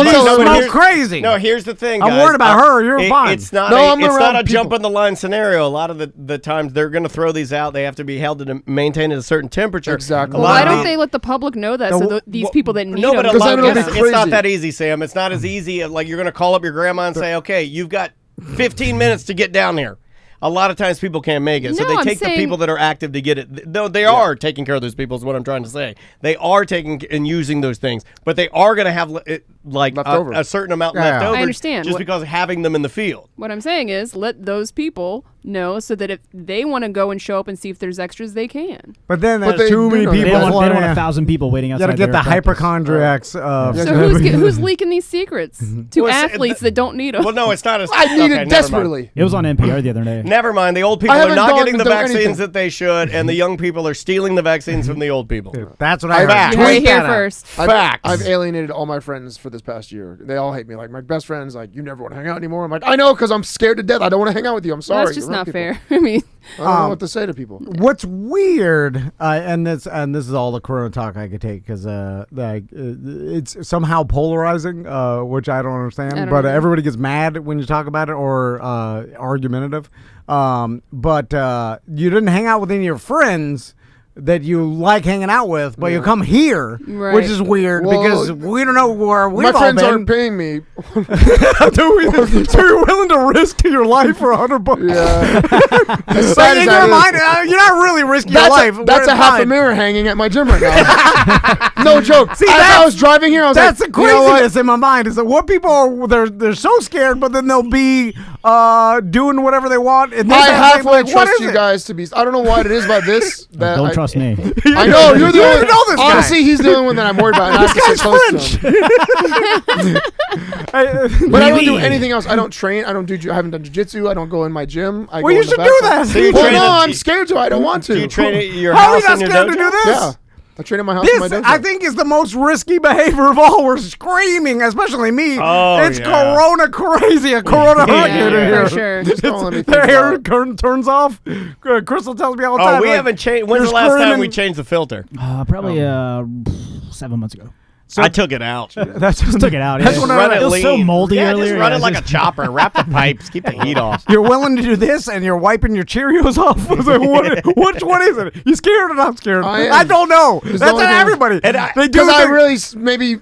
tell her when She's here's- crazy. No, here's the thing. I'm guys. worried about her. You're fine. It's not. No, I'm it's around not a jump people. in the line scenario. A lot of the times they're going to throw these out. They have to be held to maintain at a certain temperature. Exactly. A Well, lot why of don't these- they let the public know that these Well, people that need no, but them? a lot then of it'll be it's not crazy. that easy, Sam. It's not as easy. Like you're going to call up your grandma and say, "Okay, you've got 15 minutes to get down here." A lot of times people can't make it, so No, they I'm take the saying- people that are active to get it. No, they are taking care of those people. Is what I'm trying to say. They are taking and using those things, but they are going to have. like Left over. a certain amount Yeah, left yeah. over. I understand. Just What- because of having them in the field. What I'm saying is, let those people know so that if they want to go and show up and see if there's extras, they can. But then But there's they too do many know people. that. They don't want flooding in. 1,000 people waiting You outside. gotta get the their practice. hypochondriacs. So who's leaking these secrets to Well, athletes that don't need them? Well, no, it's not as. I need okay, it never desperately. It was on NPR the other day. Never mind. The old people I are haven't not gone getting the and done vaccines anything. that they should, and the young people are stealing the vaccines from the old people. That's what I heard. Fact. You heard it Tweet here that out. first. Facts. I've alienated all my friends for this past year. They all hate me. Like my best friends, like you never want to hang out anymore. I'm like, I know, because I'm scared to death. I don't want to hang out with you. I'm sorry. That's just You're not people. fair. I mean, I don't know what to say to people. What's weird, and this is all the Corona talk I could take because it's somehow polarizing, which I don't understand. I don't but either. everybody gets mad when you talk about it or argumentative. But you didn't hang out with any of your friends that you like hanging out with, but you come here, Right. which is weird Well, because we don't know where we've My all friends been. aren't paying me. So you're willing to risk your life for $100? Yeah. As But sad in as that your is, mind, you're not really risking your life. that's We're a half a fine. mirror hanging at my gym right now. No joke. See, As I that's- was driving here, I was That's like, the you know what? craziness in my mind is that what people are they're so scared, but then they'll be doing whatever they want. And I this, that, halfway like, what trust is you it? guys to be. I don't know what it is about this. That Don't I, trust me. I know you're the You only. don't know this guy. Honestly, he's the only one that I'm worried about. And I have to This sit guy's close to him. French. But I don't do anything else. I don't train. I haven't done jiu-jitsu. I don't go in my gym. I Well, go you in the should back do room. that. So you Well, train no, at- I'm scared to. I don't want to. Do you train at your How are house you not and your scared to dojo? do this? Yeah. I train at my house in my This, dojo. I think, is the most risky behavior of all. We're screaming, especially me. Oh, it's yeah. Corona crazy, a Corona hurricane in yeah, here. for sure. Just don't let me The think hair about it. curtain turns off. Crystal tells me all the time. Oh, we like, haven't changed. When's you're the last time screaming- we changed the filter? Probably 7 months ago. I took it out. That's Just took it out. That's Yeah. what Run it was so lean. moldy yeah, earlier. just run yeah, it like a just- chopper. Wrap the pipes. Keep the heat off. You're willing to do this, and you're wiping your Cheerios off. I was like, which one is it? You scared or not scared? I am. I don't know. It's the That's only not thing- everybody. And I- they do. Because I think- really maybe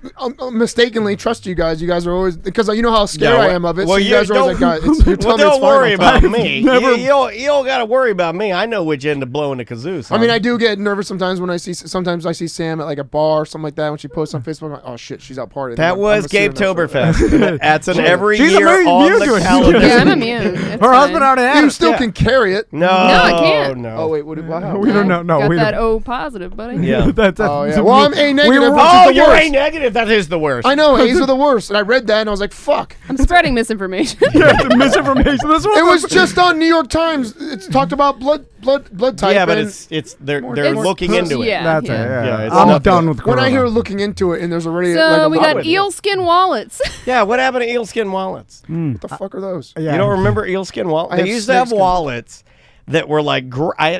mistakenly trust you guys. You guys are always because you know how scared Yeah, I am of it. well, so you guys are always like, don't- guys, you're Well, telling me it's don't fine. worry I'm fine. about me. Never- You don't got to worry about me. I know which end to blow in the kazoo. I mean, I do get nervous sometimes when I see Sam at like a bar or something like that when she posts on Facebook. I'm like, oh shit, she's out partying. That was Gabe Toberfest. That's an every She's year immune on to the it. calendar. Yeah, I'm immune. It's Her fine. husband already had You it. still Yeah. can carry it. No, I can't. No. Oh wait, what happened? We don't know. No, Got we that don't. O positive, buddy. Yeah. That's Oh yeah. Well, I'm A negative. were- which is Oh, the you're worst. A negative. That is the worst. I know A's are the worst, and I read that and I was like, fuck. I'm spreading misinformation. the misinformation. This It was just on New York Times. It's talked about blood type. Yeah, but and it's they're It's- looking into it. Yeah. That's it. Yeah, Yeah, it's I'm nothing. done with when Corona. I hear looking into it and there's already like So a we lot got of- Eel Skin Wallets. Yeah, what happened to Eel Skin Wallets? What the fuck are those? Yeah. You don't remember Eel Skin Wallet? I They have used to have snakeskin. wallets that were like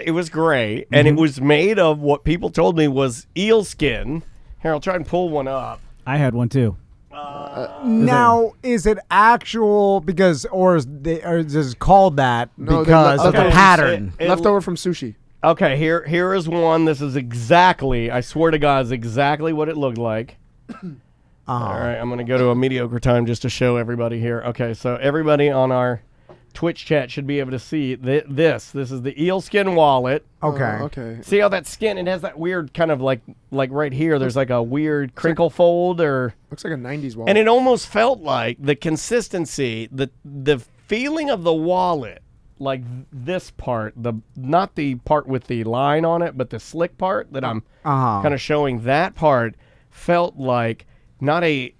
it was gray, and it was made of what people told me was eel skin. Here, I'll try and pull one up. I had one too. Now, is it actual because, or is it called that No, because of okay. the pattern? Leftover from sushi. Okay, here is one. This is exactly, I swear to God, is exactly what it looked like. All right, I'm going to go to a Mediocre Time just to show everybody here. Okay, so everybody on our Twitch chat should be able to see this. This is the Eel Skin Wallet. Okay. Okay. See how that skin, it has that weird kind of like right here, there's like a weird crinkle fold or... Looks like a 90s wallet. And it almost felt like the consistency, the feeling of the wallet, like this part, not the part with the line on it, but the slick part that I'm kind of showing, that part felt like not a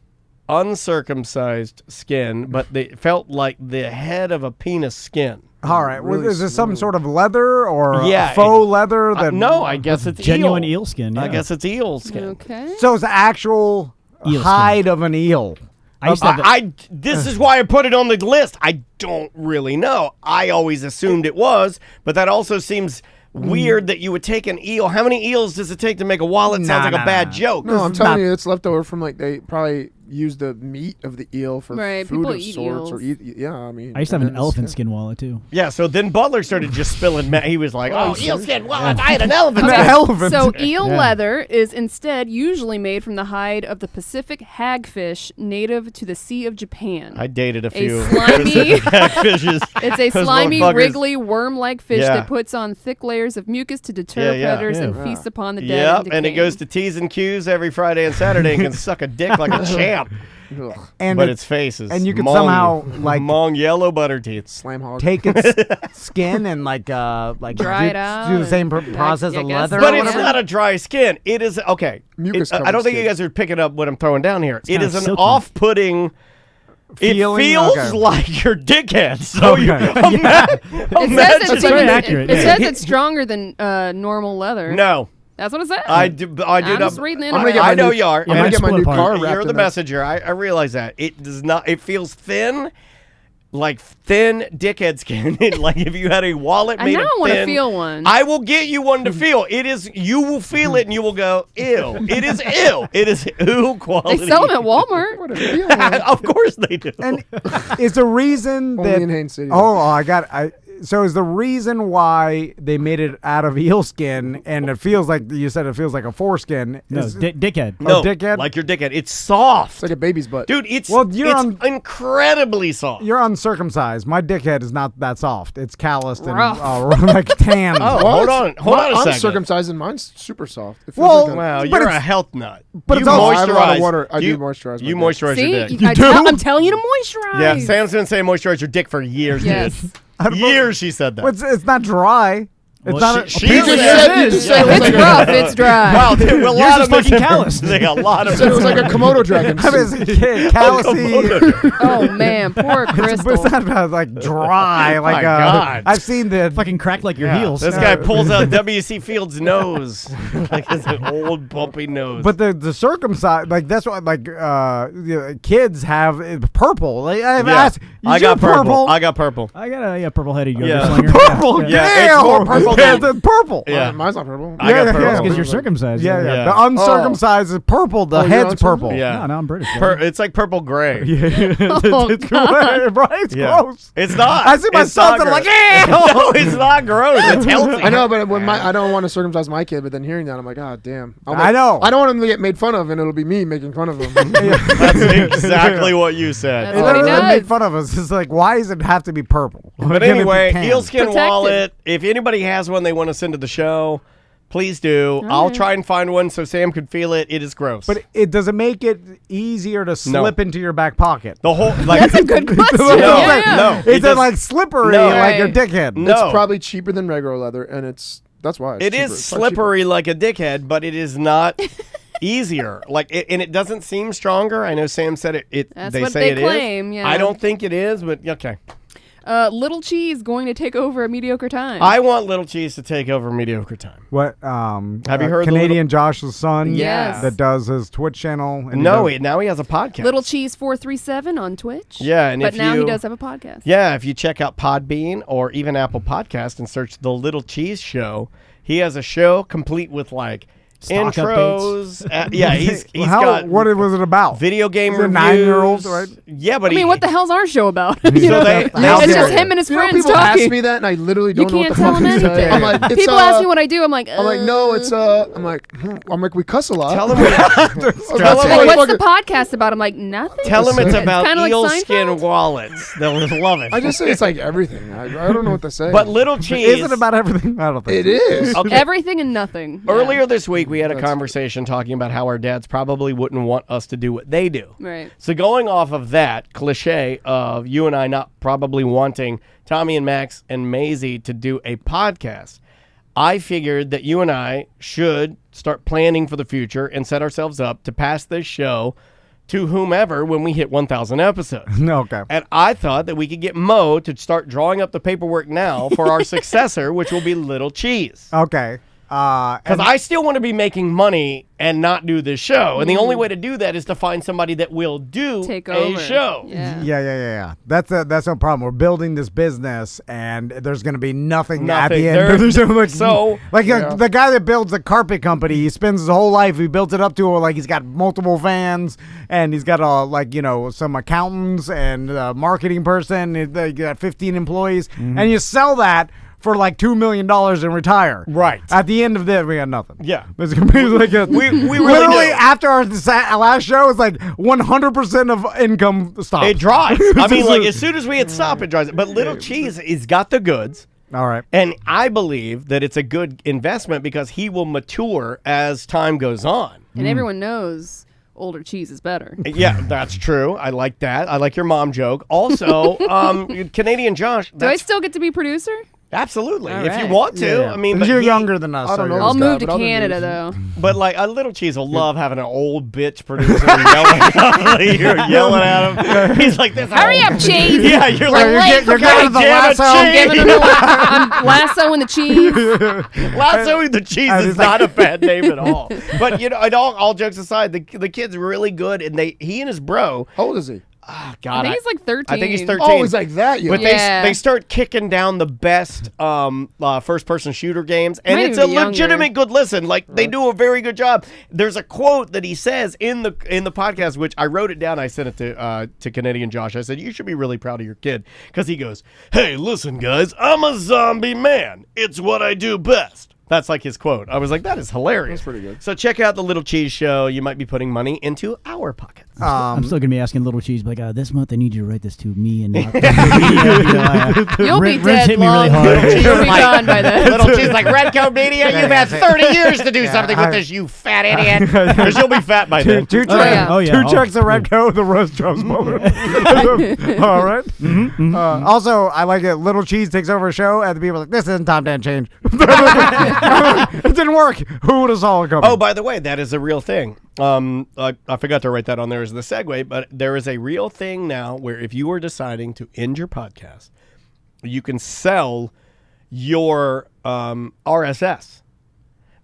uncircumcised skin, but it felt like the head of a penis skin. All right. Really Is this some smooth. sort of leather or Yeah, faux leather? That No, I guess it's Genuine eel. eel skin. I yeah. guess it's eel skin. Okay. So it's the actual Eel skin. hide of an eel. I used to have a- This is why I put it on the list. I don't really know. I always assumed it was, but that also seems weird that you would take an eel. How many eels does it take to make a wallet? Sounds like a bad joke. No, I'm is telling not- you, it's leftover from like they probably use the meat of the eel for Right, food people of eat sorts, or eels. yeah. I mean, I used to have and an then elephant it's- skin wallet too. Yeah, so then Butler started just spilling. He was like, "Oh, eel skin wallet. I had an elephant." An skin." elephant. So eel Yeah. leather is instead usually made from the hide of the Pacific hagfish native to the Sea of Japan. I dated a few slimy- fishes. It's a Those slimy, motherfuckers. wriggly, worm-like fish Yeah. that puts on thick layers of mucus to deter Yeah, yeah. predators and Ew. feasts upon the dead. Yep, and and it decaying. goes to T's and Q's every Friday and Saturday and can suck a dick like a champ. stamp. And But its face is and you could Hmong- somehow like Hmong yellow butter teeth. Slam hog. take its skin and like Dry it out do the same and- process I of guess leather. so. But or it's whatever. not a dry skin. It is okay. Mucus I don't covered think you skin. guys are picking up what I'm throwing down here. It kinda is an silky. off-putting. It Feeling? feels Okay. like your dickhead. So Okay. you It says it's very even- accurate, It yeah. says it's stronger than normal leather. No, That's what it says. I do. I do I'm not. just reading the I'm gonna internet. get my I know new- you are. I'm gonna mine's get my split new apart. car wrapped You're the in that. messenger. I realize that it does not. It feels thin, like thin dickhead skin. Like if you had a wallet I made now of want to thin. feel one. I will get you one to feel. It is. You will feel it, and you will go, ew. It is ew. It is ew quality. They sell them at Walmart. What a feeling. Of course they do. And is the reason Only that in Haines City. so is the reason why they made it out of eel skin and it feels like you said it feels like a foreskin? No, is, dickhead. no, dickhead? like your dickhead. It's soft, It's like a baby's butt. dude. It's Well, you're it's incredibly soft. you're uncircumcised. My dickhead is not that soft. It's calloused and Rough. like tan. Oh, What? hold on a I'm second. circumcised and mine's super soft. It feels Well, like a- Wow, But you're a it's- health nut. but you it's also- I have a lot of moisturize- water. I do you- moisturize my You dick. moisturize See, your dick. I'm telling you to moisturize. Yeah, Sam's been saying moisturize your dick for years. Yes. Dude. Years she said that. It's not dry. It's Well, not. she You just said you just said it was If it's like rough, it's dry. Wow, dude, a lot just of fucking calloused. They got a lot you of. said it was like a Komodo dragon. I mean, as a kid, callousy. Oh man, poor But Crystal. it's not like dry. Like my God. I've seen the Fucking cracked like your heels. This guy pulls out W.C. Fields' nose, like his old bumpy nose. But the circumcised, like that's what kids have purple. Like, I've asked, I is got your purple. I got purple. I got a purple-headed yoga Yeah. slinger. Purple, Yeah, damn! it's more purple Yeah, than- it's purple. Yeah. Mine's not purple. I got Yeah, purple. yeah. Because you're circumcised. Yeah, yeah. Yeah. The uncircumcised is purple. The Oh, you're head's uncircumcised? purple. Yeah. No, I'm British. It's like purple gray. Oh, God. Right? It's Yeah. gross. It's not. I see my It's sons not and I'm like, gross. yeah. No, it's not gross. It's healthy. I know, but when I don't want to circumcise my kid, but then hearing that, I'm like, ah, damn. I know. I don't want him to get made fun of, and it'll be me making fun of him. That's exactly what you said. That's what he They does. make fun of us. It's like, why does it have to be purple? But Can it be anyway, tan? Eel Skin Protected. Wallet. If anybody has one they want to send to the show, please do. I'll right. try and find one so Sam could feel it. It is gross. But it doesn't make it easier to slip into your back pocket. the whole like That's a good question. No, Yeah. no. It's It does- like slippery, No. like your Right. dickhead. No. It's probably cheaper than regular leather, and that's why. It's It cheaper. is It's probably cheaper. slippery like a dickhead, but it is not easier. And it doesn't seem stronger. I know Sam said it. That's they what say they it is. claim, yeah. I don't think it is, but okay. Little Cheese going to take over a Mediocre Time. I want Little Cheese to take over Mediocre Time. What? Have you heard the Canadian Josh's son? Yes. That does his Twitch channel. And No, he does- now he has a podcast. Little Cheese 437 on Twitch. Yeah, and but if now you- he does have a podcast. Yeah, if you check out Podbean or even Apple Podcast and search The Little Cheese Show, he has a show complete with like Stock intros. Yeah, he's How? got What was it about? video game He's a reviews. 9-year-old, right? Yeah, but I mean, what the hell's our show about? You So know? they- it's how just dare him and his You know, friends people talking. ask me that, and I literally You don't know what can't the tell fuck him to say. anything. I'm like, it's, People ask me what I do. I'm like, no, it's I'm like, we cuss a lot. Tell him, Tell him Like, what- what's the podcast about? I'm like, nothing. tell him it's about kinda like Eel Seinfeld. Skin Wallets. They'll love it. I just say it's like everything. I don't know what to say. But Little Cheese. Is it about everything? I don't think it is. Okay. Everything and nothing. Yeah. Earlier this week, we had a conversation talking about how our dads probably wouldn't want us to do what they do. Right. So going off of that cliche of you and I not probably wanting Tommy and Max and Maisie to do a podcast, I figured that you and I should start planning for the future and set ourselves up to pass this show to whomever when we hit 1,000 episodes. No, okay. And I thought that we could get Mo to start drawing up the paperwork now for our successor, which will be Little Cheese. Okay. Because I still want to be making money and not do this show. And the only way to do that is to find somebody that will do Take a over. show. Yeah. Yeah. That's no problem. We're building this business, and there's going to be nothing at Nothing. the end. There- There's no, like, so- the guy that builds the carpet company, he spends his whole life. He built it up to like he's got multiple vans, and he's got some accountants and a marketing person. They got 15 employees, and you sell that for like $2 million and retire. Right. At the end of that, we got nothing. Yeah. It's gonna be like a, We really literally do. after our last show, it's like 100% of income stops. It dries. I mean, like, as soon as we hit stop, it dries. But Little Cheese has got the goods. All right. And I believe that it's a good investment because he will mature as time goes on. And everyone knows older cheese is better. Yeah, that's true. I like that. I like your mom joke. Also, Canadian Josh. Do I still get to be producer? Absolutely. All If you right. want to. Yeah. I mean, Because but you're he- younger than us. I don't so know. you're- I'll guy, move to but other Canada news. though. But like a little cheese will love having an old bitch producer you're yelling at him. He's like this. Hurry up, cheese! Yeah, you're like you're getting the lasso. I'm giving him I'm lassoing the cheese. Lassoing the cheese And is it's like- not a bad name at all. But and all jokes aside, the kid's really good, and he and his bro. How old is he? Oh, I God, think he's like 13. I think he's 13. Oh, he's like that. But Yeah. they start kicking down the best first person shooter games, and Might it's a even be legitimate younger. good listen. Like they do a very good job. There's a quote that he says in the podcast, which I wrote it down. I sent it to Canadian Josh. I said you should be really proud of your kid because he goes, "Hey, listen, guys, I'm a zombie man. It's what I do best." That's like his quote. I was like, that is hilarious. That's pretty good. So check out the Little Cheese Show. You might be putting money into our pockets. I'm still gonna be asking Little Cheese, like, this month I need you to write this to me and not. You'll be Rent's dead hit me really long. hard. You'll be gone by then. Little Cheese like, Redcoat Media, you've had 30 years to do something with this, you fat idiot. Because you'll be fat by then. Two yeah. Oh, yeah. Two checks of red coat, the roast drums moment. All right. Also, I like it. Little Cheese takes over a show, and the people are like, this isn't time to change. It didn't work. Who would have saw it coming? Oh, by the way, that is a real thing. I forgot to write that on there as the segue, but there is a real thing now where if you are deciding to end your podcast, you can sell your RSS.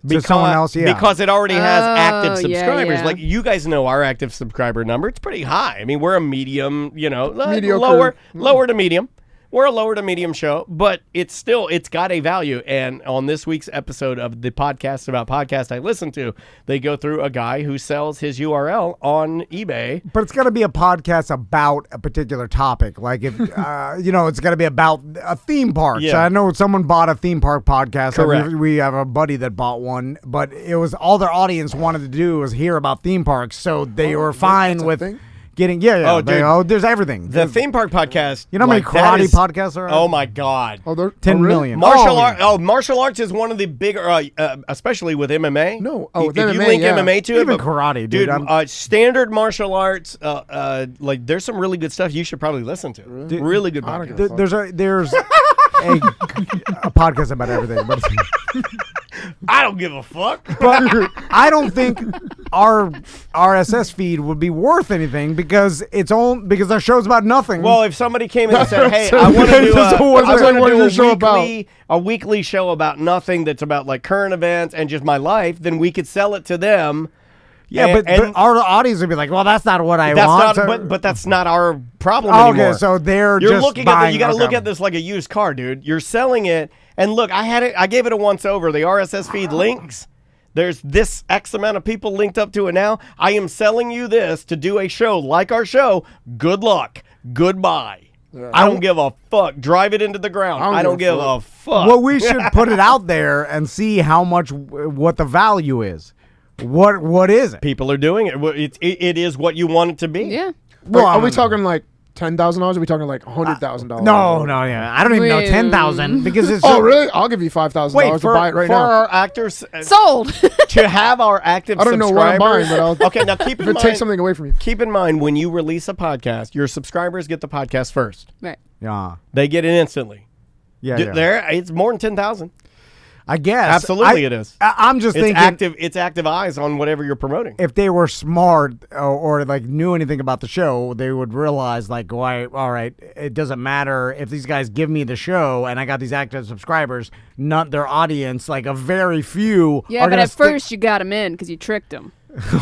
To someone else, yeah. Because it already has active Oh, yeah, subscribers. yeah. Like, you guys know our active subscriber number. It's pretty high. I mean, we're a medium, Mediocre. lower to medium. We're a lower to medium show, but it's got a value. And on this week's episode of the podcast about podcast I listen to, they go through a guy who sells his URL on eBay. But it's got to be a podcast about a particular topic. Like if it's got to be about a theme park. Yeah. So I know someone bought a theme park podcast. Correct. We have a buddy that bought one, but it was all their audience wanted to do was hear about theme parks. So they were fine that's a with thing? getting Oh, dude. there's everything. The theme park podcast. You know how many that karate podcasts there are? Oh my God. Oh, they're 10 really? million. Martial arts is one of the bigger, especially with MMA. No. If With you MMA, link yeah. MMA to it, Even but- karate, dude. Standard martial arts, like there's some really good stuff you should probably listen to. Really good I don't podcast. give a There's a podcast about everything, but I don't give a fuck. But I don't think our RSS feed would be worth anything because because our show's about nothing. Well, if somebody came in and said, "Hey, I want to do a weekly show about nothing that's about like current events and just my life," then we could sell it to them. yeah, and but our audience would be like, "Well, that's not what I that's want." not. But that's not our problem okay, anymore. so they're You're just looking at buying, you got to look okay. at this like a used car, dude. You're selling it, and look, I gave it a once over. The RSS feed links. There's this X amount of people linked up to it now. I am selling you this to do a show like our show. Good luck. Goodbye. Yeah. I don't give a fuck. Drive it into the ground. I don't give a fuck. Well, we should put it out there and see how much what the value is. What is it? People are doing it. It is what you want it to be. Yeah. Well, are we talking like $10,000? Are we talking like $100,000? No, yeah. I don't even know 10,000 because it's. Oh, really? I'll give you $5,000 to buy it right for now. our actors Sold. to have our active I don't know what I'm buying, subscribers. but I'll Okay, now keep if in it mind. takes something away from you. Keep in mind when you release a podcast, your subscribers get the podcast first. Right. Yeah. They get it instantly. Yeah. There, it's more than 10,000. I guess. Absolutely, it is. I'm just thinking. It's active eyes on whatever you're promoting. If they were smart or like knew anything about the show, they would realize like, why? All right, it doesn't matter if these guys give me the show and I got these active subscribers. Not their audience, like a very few. Yeah, are but gonna at first you got them in because you tricked them.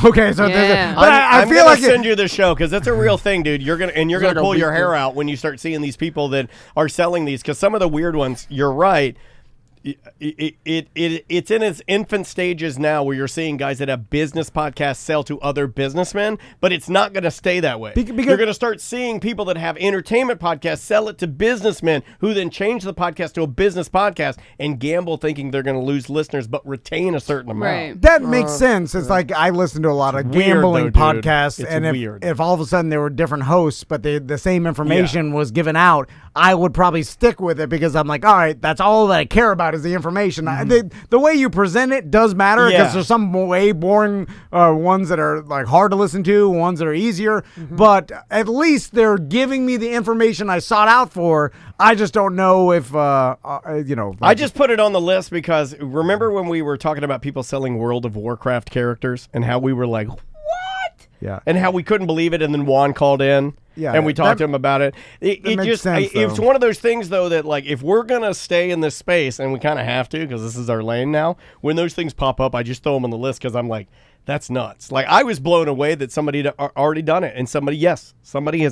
Okay, so Yeah. but I I'm feel gonna like send you the show because that's a real thing, dude. You're gonna like pull a your week hair thing. out when you start seeing these people that are selling these because some of the weird ones. You're right. It's in its infant stages now where you're seeing guys that have business podcasts sell to other businessmen, but it's not going to stay that way. Because you're going to start seeing people that have entertainment podcasts sell it to businessmen who then change the podcast to a business podcast and gamble thinking they're going to lose listeners but retain a certain amount. Right. that makes sense. It's like I listen to a lot of weird, gambling though, dude. podcasts, It's and weird. if all of a sudden there were different hosts, but the same information was given out, I would probably stick with it because I'm like, all right, that's all that I care about about is the information. The way you present it does matter because there's some way boring ones that are like hard to listen to, ones that are easier. But at least they're giving me the information I sought out for. I just don't know if I just put it on the list because remember when we were talking about people selling World of Warcraft characters and how we were like, what? Yeah. And how we couldn't believe it, and then Juan called in. Yeah, and we talked to him about it. It's one of those things, though, that like if we're gonna stay in this space, and we kind of have to because this is our lane now. When those things pop up, I just throw them on the list because I'm like, that's nuts. Like I was blown away that somebody had already done it, and somebody has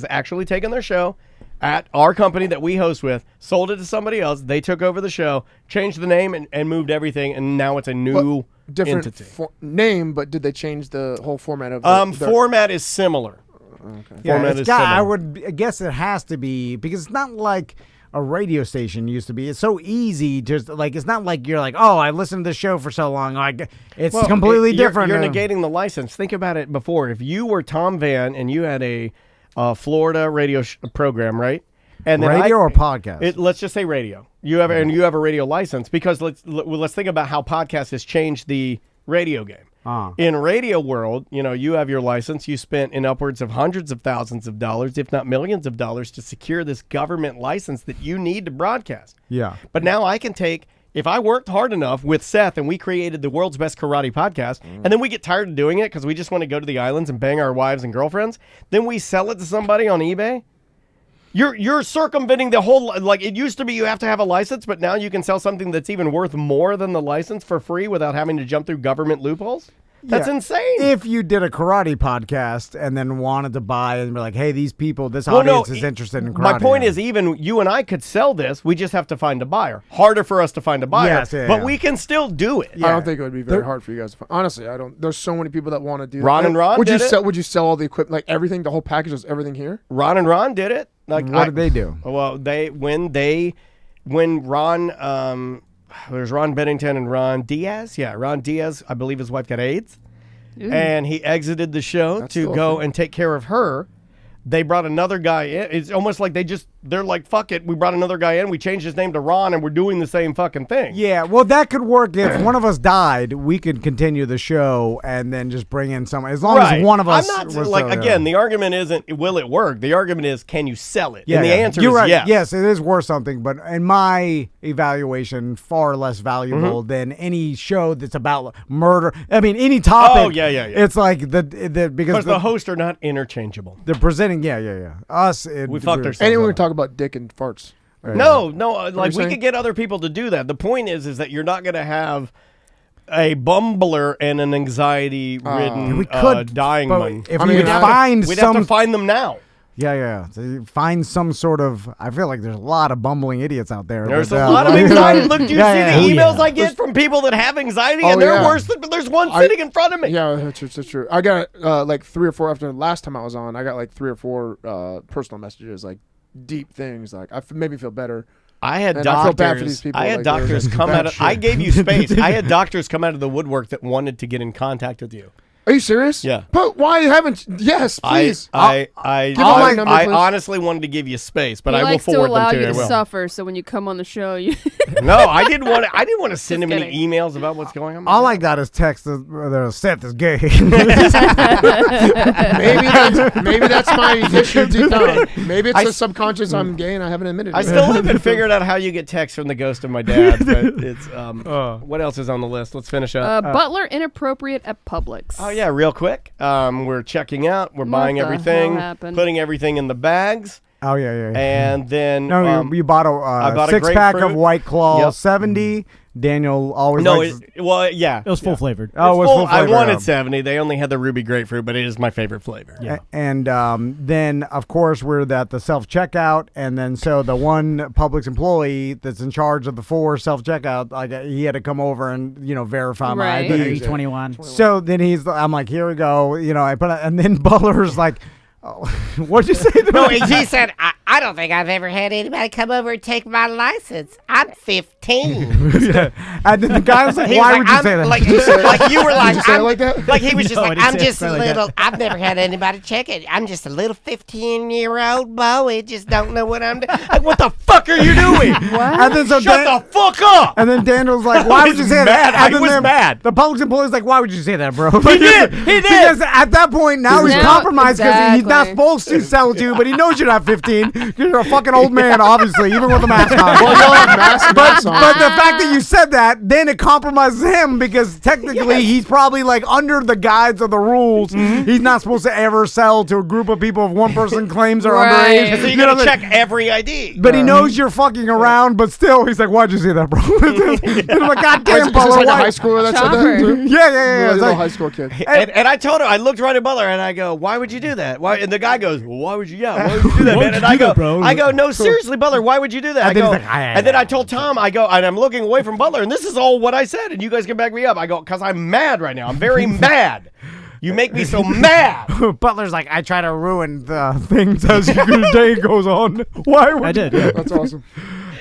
actually taken their show at our company that we host with, sold it to somebody else. They took over the show, changed the name, and moved everything, and now it's a new different entity. Name. But did they change the whole format of? Format is similar. Okay. Yeah, Format is similar. I guess it has to be because it's not like a radio station used to be. It's so easy, just like it's not like you're like, oh, I listened to this show for so long. Like it's completely different. You're negating the license. Think about it before. If you were Tom Van and you had a Florida radio program, right? And then radio or podcast? Let's just say radio. You have and you have a radio license because let's think about how podcast has changed the radio game. In radio world, you have your license. You spent in upwards of hundreds of thousands of dollars, if not millions of dollars, to secure this government license that you need to broadcast. Yeah. But now I can take, if I worked hard enough with Seth and we created the world's best karate podcast, and then we get tired of doing it because we just want to go to the islands and bang our wives and girlfriends, then we sell it to somebody on eBay. You're circumventing the whole, like it used to be you have to have a license, but now you can sell something that's even worth more than the license for free without having to jump through government loopholes? That's insane. If you did a karate podcast and then wanted to buy and be like, hey, these people, this audience is interested in karate. My point is even you and I could sell this. We just have to find a buyer. Harder for us to find a buyer, but we can still do it. I don't think it would be very hard for you guys to find. Honestly, I don't. There's so many people that want to do Ron that. And Ron would did you it. sell? Would you sell all the equipment, like everything, the whole package, is everything here? Ron and Ron did it. Like what did they do? Well, when Ron, there's Ron Bennington and Ron Diaz. Yeah, Ron Diaz, I believe his wife got AIDS. And he exited the show to go and take care of her. They brought another guy in. It's almost like they're like, fuck it. We brought another guy in. We changed his name to Ron, and we're doing the same fucking thing. Yeah, well, that could work. If one of us died, we could continue the show and then just bring in someone. As long as one of us was like, again, the argument isn't, will it work? The argument is, can you sell it? Yeah, and the answer You're is right. yes. Yes, it is worth something, but in my evaluation, far less valuable than any show that's about murder. I mean, any topic. Oh, yeah. It's like because the hosts are not interchangeable. They're presenting, us. We fucked ourselves. Anyone would talk about dick and farts. No, like we could get other people to do that. The point is that you're not going to have a bumbler and an anxiety-ridden dying one. If we find we'd have to find them now. Yeah. So find some sort of. I feel like there's a lot of bumbling idiots out there. There's a lot of anxiety. Look, do you see the emails I get from people that have anxiety, and they're worse than? But there's one sitting in front of me. Yeah, that's true. I got like 3 or 4 after the last time I was on. I got like 3 or 4 personal messages, like deep things, like made me feel better. I had doctors. I feel bad for these people. I had doctors come out of. I gave you space. I had doctors come out of the woodwork that wanted to get in contact with you. Are you serious? Yeah. But why haven't? Yes, please. I honestly wanted to give you space, but I will forward them to you. He likes to allow you to suffer, so when you come on the show, you. No, I didn't want to send him any emails about what's going on. All I got is text that Seth is gay. maybe that's my issue deep down. Maybe it's a subconscious. I'm gay and I haven't admitted it. I still haven't figured out how you get texts from the ghost of my dad. But it's what else is on the list? Let's finish up. Butler inappropriate at Publix. Oh yeah, real quick. We're checking out. We're buying everything, putting everything in the bags. Oh yeah. And then you bought a 6-pack of White Claw, 70. Daniel always likes. It was full flavored. Oh, it was full flavored. I wanted 70. They only had the ruby grapefruit, but it is my favorite flavor. Yeah. And then, of course, we're at the self-checkout, and then so the one Publix employee that's in charge of the 4 self-checkout, like he had to come over and verify my ID. 21. So then I'm like, here we go. I put and then Butler's like, oh, what'd you say? No, he said, I don't think I've ever had anybody come over and take my license. I'm 15. 15. Yeah. And then the guy was like, He why was would you say that? Like you were like, Did you say it like that? Like he was just No, I like, didn't I'm say it just a like that. little. I've never had anybody check it. I'm just a little 15-year-old boy. Just don't know what I'm doing. Like, what the fuck are you doing? What? And then so Shut the fuck up. And then Daniel's like, why would you say that? I And then was mad. The Publix employee's like, why would you say that, bro? He did. He did. Because at that point, now he's Now- compromised because he's not exactly. supposed to sell it to you, but he knows you're not 15. You're a fucking old man, obviously, even with a mask on. Well, y'all have masks on. But the fact that you said that, then it compromises him because technically he's probably like under the guides of the rules. He's not supposed to ever sell to a group of people if one person claims they're Right. underage. So you You know, gotta like- check every ID. But he knows you're fucking around, but still, he's like, why'd you say that, bro? And I'm like, God Is damn, this Butler, like a why? high schooler that said Chopper. that? too? Yeah. Really It's little like- high school kid. And I told him, I looked right at Butler and I go, why would you do that? Why? And the guy goes, well, why would you? Yeah, why would you do that, Why man? would And you I do go, that, bro? no, seriously, Butler, why would you do that? And I then go, he's like, and then I told Tom, I go, and I'm looking away from Butler, and this is all what I said, and you guys can back me up. I go, because I'm mad right now. I'm very mad. You make me so mad. Butler's like, I try to ruin the things as the day goes on. Why would I did. Yeah. That's awesome.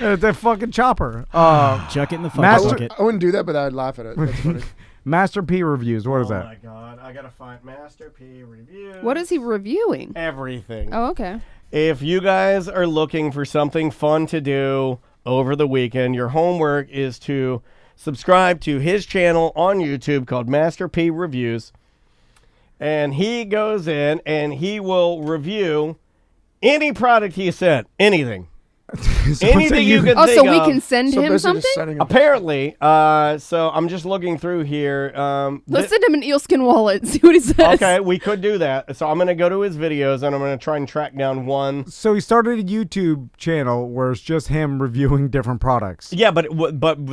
That fucking chopper. Chuck it in the fucking Master- bucket. I wouldn't do that, but I'd laugh at it. That's funny. Master P reviews. What is Oh that? my God, I gotta find Master P reviews. What is he reviewing? Everything. Oh, okay. If you guys are looking for something fun to do over the weekend, your homework is to subscribe to his channel on YouTube called Master P Reviews. And he goes in and he will review any product he sent, anything. Anything you can Oh, think so we of. can send So him basically something? just setting up. Apparently, so I'm just looking through here. Let's send him an Eel Skin Wallet. See what he says. Okay, we could do that. So I'm going to go to his videos and I'm going to try and track down one. So he started a YouTube channel where it's just him reviewing different products. Yeah, but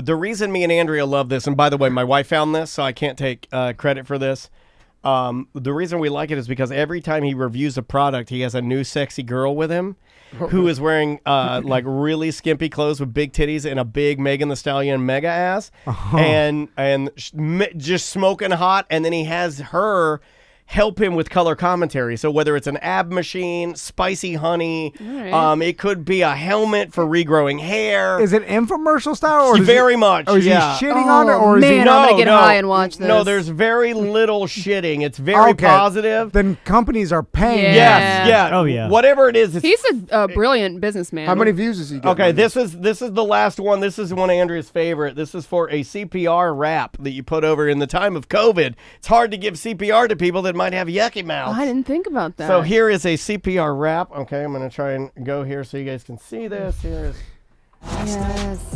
the reason me and Andrea love this, and by the way, my wife found this, so I can't take credit for this. The reason we like it is because every time he reviews a product, he has a new sexy girl with him who is wearing like really skimpy clothes with big titties and a big Megan Thee Stallion mega ass, and just smoking hot, and then he has her help him with color commentary. So whether it's an ab machine, spicy honey, right. it could be a helmet for regrowing hair. Is it infomercial style? Or Very much, Or is yeah. he shitting on it? Or is man, he... I'm gonna get high and watch this. No, there's very little shitting. It's very Okay. positive. Then companies are paying. Yeah. Yes, yeah. Oh, yeah. Whatever it is. It's, He's a brilliant businessman. How many views is he getting? okay, on this is the last one. This is one of Andrea's favorite. This is for a CPR wrap that you put over in the time of COVID. It's hard to give CPR to people that might have yucky mouths. I didn't think about that. So here is a CPR wrap. Okay, I'm going to try and go here so you guys can see this. Here is. Yes.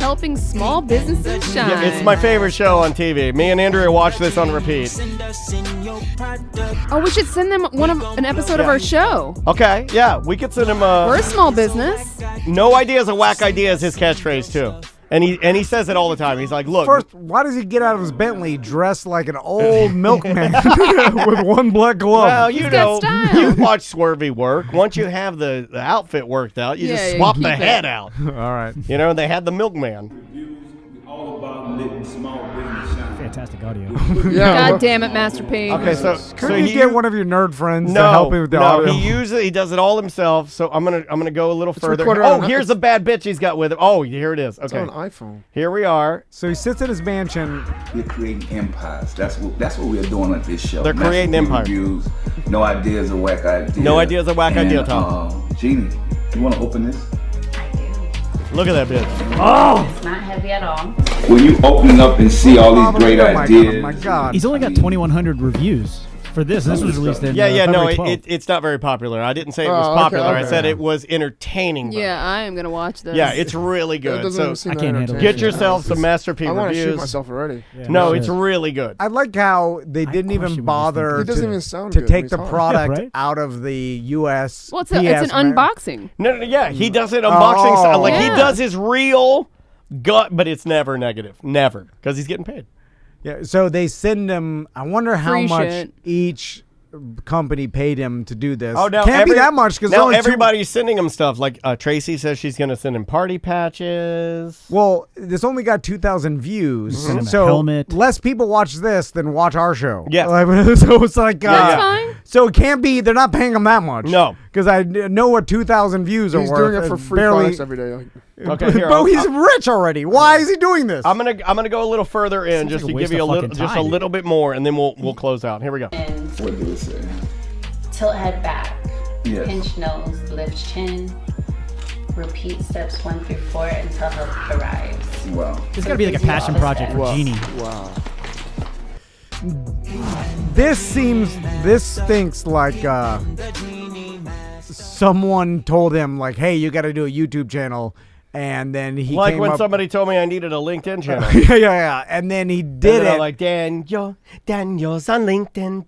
Helping small businesses shine. Yeah, it's my favorite show on TV. Me and Andrea watch this on repeat. Oh, we should send them an episode of our show. Okay, yeah, we could send him We're a small business. No ideas, a whack idea is his catchphrase too. And he says it all the time. He's like, look. First, why does he get out of his Bentley dressed like an old milkman with one black glove? Well, you He's know, got style. you watch Swervy work. Once you have the outfit worked out, you Yeah, just yeah, swap keep the it. head out. All right. You know, and they had the milkman. All about letting small business shine. Fantastic audio. Yeah. God damn it, Master P. Okay, so Couldn't you he get one of your nerd friends no, to help me with the no, audio? he does it all himself. So I'm gonna go a little further. recorded Oh, on an- here's the bad bitch he's got with him. Oh, here it is. It's Okay, on an iPhone. here we are. So he sits in his mansion. We're creating empires. That's what we're doing at this show. They're creating Master empires. Reviews. No ideas, a whack idea. No ideas, a whack idea, Tom. Jeannie, you want to open this? Look at that bitch. It's not heavy at all. When you open it up and see all these great Oh my ideas. God, my God. He's only got 2,100 reviews for this. This was released in Yeah, no, February 12th. it's not very popular. I didn't say it was Oh, okay, popular. I okay. said it was entertaining. though. Yeah, I am going to watch this. Yeah, it's really It good. doesn't even So seem I that can't handle entertaining. get yourself some Master P I want to shoot reviews. myself already. No, Yeah. it's really good. I like how they didn't question even was bother It doesn't to, even sound to good take when the he's on. product Yeah, right? out of the U.S. Well, it's an unboxing. No, yeah, he does it unboxing style. Oh. Like he Yeah. does his real gut, but it's never negative. Never. Because he's getting paid. Yeah, so they send him. I wonder how Free much shit. each company paid him to do this. Oh, now Can't be that much because now everybody's sending him stuff. Like Tracy says she's going to send him party patches. Well, this only got 2,000 views, Send him a so helmet. less people watch this than watch our show. Yeah. Like, so it's like That's fine. So it can't be. They're not paying him that much. No, because I know what 2,000 views are worth. He's doing it for free products every day. Okay, here, but he's rich already. Why is he doing this? I'm gonna go a little further in just like a to give waste you a of little, fucking just a time. little bit more, and then we'll close out. Here we go. And What do it say? tilt head back. Yes. Pinch nose, lift chin. Repeat steps 1 through 4 until hope arrives. Wow. It's got to be like a passion project for Jeannie. Wow. This stinks like someone told him like, hey, you got to do a YouTube channel. And then he like came when up, somebody told me I needed a LinkedIn channel. yeah. And then he did it. Like Daniel's on LinkedIn.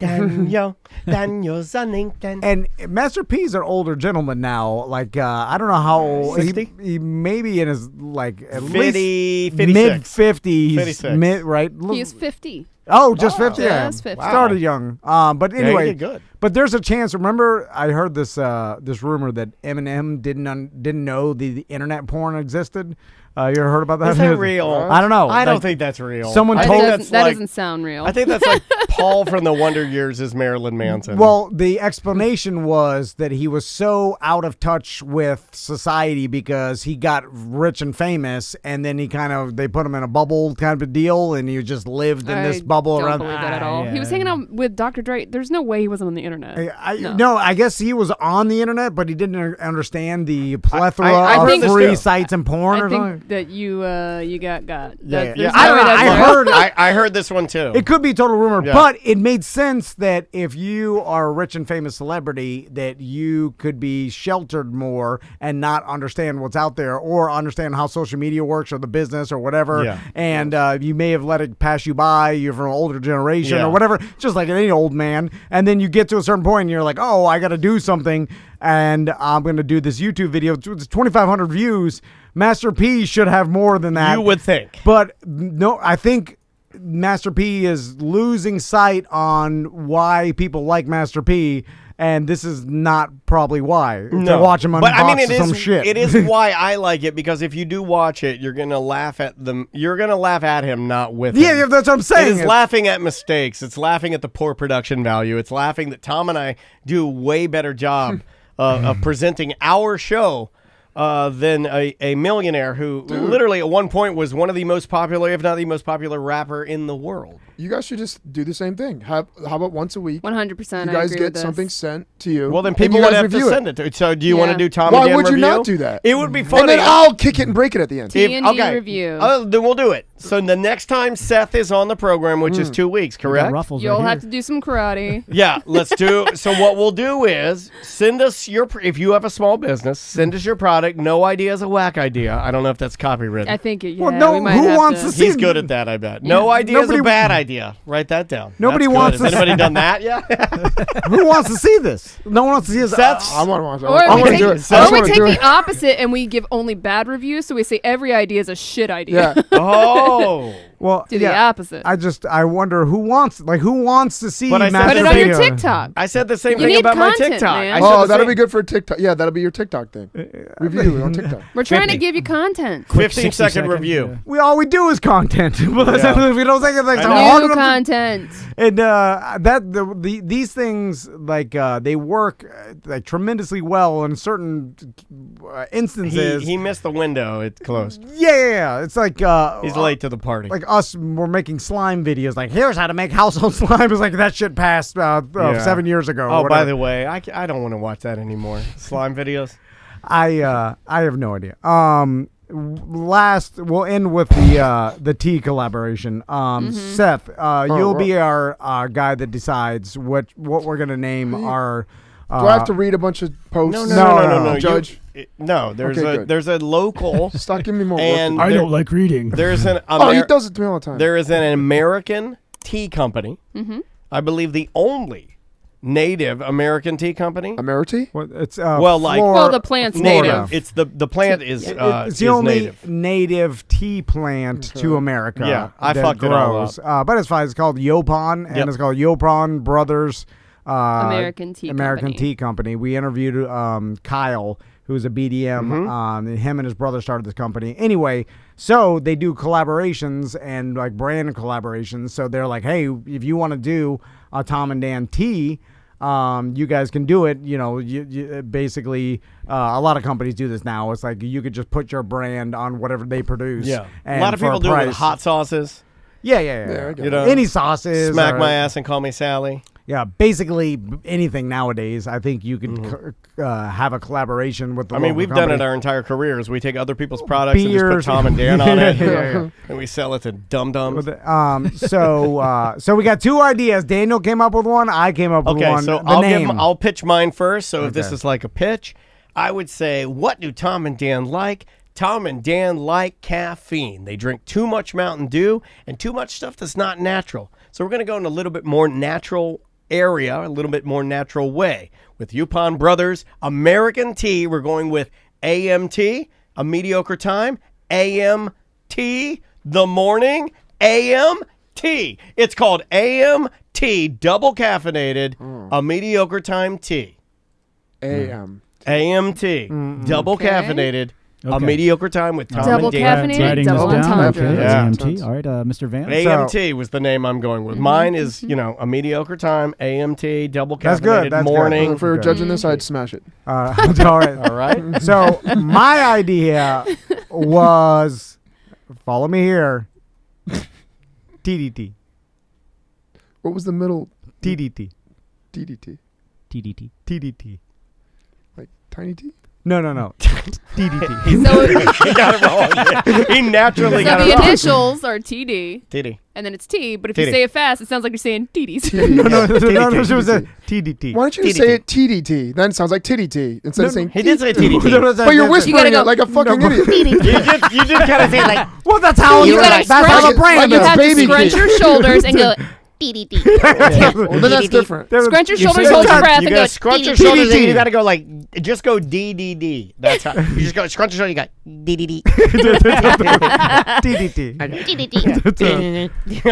Daniel's on LinkedIn. And Master P's an older gentleman now. Like I don't know how old. 60? He maybe in his like at 50, least 56. mid 50s. 56. Mid, right? He's 50. Oh, just 50. Yeah, Just 50. started young. But he anyway, did good. But there's a chance. Remember, I heard this rumor that Eminem didn't know the internet porn existed. You ever heard about that? Is that real? I don't know. I don't Like, think that's real. Someone I told think That doesn't sound real. I think that's like Paul from the Wonder Years is Marilyn Manson. Well, the explanation was that he was so out of touch with society because he got rich and famous, and then they put him in a bubble kind of a deal, and he just lived in this bubble I don't around. believe that at all. He was hanging out with Dr. Dre. There's no way he wasn't on the internet. No, I guess he was on the internet, but he didn't understand the plethora I of heard this free too. sites and porn. I or something. think that you got. Yeah. There's I no way don't know. that's I real. heard. I heard this one too. It could be total rumor, Yeah. but it made sense that if you are a rich and famous celebrity, that you could be sheltered more and not understand what's out there or understand how social media works or the business or whatever. Yeah. And you may have let it pass you by. You're from an older generation Yeah. or whatever, just like any old man. And then you get to a certain point and you're like, oh, I got to do something. And I'm going to do this YouTube video. It's 2,500 views. Master P should have more than that. You would think. But no, I think Master P is losing sight on why people like Master P, and this is not probably why. To watch him unbox but I mean, some shit. It is why I like it, because if you do watch it, you're gonna laugh at them. You're gonna laugh at him, not with him. Yeah, that's what I'm saying. It is laughing at mistakes. It's laughing at the poor production value. It's laughing that Tom and I do a way better job of presenting our show than a millionaire who literally at one point was one of the most popular, if not the most popular rapper in the world. You guys should just do the same thing. How about once a week? 100%. You guys get something sent to you. Well, then and people you would guys have to review send it to. So do you want to do Tom Why and Dan would you review? not do that? It would be funny. And then I'll kick it and break it at the end. T&D review. Then we'll do it. So the next time Seth is on the program, which is 2 weeks, correct? You'll have to do some karate. Yeah, let's do. So what we'll do is send us if you have a small business, send us your product. No idea is a whack idea. I don't know if that's copywritten. I think it. Yeah, Well, no, we might who have wants to see? He's good at that, I bet. No idea is a bad idea. Write that down. Nobody That's good. wants Has to anybody see- done that yet? Who wants to see this? No one wants to see this. Seth's. I want to watch it. Or I we want to take, do it. I or just we want to take do the it. opposite and we give only bad reviews. So we say every idea is a shit idea. Yeah. Oh. Well, Do the opposite. I wonder who wants to see But I said Master Put it on P. your TikTok. I said the same You thing need about my content, TikTok. man. I said Oh, the that'll same- be good for TikTok. Yeah, that'll be your TikTok thing. Review on TikTok. We're trying 50. to give you content. 15-second review. All we do is content. We don't think it's like so I know. hard New enough to- content. And these things they work like tremendously well in certain instances. He missed the window. It's closed. Yeah. It's like He's late to the party. like us. We're making slime videos. Like here's how to make household slime. It's like that shit passed 7 years ago. Oh, or by whatever. the way, I don't want to watch that anymore. Slime videos. I have no idea. Last, we'll end with the tea collaboration. Seth, you'll be our guy that decides what we're gonna name our. Do I have to read a bunch of posts? No. Judge. No, there's Okay, a good. there's a local. Stop giving me more. And work to I do. don't like reading. There's an. Oh, he does it to me all the time. There is an American tea company. I believe the only native American tea company. Amerity? What, it's the plant's native. native. It's the plant is it's the is only native. tea plant to America. Yeah, I that fucked it all grows. But it's fine. It's called Yaupon, and it's called Yaupon Brothers American Tea Company. Tea Company. We interviewed Kyle, who's a BDM. And him and his brother started this company. Anyway, so they do collaborations and like brand collaborations. So they're like, hey, if you want to do a Tom and Dan tea, you guys can do it. You basically a lot of companies do this now. It's like you could just put your brand on whatever they produce. Yeah, and a lot of people do it with hot sauces. Yeah. Any sauces. Smack my ass and call me Sally. Yeah, basically anything nowadays. I think you could have a collaboration with the local we've company. done it our entire careers. We take other people's products and Beers. just put Tom and Dan on it, Yeah. and we sell it to dum-dums. So we got two ideas. Daniel came up with one. I came up with one. Okay, so I'll pitch mine first. So if this is like a pitch, I would say, what do Tom and Dan like? Tom and Dan like caffeine. They drink too much Mountain Dew and too much stuff that's not natural. So we're going to go in a little bit more natural area, a little bit more natural way. With Yaupon Brothers American Tea, we're going with AMT, a mediocre time, AMT, the morning, AMT. It's called AMT, double caffeinated, a mediocre time tea. AMT, double caffeinated, a mediocre time with Tom double and Dan. caffeinated, double entendre. AMT. All right, Mr. Vance. AMT was the name I'm going with. Mine is, a mediocre time, AMT, double caffeinated, That's good. That's morning. If we were judging this, I'd smash it. All right. All right. So my idea was, follow me here, TDT. What was the middle? TDT. TDT. TDT. TDT. Like Tiny T? No. TDT. So He got it wrong. He naturally got the it wrong. initials are TD. TD. And then it's T, but if TD. you say it fast, it sounds like you're saying TDs. No, it was a TDT. Why don't you TDT. say it TDT? Then it sounds like Titty T instead of saying He did say TDT. But you're whispering it like a fucking idiot. You did kind of say it like, Well, that's how You gotta that's how the scrunch- brand like you it's have to baby scrunch kid. your shoulders and go TDT. Well, then that's different. Scrunch your you shoulders, gotta- hold your breath, you and gotta go scrunch your TDT. shoulders and you gotta go like, just go DDD. That's how, you just go scrunch your shoulders, you got DDD. TDT. He's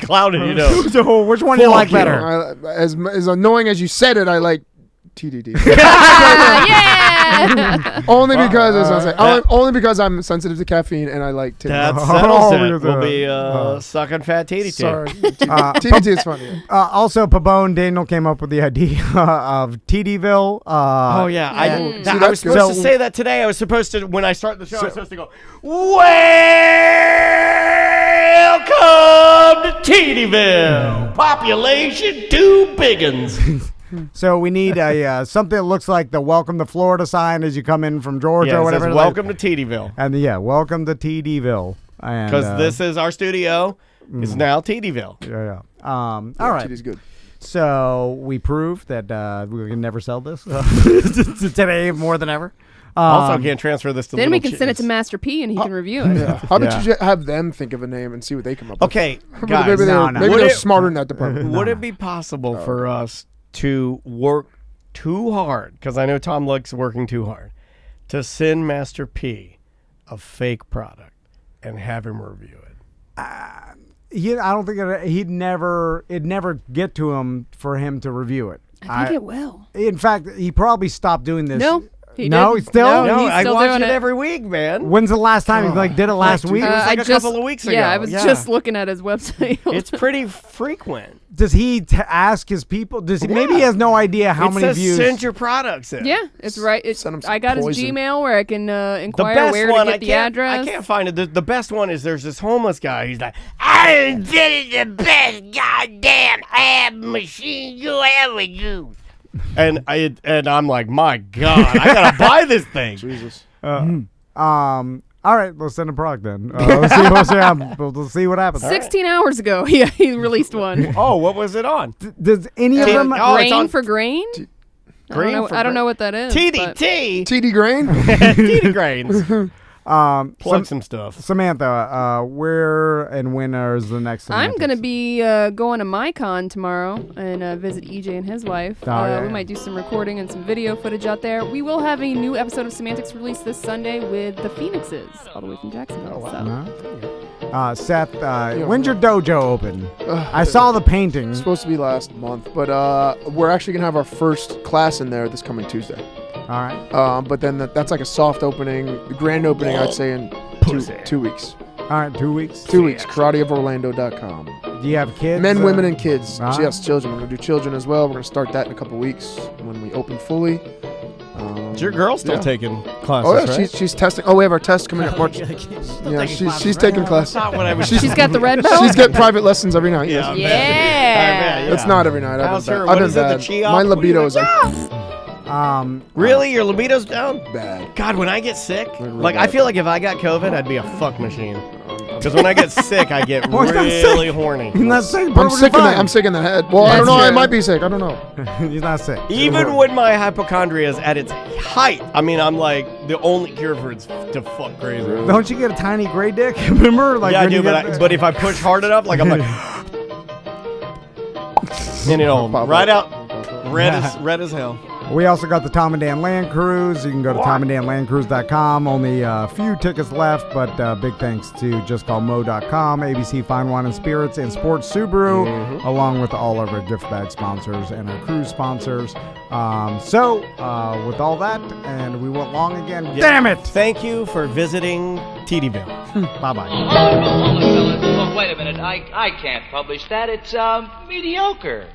clouded, So which one do you like better? As annoying as you said it, I like TDD. Yeah. Only because I'm sensitive to caffeine and I like titty. That settles it. Oh, We'll be sucking fat TDT. Sorry. TDT is funny. Also, Pabone Daniel came up with the idea of TDVille. Oh yeah, I was that's good. supposed to say that today. I was supposed to, when I start the show, I was supposed to go, welcome to TDVille. Population 2 biggins. So we need a something that looks like the "Welcome to Florida" sign as you come in from Georgia or whatever. Welcome to TDVille. And welcome to TDVille. Because this is our studio. It's now TDVille. Yeah. All right. TD's good. So we proved that we can never sell this today more than ever. Also, can't transfer this to Then we Little can send it to Cheese. Master P and he can review it. Yeah. How about you have them think of a name and see what they come up with? Okay, Maybe guys. they're smarter in that department. Would it be possible for us to work too hard, because I know Tom likes working too hard, to send Master P a fake product and have him review it? I don't think it'd never get to him for him to review it. I think it will. In fact, he probably stopped doing this. No. No, he's still. No, he's I still watch doing it it every week, man. When's the last time he did it last week? It was like a couple of weeks ago. Yeah, I was just looking at his website. It's pretty frequent. Does he ask his people? Does he? Maybe he has no idea how many says views. Send your products in. Yeah, it's right. I got his Gmail where I can The inquire best where one, to get the address. I can't find it. The best one is there's this homeless guy. He's like, I invented the best goddamn ab machine you ever used. And I'm like, my God, I gotta buy this thing. Jesus. All right, let's send a product then. We'll see what happens. 16 hours ago, he released one. Oh, what was it on? Does any of them Grain for grain? I don't know what that is. TDT. TD Grain? TD Grains. Plug some stuff. Samantha, where and when is the next I'm Semantics? going to be going to MyCon tomorrow and visit EJ and his wife. We might do some recording and some video footage out there. We will have a new episode of Semantics released this Sunday with the Phoenixes, all the way from Jacksonville. Seth, when's your dojo open? I saw the painting. It's supposed to be last month, but we're actually going to have our first class in there this coming Tuesday. All right. But then that's like a soft opening, grand opening, I'd say, in 2 weeks. All right, 2 weeks. 2 weeks. KarateofOrlando.com. Do you have kids? Men, women, and kids. Uh-huh. Yes, children. We're going to do children as well. We're going to start that in a couple weeks when we open fully. Is your girl still taking classes, Oh, yeah, right? she's testing. Oh, we have our test coming up March. Yeah, she's taking class. She's got the red belt? She's getting private lessons every night. Yeah. Yeah. It's not every night. How's her? I've What been is it, the bad. chi-op? My libido is like... Really? Your libido's down? Bad. God, when I get sick, like I feel like if I got COVID, I'd be a fuck machine. Because when I get sick, I get really horny. He's not sick. I'm sick in the head. Well, I don't know. I might be sick. I don't know. He's not sick. Even when my hypochondria is at its height, I mean, I'm like, the only cure for it's to fuck crazy. Don't you get a tiny gray dick? Remember? Like yeah, I when do, you get but if I push hard enough, like I'm like, and it'll right out, red as hell. We also got the Tom and Dan Land Cruise. You can go to tomanddanlandcruise.com. Only a few tickets left, but big thanks to justcallmo.com, ABC Fine Wine and Spirits, and Sports Subaru, along with all of our gift bag sponsors and our cruise sponsors. So, with all that, and we went long again. Yeah. Damn it! Thank you for visiting TDVille. Bye-bye. Oh, wait a minute. I can't publish that. It's mediocre.